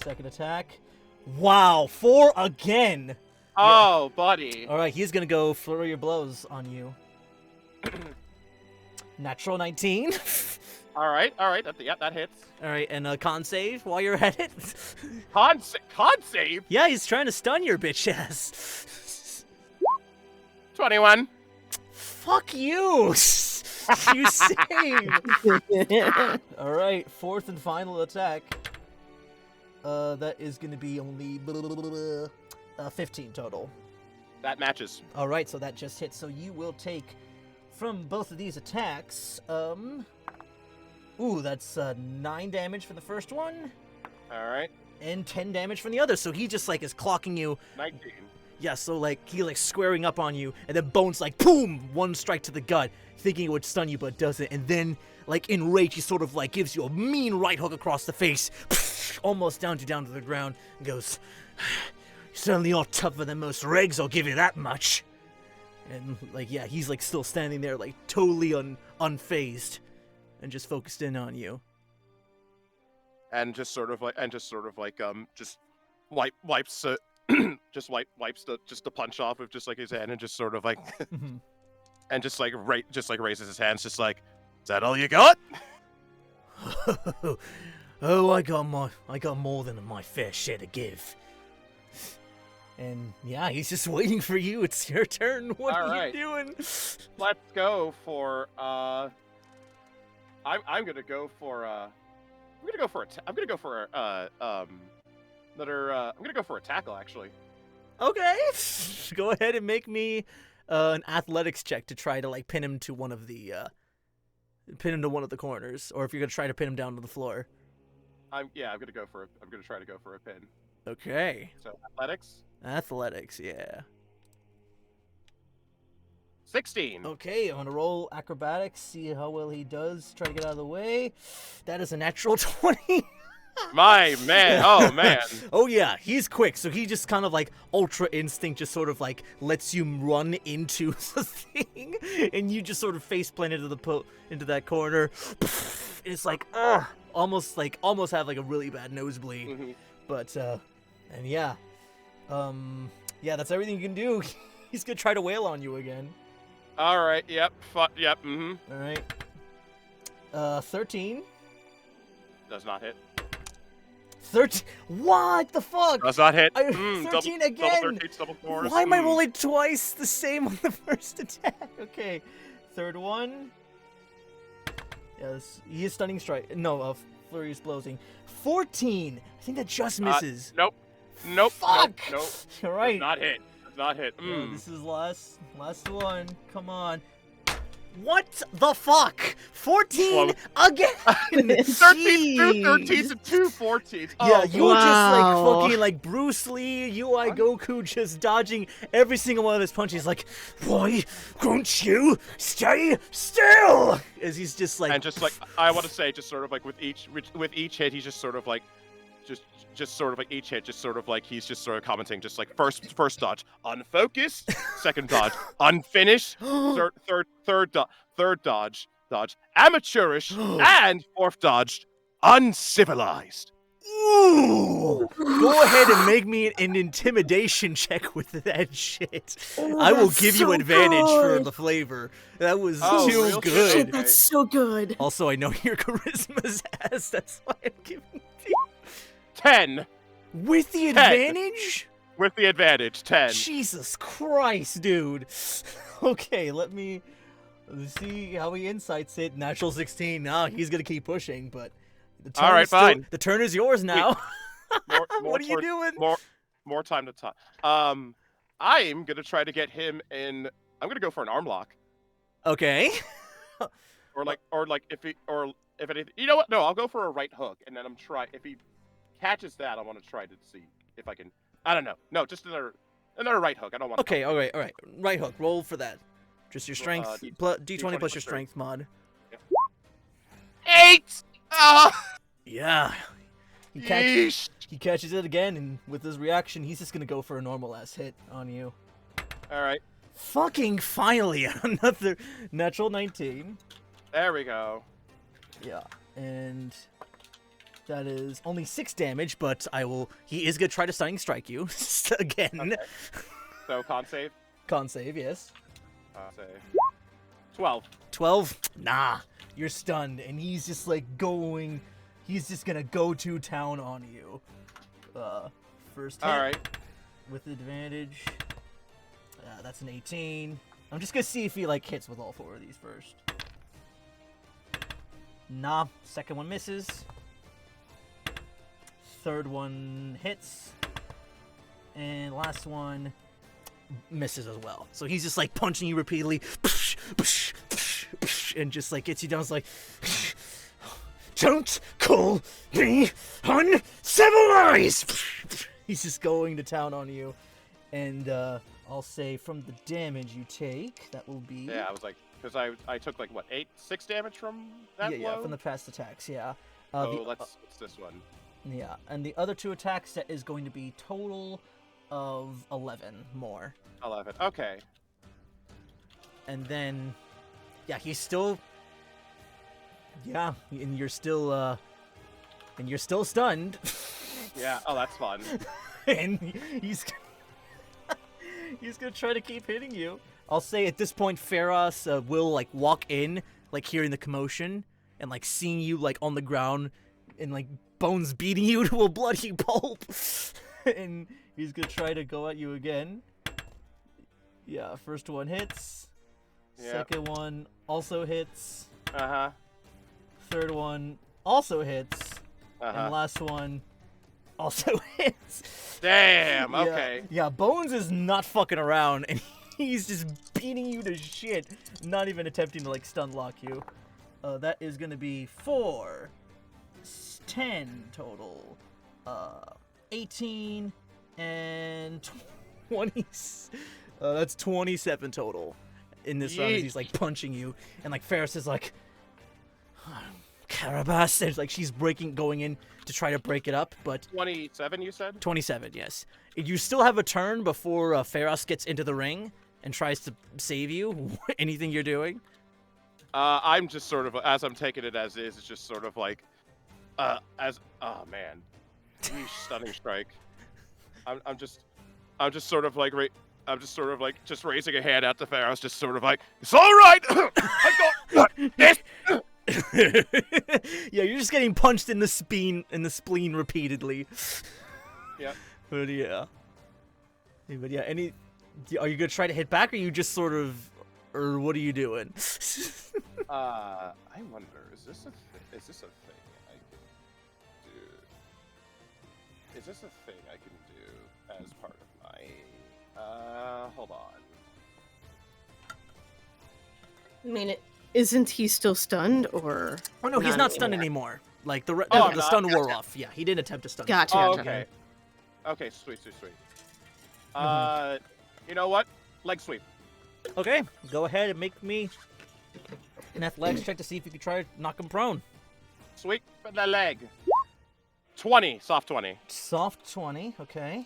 Speaker 5: Second attack. Wow, 4 again.
Speaker 3: Oh, yeah. Buddy.
Speaker 5: All right, he's gonna go flurry your blows on you. Natural 19.
Speaker 3: All right. That hits.
Speaker 5: All right, and con save while you're at it.
Speaker 3: Con save?
Speaker 5: Yeah, he's trying to stun your bitch ass.
Speaker 3: 21.
Speaker 5: Fuck you. You save. All right, fourth and final attack. That is going to be only 15 total.
Speaker 3: That matches.
Speaker 5: All right, so that just hits. So you will take from both of these attacks. Ooh, that's 9 damage for the first one.
Speaker 3: All right.
Speaker 5: And 10 damage from the other. So he just like is clocking you.
Speaker 3: 19.
Speaker 5: Yeah, so like he like squaring up on you, and then Bones like boom, one strike to the gut, thinking it would stun you, but it doesn't. And then like in rage, he sort of like gives you a mean right hook across the face, almost down to the ground, and goes, "You certainly are tougher than most regs. I'll give you that much." And like yeah, he's like still standing there, like totally unfazed, and just focused in on you.
Speaker 3: And just sort of like just wipes it. Just wipes the punch off of just like his hand and just sort of like and just like raises his hands, just like, is that all you got?
Speaker 5: Oh, I got more than my fair share to give. And yeah, he's just waiting for you. It's your turn. What are you doing?
Speaker 3: Let's go for I'm gonna go for a tackle, actually.
Speaker 5: Okay. Go ahead and make me an athletics check to try to like pin him to one of the corners, or if you're gonna try to pin him down to the floor.
Speaker 3: I'm gonna try to go for a pin.
Speaker 5: Okay.
Speaker 3: So athletics.
Speaker 5: Athletics, yeah.
Speaker 3: 16.
Speaker 5: Okay, I'm gonna roll acrobatics, see how well he does. Try to get out of the way. That is a natural 20.
Speaker 3: My man, oh man.
Speaker 5: Oh yeah, he's quick, so he just kind of like ultra instinct just sort of like lets you run into the thing, and you just sort of face plant into that corner. And it's like, almost have like a really bad nosebleed.
Speaker 3: Mm-hmm.
Speaker 5: But and yeah, that's everything you can do. He's gonna try to wail on you again.
Speaker 3: All right. Yep. Yep. Mm-hmm.
Speaker 5: All right. 13.
Speaker 3: Does not hit.
Speaker 5: 13. What the fuck?
Speaker 3: Does not hit.
Speaker 5: 13 again.
Speaker 3: Double 13s, double 4s.
Speaker 5: Why am I rolling twice the same on the first attack? Okay. Third one. Yes, he is stunning strike. No, flurry's blowing. 14. I think that just misses.
Speaker 3: Nope.
Speaker 5: Fuck.
Speaker 3: Nope.
Speaker 5: All right.
Speaker 3: Does not hit. Does not hit.
Speaker 5: Yeah, this is last one. Come on. What the fuck? 14 again.
Speaker 3: 13, 13s and 2 14s.
Speaker 5: Yeah, you just like
Speaker 4: wow.
Speaker 5: fucking like Bruce Lee, UI Goku just dodging every single one of his punches. Like, why won't you stay still? As he's just like,
Speaker 3: And just like I want to say, just sort of like with each hit, he's just sort of like, just sort of like each hit, just sort of like he's just sort of commenting, just like first dodge unfocused, second dodge unfinished, third dodge amateurish, and fourth dodge uncivilized.
Speaker 5: ooh, go ahead and make me an intimidation check with that shit. I will
Speaker 4: that's
Speaker 5: give you
Speaker 4: so
Speaker 5: advantage for
Speaker 4: good.
Speaker 5: the flavor. That was
Speaker 3: Oh,
Speaker 5: too
Speaker 3: real
Speaker 5: good.
Speaker 3: shit?
Speaker 4: Shit, that's so good.
Speaker 5: Also, I know your charisma's ass. That's why I'm giving it to you.
Speaker 3: 10
Speaker 5: With the
Speaker 3: 10.
Speaker 5: advantage?
Speaker 3: with the advantage. 10.
Speaker 5: Jesus Christ, dude. Okay, let's see how he insights it. Natural 16. Nah, he's gonna keep pushing, but the turn
Speaker 3: All right,
Speaker 5: is still,
Speaker 3: fine.
Speaker 5: the turn is yours now.
Speaker 3: More
Speaker 5: What are you doing?
Speaker 3: More time to talk. I'm gonna try to get him in. I'm gonna go for an arm lock,
Speaker 5: Okay.
Speaker 3: or if anything. You know what? No, I'll go for a right hook, and then if he catches that, I want to try to see if I can. I don't know. No, just another right hook. I don't want.
Speaker 5: Okay, all right. Right hook. Roll for that. Just your strength. D20 plus your strength mod.
Speaker 3: 8.
Speaker 5: Yeah.
Speaker 3: Yeesh.
Speaker 5: He catches it again, and with his reaction, he's just gonna go for a normal ass hit on you.
Speaker 3: All right.
Speaker 5: Fucking finally, another natural 19.
Speaker 3: There we go.
Speaker 5: Yeah, and that is only 6 damage, but he is gonna try to stunning strike you again.
Speaker 3: Okay. So con save.
Speaker 5: Con save, yes.
Speaker 3: Con save. 12.
Speaker 5: 12? Nah, you're stunned, and he's just like he's just gonna go to town on you. First hit.
Speaker 3: All right.
Speaker 5: With advantage. That's an 18. I'm just gonna see if he like hits with all 4 of these first. Nah, second one misses. Third one hits. And last one misses as well. So he's just like punching you repeatedly. And just like gets you down. It's like, don't call me uncivilized! He's just going to town on you. And I'll say from the damage you take, that will be...
Speaker 3: Yeah, I was like, because I took like what 6 damage from that blow.
Speaker 5: Yeah, from the past attacks, yeah.
Speaker 3: What's this one?
Speaker 5: Yeah, and the other 2 attacks, that is going to be total of 11 more.
Speaker 3: 11. Okay.
Speaker 5: And then, yeah, he's still... Yeah, and you're still stunned.
Speaker 3: Yeah. Oh, that's fun.
Speaker 5: And he's gonna try to keep hitting you. I'll say at this point, Pharos will like walk in, like hearing the commotion, and like seeing you like on the ground, and like Bones beating you to a bloody pulp. And he's gonna try to go at you again. Yeah, first one hits.
Speaker 3: Yep.
Speaker 5: Second one also hits.
Speaker 3: Uh-huh.
Speaker 5: Third one also hits.
Speaker 3: Uh-huh.
Speaker 5: And last one also hits.
Speaker 3: Damn.
Speaker 5: Yeah,
Speaker 3: Okay.
Speaker 5: Yeah, Bones is not fucking around, and he's just beating you to shit, not even attempting to like stun lock you. That is gonna be 4, 10 total, 18, and 20. That's 27 total in this round. As he's like punching you, and like Ferris is like, Carabas. There's like she's going in to try to break it up, but
Speaker 3: 27, you said?
Speaker 5: 27, yes. You still have a turn before Pharos gets into the ring,
Speaker 2: and tries to save you. Anything you're doing?
Speaker 3: I'm just sort of, as I'm taking it as is, it's just sort of like, oh man, Yeesh, stunning strike. I'm just sort of like, just raising a hand out to Pharaoh's, just sort of like, it's all right. I got this.
Speaker 2: Yeah, you're just getting punched in the spleen repeatedly.
Speaker 3: Yeah.
Speaker 2: But yeah. But yeah, are you gonna try to hit back, or you just sort of, or what are you doing?
Speaker 3: I wonder, is this a thing I can do? Is this a thing I can do as part of my? Hold on.
Speaker 4: I mean, isn't he still stunned, or?
Speaker 2: Oh no, he's not stunned anymore. Like the stun wore off. Yeah, he didn't attempt to stun.
Speaker 4: Gotcha.
Speaker 3: Oh, okay. Okay, sweet. You know what? Leg sweep.
Speaker 2: Okay, go ahead and make me an athletics check to see if you can try to knock him prone.
Speaker 3: Sweep the leg. 20, soft 20.
Speaker 2: Soft 20, okay.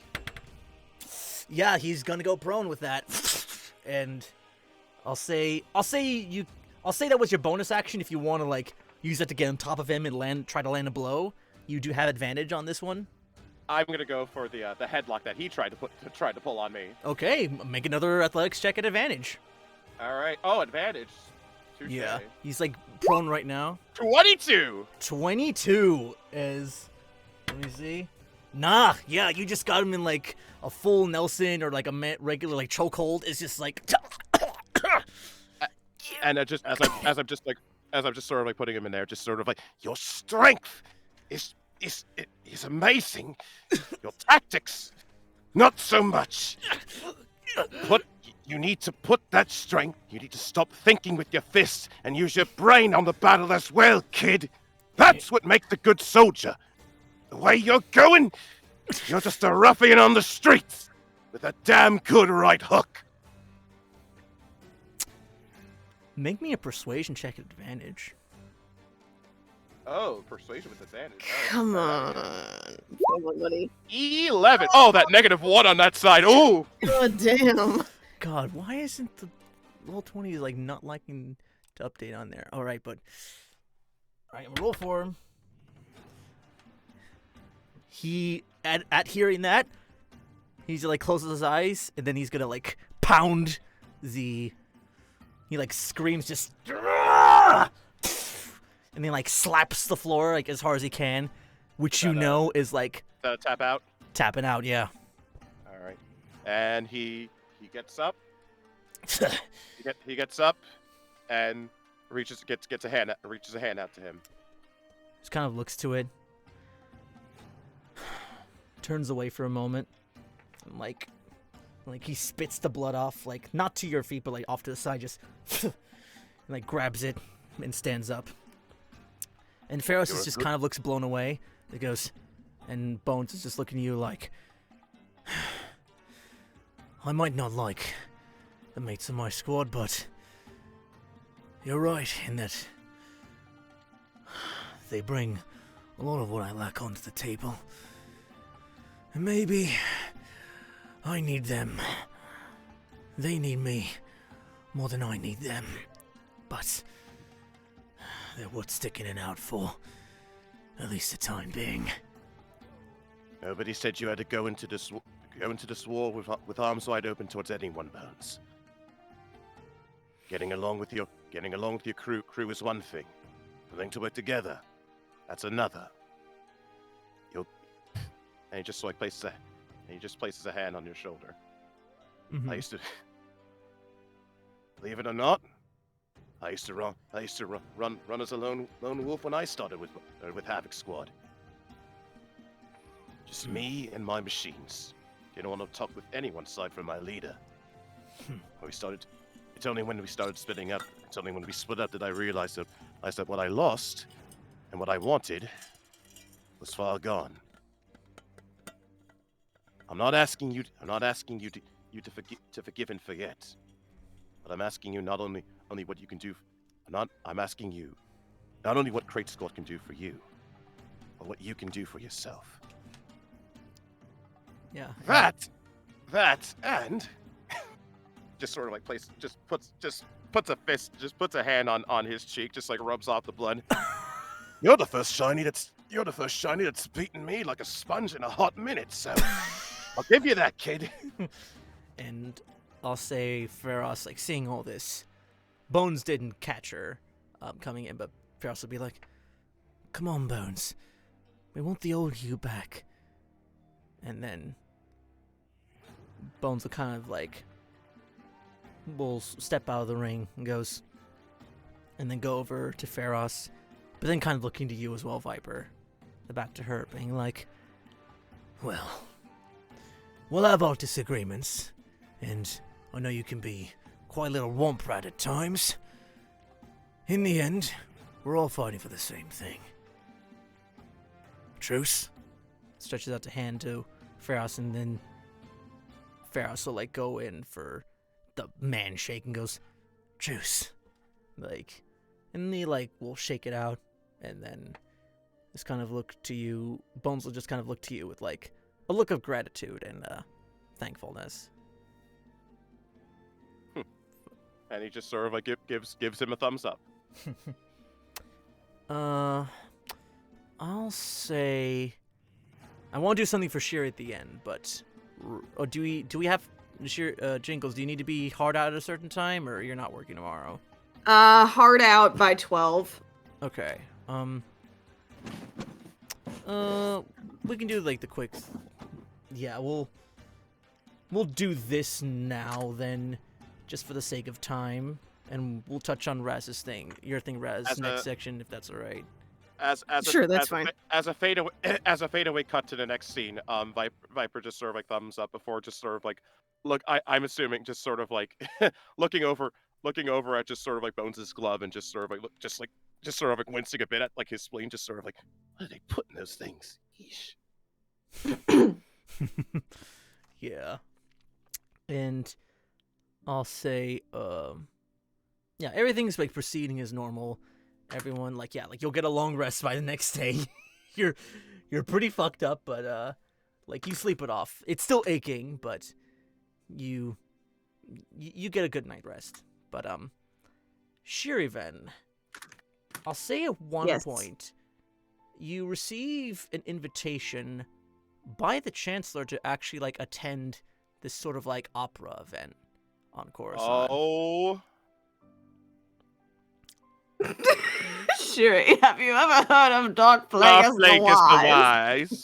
Speaker 2: Yeah, he's gonna go prone with that. And I'll say that was your bonus action if you want to like use that to get on top of him and try to land a blow. You do have advantage on this one.
Speaker 3: I'm gonna go for the headlock that he tried to pull on me.
Speaker 2: Okay, make another athletics check at advantage.
Speaker 3: All right. Oh, advantage. Touché.
Speaker 2: Yeah, he's like prone right now.
Speaker 3: 22.
Speaker 2: 22 is. Let me see. Nah, yeah, you just got him in like a full Nelson or like a regular like chokehold. It's just like.
Speaker 3: And as I'm just sort of like putting him in there, just sort of like, your strength is amazing. Your tactics, not so much. You need to put that strength. You need to stop thinking with your fists and use your brain on the battle as well, kid. That's what makes a good soldier. The way you're going, you're just a ruffian on the streets with a damn good right hook.
Speaker 2: Make me a persuasion check at advantage.
Speaker 3: Oh, persuasion with advantage. Right.
Speaker 4: Come on, buddy.
Speaker 3: 11. Oh, that -1 on that side. Ooh.
Speaker 4: God damn.
Speaker 2: God, why isn't the roll 20 like not liking to update on there? All right, but all right, I'm gonna roll for him. He at hearing that, he's like closes his eyes and then he's gonna like pound the. He like screams just. And then like slaps the floor like as hard as he can, which you know is like.
Speaker 3: Is that a tap out?
Speaker 2: Tapping out, yeah.
Speaker 3: All right, and he gets up. he gets up, and gets a hand out to him.
Speaker 2: Just kind of looks to it, turns away for a moment, and like he spits the blood off, like not to your feet, but like off to the side, just and like grabs it and stands up. And Pharos just kind of looks blown away. It goes, and Bones is just looking at you like, I might not like the mates of my squad, but you're right in that they bring a lot of what I lack onto the table. And maybe I need them. They need me more than I need them. But they're worth sticking it out for, at least the time being.
Speaker 3: Nobody said you had to go into this war with arms wide open towards anyone, Bones. Getting along with your crew is one thing. Willing to work together, that's another. And he just places a hand on your shoulder.
Speaker 2: Mm-hmm.
Speaker 3: I used to, believe it or not, I used to run as a lone wolf when I started with Havoc Squad. Just me and my machines. Didn't want to talk with anyone aside from my leader. It's only when we started splitting up. It's only when we split up that I realized that what I lost and what I wanted was far gone. I'm not asking you to forgive and forget. But I'm asking you not only what you can do. I'm asking you not only what Crate Squad can do for you, but what you can do for yourself.
Speaker 2: Yeah.
Speaker 3: That, and just sort of like puts a hand on his cheek, just like rubs off the blood. You're the first shiny that's beaten me like a sponge in a hot minute, so I'll give you that, kid.
Speaker 5: And I'll say Feros, like, seeing all this, Bones didn't catch her coming in, but Feros will be like, "Come on, Bones. We want the old you back." And then Bones will kind of like will step out of the ring and goes, and then go over to Feros, but then kind of looking to you as well, Viper. Back to her, being like, "Well, we'll have our disagreements, and I know you can be quite a little womp rat at times. In the end, we're all fighting for the same thing. Truce?" Stretches out the hand to Feros, and then Feros will like go in for the man shake and goes, "Truce." Like, and he like will shake it out, and then just kind of look to you. Bones will just kind of look to you with like a look of gratitude and thankfulness.
Speaker 3: And he just sort of like gives him a thumbs up.
Speaker 5: I'll say I want to do something for Shiri at the end, but do we have Jinkles? Do you need to be hard out at a certain time, or you're not working tomorrow?
Speaker 1: Hard out by 12.
Speaker 5: Okay. We can do like the quick. Yeah, we'll do this now then, just for the sake of time, and we'll touch on Raz's thing, your thing, Raz, next section, if that's all right.
Speaker 4: Sure, that's fine.
Speaker 3: As a fadeaway cut to the next scene, Viper just sort of like thumbs up before just sort of like, look, I'm assuming just sort of like looking over at just sort of like Bones' glove and just sort of like just sort of like wincing a bit at like his spleen, just sort of like, what are they putting those things? Yeesh.
Speaker 5: Yeah. And I'll say, yeah, everything's like proceeding as normal. Everyone, like, yeah, like you'll get a long rest by the next day. You're pretty fucked up, but like you sleep it off. It's still aching, but you get a good night rest. But Shir'iven, I'll say at one point you receive an invitation by the Chancellor to actually like attend this sort of like opera event on Coruscant.
Speaker 3: Oh.
Speaker 1: Shiri, have you ever heard of Dark Plagueis the Wise?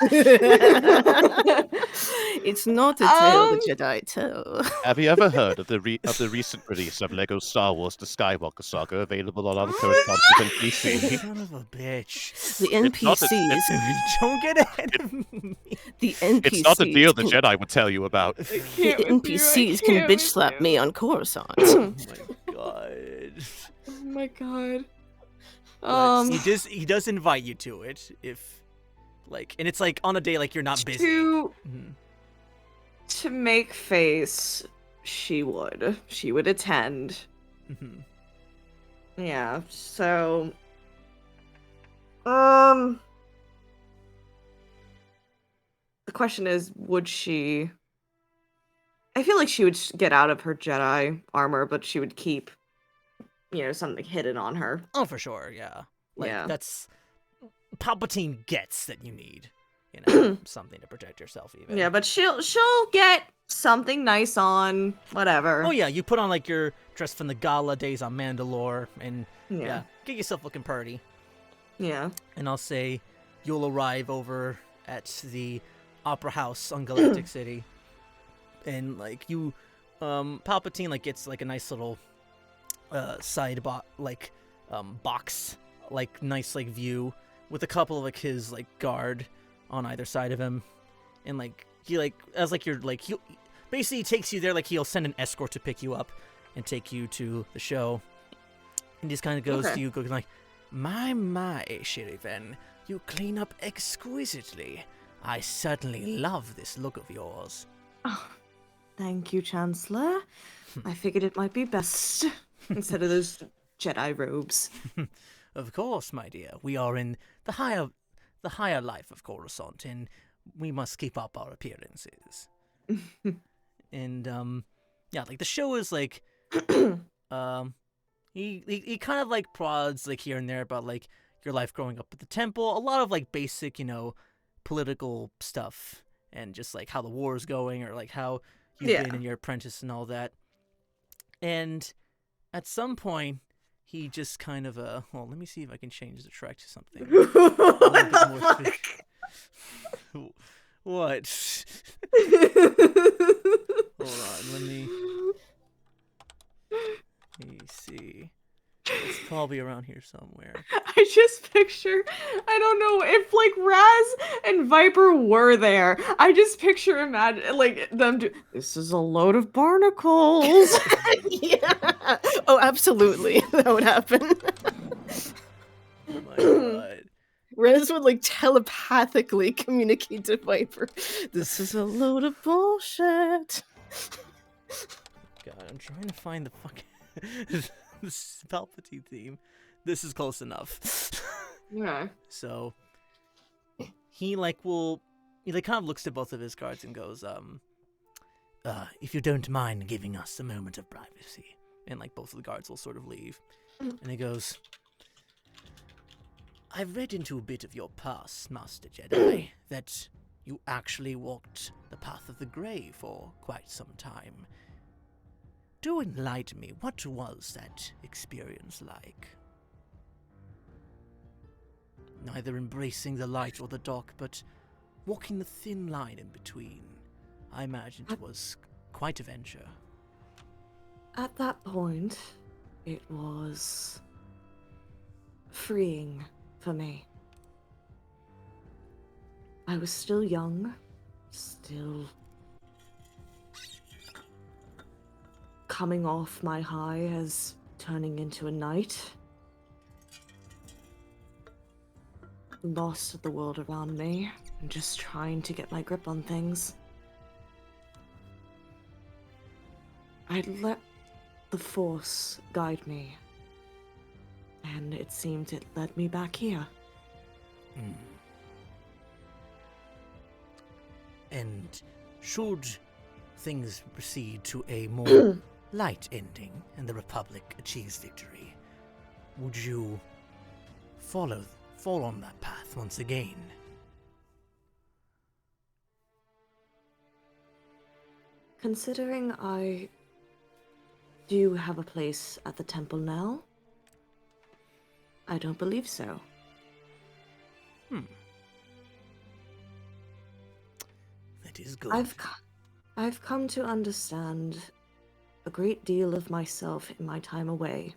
Speaker 4: It's not a tale the Jedi tell.
Speaker 3: Have you ever heard of the recent release of Lego Star Wars: The Skywalker Saga, available on Uncode Content PC?
Speaker 5: Son of a bitch.
Speaker 4: The NPCs.
Speaker 5: Don't get ahead of me.
Speaker 4: The NPCs.
Speaker 3: It's not a deal the Jedi would tell you about.
Speaker 4: The NPCs can bitch slap me on Coruscant.
Speaker 5: Oh my god.
Speaker 1: Oh my god.
Speaker 5: He does invite you to it if like, and it's like on a day like you're not busy.
Speaker 1: To make face, she would attend. Yeah, so the question is, would she? I feel like she would get out of her Jedi armor, but she would keep, something hidden on her.
Speaker 5: Oh, for sure, yeah. Like,
Speaker 1: Yeah.
Speaker 5: that's Palpatine gets that you need, something to protect yourself even.
Speaker 1: Yeah, but she'll get something nice on, whatever.
Speaker 5: Oh yeah, you put on like your dress from the gala days on Mandalore, and yeah, get yourself looking pretty.
Speaker 1: Yeah.
Speaker 5: And I'll say you'll arrive over at the Opera House on Galactic City, and like you, Palpatine like gets like a nice little side box, like nice like view with a couple of like his like guard on either side of him, and like he like as like you're like he basically takes you there, like he'll send an escort to pick you up and take you to the show, and just kind of goes to you going like, my Shir'iven, you clean up exquisitely. I certainly love this look of yours.
Speaker 1: Oh, thank you, Chancellor. I figured it might be best instead of those Jedi robes.
Speaker 5: Of course, my dear. We are in the higher life of Coruscant, and we must keep up our appearances. And like the show is like, he kind of like prods like here and there about like your life growing up at the temple, a lot of like basic, political stuff, and just like how the war is going, or like how you've been in your apprentice and all that. And at some point, he just kind of well, let me see if I can change the track to something.
Speaker 1: What the fuck?
Speaker 5: What? Hold on, let me see. It's probably around here somewhere.
Speaker 1: I just picture, I don't know if like Raz and Viper were there. I just picture like them this is a load of barnacles.
Speaker 4: Yeah. Oh, absolutely. That would happen.
Speaker 5: Oh my god.
Speaker 4: Rez would like telepathically communicate to Viper. This is a load of bullshit.
Speaker 5: God, I'm trying to find the fucking the Stapleton theme. This is close enough.
Speaker 1: Yeah.
Speaker 5: So he like kind of looks at both of his cards and goes, if you don't mind giving us a moment of privacy. And like both of the guards will sort of leave. And he goes, I've read into a bit of your past, Master Jedi, that you actually walked the path of the grey for quite some time. Do enlighten me, what was that experience like? Neither embracing the light or the dark, but walking the thin line in between. I imagine it was quite a venture.
Speaker 1: At that point, it was freeing for me. I was still young, still coming off my high as turning into a knight. Lost of the world around me and just trying to get my grip on things. I'd let the Force guide me, and it seemed it led me back here.
Speaker 5: And should things proceed to a more light ending and the Republic achieves victory, would you fall on that path once again?
Speaker 1: Considering I do have a place at the temple now, I don't believe so.
Speaker 5: That is good.
Speaker 1: I've come to understand a great deal of myself in my time away.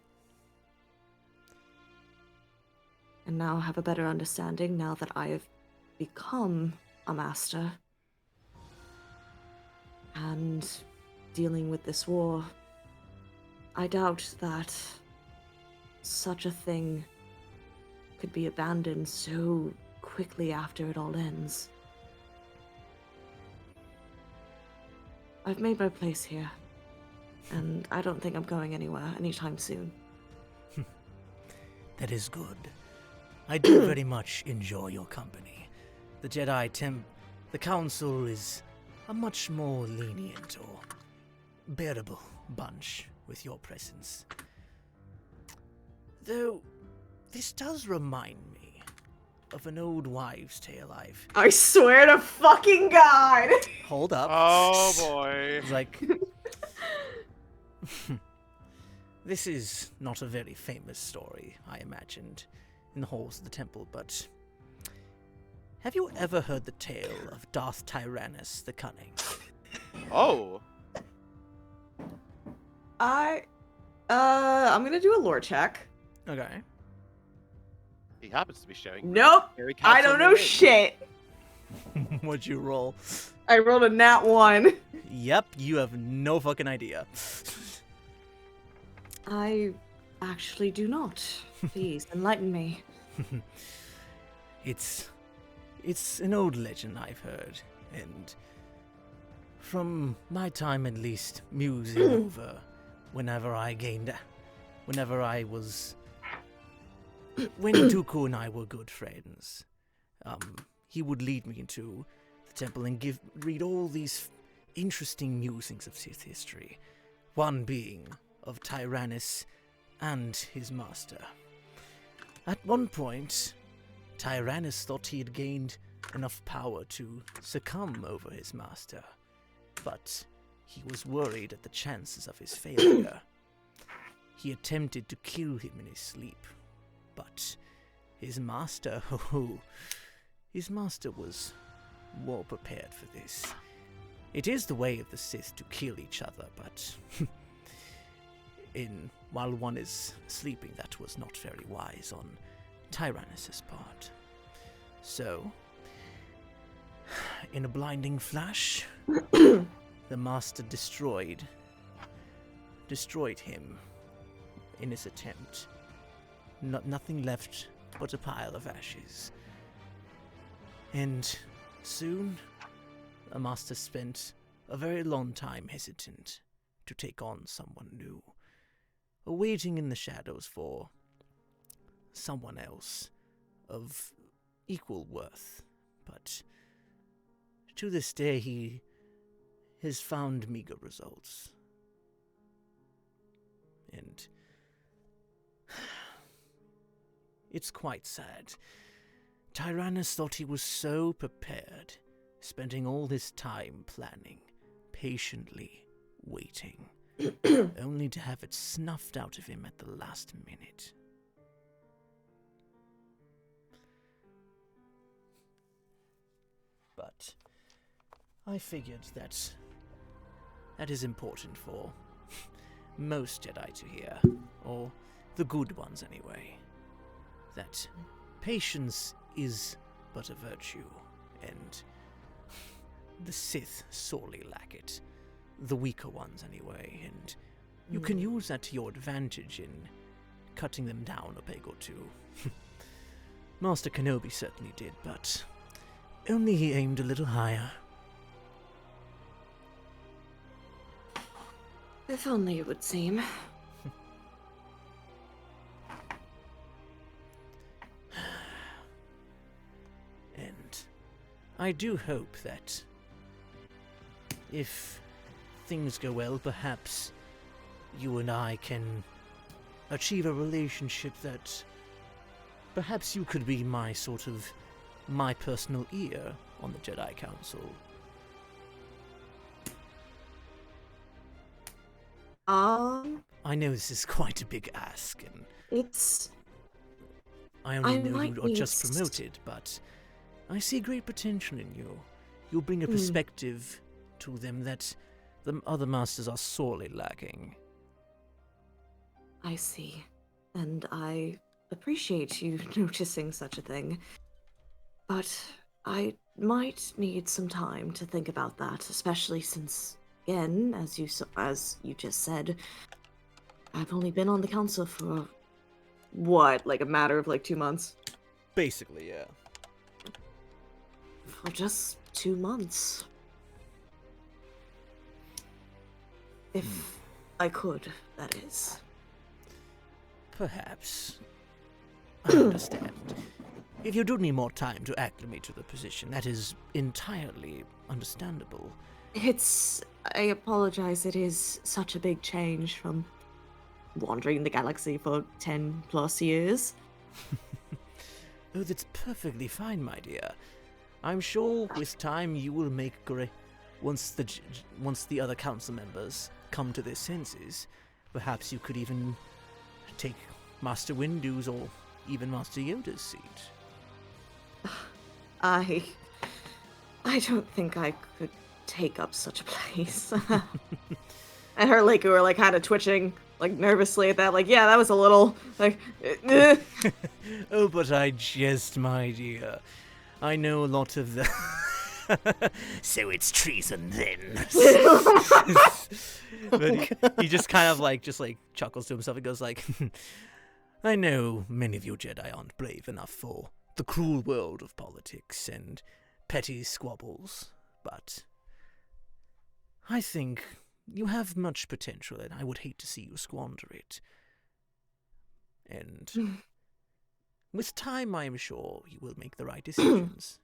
Speaker 1: And now have a better understanding now that I have become a master. And dealing with this war, I doubt that such a thing could be abandoned so quickly after it all ends. I've made my place here, and I don't think I'm going anywhere anytime soon.
Speaker 5: That is good. I do very much enjoy your company. The the Council is a much more lenient or bearable bunch with your presence. Though, this does remind me of an old wives' tale
Speaker 1: I swear to fucking God!
Speaker 5: Hold up.
Speaker 3: Oh boy.
Speaker 5: It's like... This is not a very famous story, I imagined, in the halls of the temple, but... Have you ever heard the tale of Darth Tyrannus the Cunning?
Speaker 3: Oh.
Speaker 1: I'm gonna do a lore check.
Speaker 5: Okay.
Speaker 3: He happens to be showing.
Speaker 1: Nope!
Speaker 3: Very
Speaker 1: I don't know shit!
Speaker 5: What'd you roll?
Speaker 1: I rolled a nat 1.
Speaker 5: Yep, you have no fucking idea.
Speaker 1: I actually do not. Please, enlighten me.
Speaker 5: It's an old legend I've heard, and from my time at least musing over when Dooku and I were good friends, he would lead me into the temple and read all these interesting musings of Sith history. one being of Tyrannus and his master. At one point, Tyrannus thought he had gained enough power to succumb over his master, but he was worried at the chances of his failure. He attempted to kill him in his sleep, but his master, his master was more prepared for this. It is the way of the Sith to kill each other, but while one is sleeping, that was not very wise on Tyrannus' part. So, in a blinding flash, the master destroyed him in his attempt. Nothing left but a pile of ashes. And soon, the master spent a very long time hesitant to take on someone new, awaiting in the shadows for someone else of equal worth. But to this day, he has found meager results. And it's quite sad. Tyrannus thought he was so prepared, spending all this time planning, patiently waiting, only to have it snuffed out of him at the last minute. But I figured that is important for most Jedi to hear, or the good ones anyway, that patience is but a virtue, and the Sith sorely lack it, the weaker ones anyway, and you can use that to your advantage in cutting them down a peg or two. Master Kenobi certainly did, but only he aimed a little higher.
Speaker 1: If only it would seem.
Speaker 5: And I do hope that if things go well, perhaps you and I can achieve a relationship that perhaps you could be my personal ear on the Jedi Council. I know this is quite a big ask, and I only know you are just promoted, but I see great potential in you. You'll bring a perspective to them that the other masters are sorely lacking.
Speaker 1: I see. And I appreciate you noticing such a thing. But I might need some time to think about that, especially since, again, as you just said, I've only been on the council for, a matter of 2 months?
Speaker 2: Basically, yeah.
Speaker 1: For just 2 months. If I could, that is.
Speaker 5: Perhaps. I understand. If you do need more time to acclimate to the position, that is entirely understandable.
Speaker 1: I apologize, it is such a big change from wandering the galaxy for 10 plus years.
Speaker 5: Oh, that's perfectly fine, my dear. I'm sure with time you will make great. Once the other council members come to their senses, perhaps you could even take Master Windu's or even Master Yoda's seat.
Speaker 1: I don't think I could take up such a place. And her we were kind of twitching nervously at that, yeah, that was a little
Speaker 5: Oh, but I jest, my dear. I know a lot of the so it's treason then. But he just kind of chuckles to himself and goes I know many of you Jedi aren't brave enough for the cruel world of politics and petty squabbles, but I think you have much potential and I would hate to see you squander it. And with time, I am sure you will make the right decisions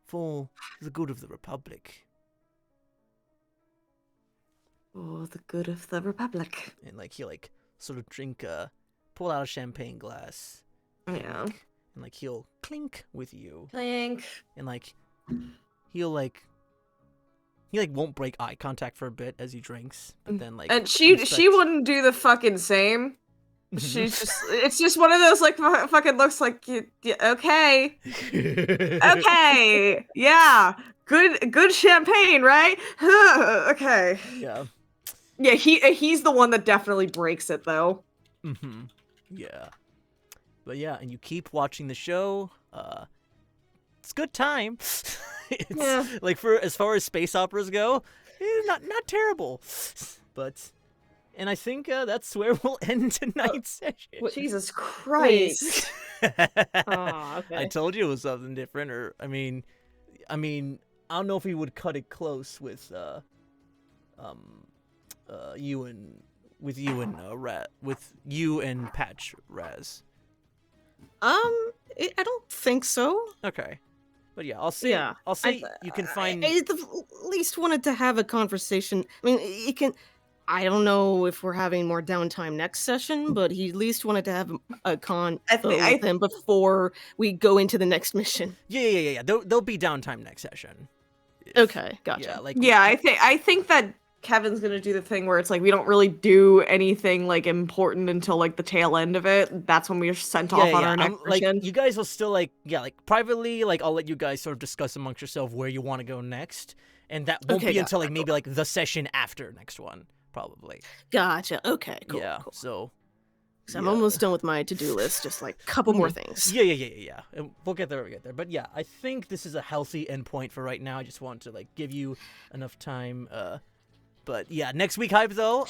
Speaker 5: for the good of the Republic.
Speaker 1: Oh, the good of the Republic.
Speaker 2: And like he'll like sort of pull out a champagne glass.
Speaker 1: Yeah.
Speaker 2: And like he'll clink with you.
Speaker 1: Clink.
Speaker 2: And like he won't break eye contact for a bit as he drinks, but then like
Speaker 1: And she wouldn't do the fucking same. She's just it's just one of those like fucking looks like okay. Okay. Yeah. Good champagne, right? Okay.
Speaker 2: Yeah.
Speaker 1: Yeah, he's the one that definitely breaks it though.
Speaker 2: Mhm. Yeah. But yeah, and you keep watching the show. It's a good time. It's like for as far as space operas go, not terrible. But and I think that's where we'll end tonight's session.
Speaker 1: Jesus Christ.
Speaker 4: Oh, okay.
Speaker 2: I told you it was something different, or I mean, I don't know if we would cut it close with you and Patch Raz.
Speaker 4: I don't think so.
Speaker 2: Okay. But yeah, I'll say you can find.
Speaker 4: I at least wanted to have a conversation. I mean, you can. I don't know if we're having more downtime next session, but he at least wanted to have a with him before we go into the next mission.
Speaker 2: Yeah. There'll be downtime next session.
Speaker 4: Okay, gotcha.
Speaker 2: Yeah,
Speaker 1: I think that Kevin's gonna do the thing where it's like we don't really do anything like important until like the tail end of it. That's when we're sent off on our next mission.
Speaker 2: Like you guys will still like privately I'll let you guys sort of discuss amongst yourself where you want to go next, and that won't be until maybe like the session after next one probably.
Speaker 4: Gotcha. Okay. Cool.
Speaker 2: Yeah.
Speaker 4: Cool.
Speaker 2: So
Speaker 4: I'm almost done with my to-do list. Just like a couple more things.
Speaker 2: Yeah. And we'll get there. But yeah, I think this is a healthy endpoint for right now. I just want to like give you enough time. But yeah, next week hype though.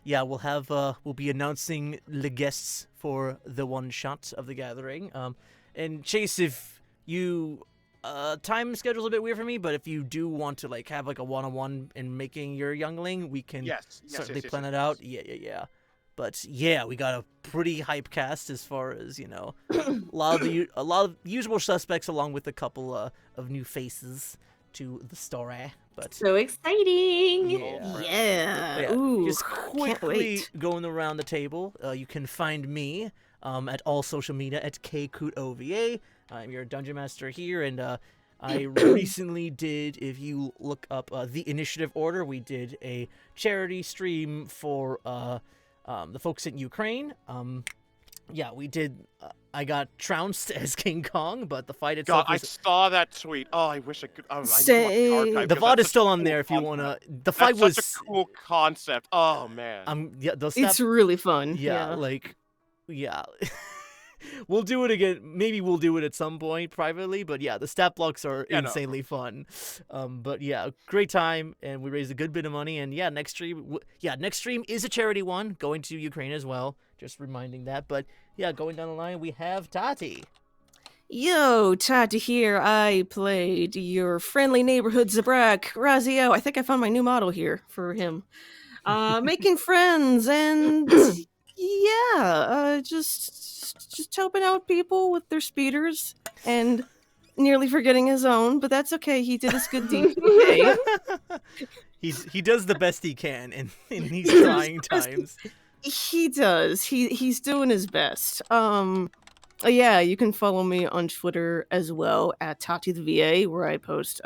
Speaker 2: We'll be announcing the guests for the one shot of the gathering. And Chase, if you time schedule's a bit weird for me, but if you do want to like have like a one-on-one in making your youngling, we can certainly plan it out. Yeah. But yeah, we got a pretty hype cast as far as, you know, a lot of usual suspects along with a couple of new faces to the story. But
Speaker 1: so exciting!
Speaker 4: Yeah. Ooh,
Speaker 2: just quickly going around the table, you can find me at all social media at KCootOVA. I'm your dungeon master here, and I recently did, if you look up the Initiative Order, we did a charity stream for the folks in Ukraine. We did. I got trounced as King Kong, but the fight itself.
Speaker 3: God, I saw that tweet. Oh, I wish I could. Oh,
Speaker 2: the VOD is still on there if you wanna. The fight was
Speaker 3: such a cool concept. Oh man.
Speaker 4: It's really fun.
Speaker 2: Yeah. We'll do it again. Maybe we'll do it at some point privately, but yeah, the stat blocks are insanely fun. But yeah, great time, and we raised a good bit of money. And yeah, next stream is a charity one, going to Ukraine as well. Just reminding that. But yeah, going down the line, we have Tati.
Speaker 4: Yo, Tati here. I played your friendly neighborhood Zabrak, Raziel. I think I found my new model here for him. Making friends and just helping out people with their speeders and nearly forgetting his own, but that's okay. He did his good deed today.
Speaker 2: He does the best he can in these trying times.
Speaker 4: He does. He's doing his best. Yeah, you can follow me on Twitter as well at Tati the VA, where I post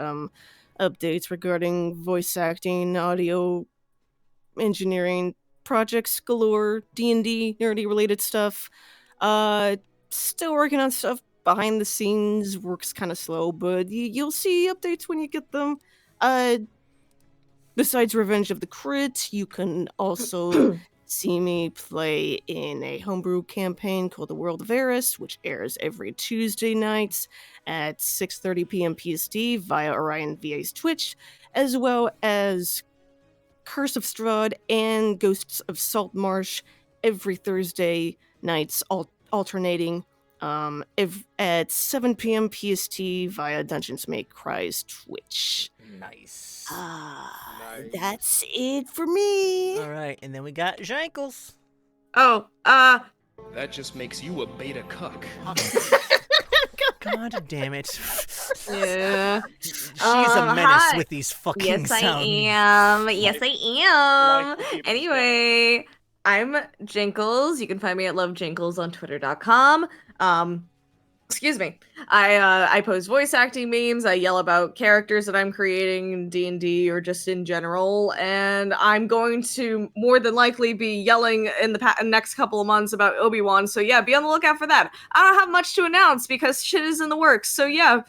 Speaker 4: updates regarding voice acting, audio engineering, projects galore, D&D, nerdy related stuff. Still working on stuff behind the scenes, works kind of slow, but you'll see updates when you get them. Besides Revenge of the Crit, you can also see me play in a homebrew campaign called The World of Eris, which airs every Tuesday nights at 6:30 p.m. PST via Orion VA's Twitch, as well as Curse of Strahd and Ghosts of Saltmarsh every Thursday nights, alternating at 7 p.m. PST via Dungeons Make Cry's Twitch.
Speaker 2: Nice.
Speaker 4: That's it for me.
Speaker 2: All right, and then we got Jinkles.
Speaker 1: Oh,
Speaker 7: That just makes you a beta cuck.
Speaker 5: God damn it.
Speaker 1: Yeah.
Speaker 5: She's a menace
Speaker 1: Hi.
Speaker 5: with these fucking
Speaker 1: Yes, I
Speaker 5: sounds.
Speaker 1: am. Yes, I am.
Speaker 3: Like to keep-
Speaker 1: Anyway, I'm Jinkles. You can find me at lovejinkles on twitter.com. Excuse me. I post voice acting memes. I yell about characters that I'm creating in D&D or just in general, and I'm going to more than likely be yelling in the next couple of months about Obi-Wan. So yeah, be on the lookout for that. I don't have much to announce because shit is in the works. So yeah.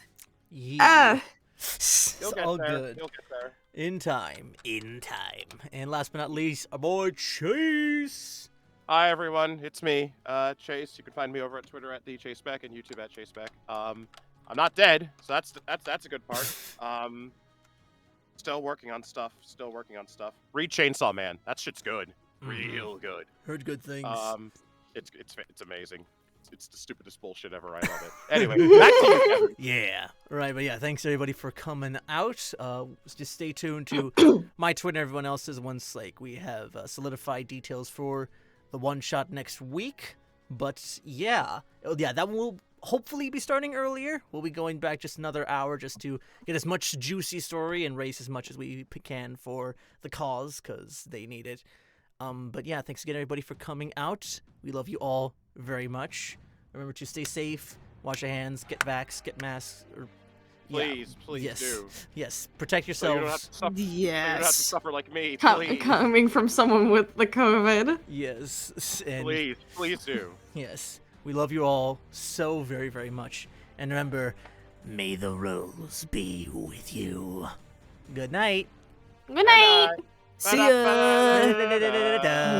Speaker 5: Yeah.
Speaker 3: You'll
Speaker 5: It's
Speaker 3: get
Speaker 5: all
Speaker 3: there.
Speaker 5: good.
Speaker 3: You'll get there.
Speaker 5: In time. In time. And last but not least, our boy Chase.
Speaker 3: Hi everyone, it's me, Chase. You can find me over at Twitter at @thechasebeck and YouTube at @chasebeck. I'm not dead, so that's a good part. Still working on stuff. Read Chainsaw Man. That shit's good. Real good.
Speaker 5: Heard good things.
Speaker 3: It's amazing. It's the stupidest bullshit ever. I love it. Anyway, back to you, Kevin.
Speaker 5: Yeah. Right, but yeah, thanks everybody for coming out. Just stay tuned to my Twitter and everyone else's once we have solidified details for the one shot next week. But yeah, that will hopefully be starting earlier. We'll be going back just another hour just to get as much juicy story and race as much as we can for the cause, because they need it. But yeah, thanks again everybody for coming out. We love you all very much. Remember to stay safe, wash your hands, get vaxxed, get masks.
Speaker 3: Please
Speaker 5: yes.
Speaker 3: do.
Speaker 5: Yes, protect
Speaker 3: So you don't have
Speaker 5: yourselves.
Speaker 3: to suffer. So you don't have to
Speaker 1: Yes.
Speaker 3: suffer like me. Please,
Speaker 1: Coming from someone with the COVID.
Speaker 5: Yes, and
Speaker 3: please do.
Speaker 5: yes, we love you all so very, very much. And remember, may the rose be with you. Good night.
Speaker 1: Good night.
Speaker 5: See ya.
Speaker 1: Da-da-da-da-da.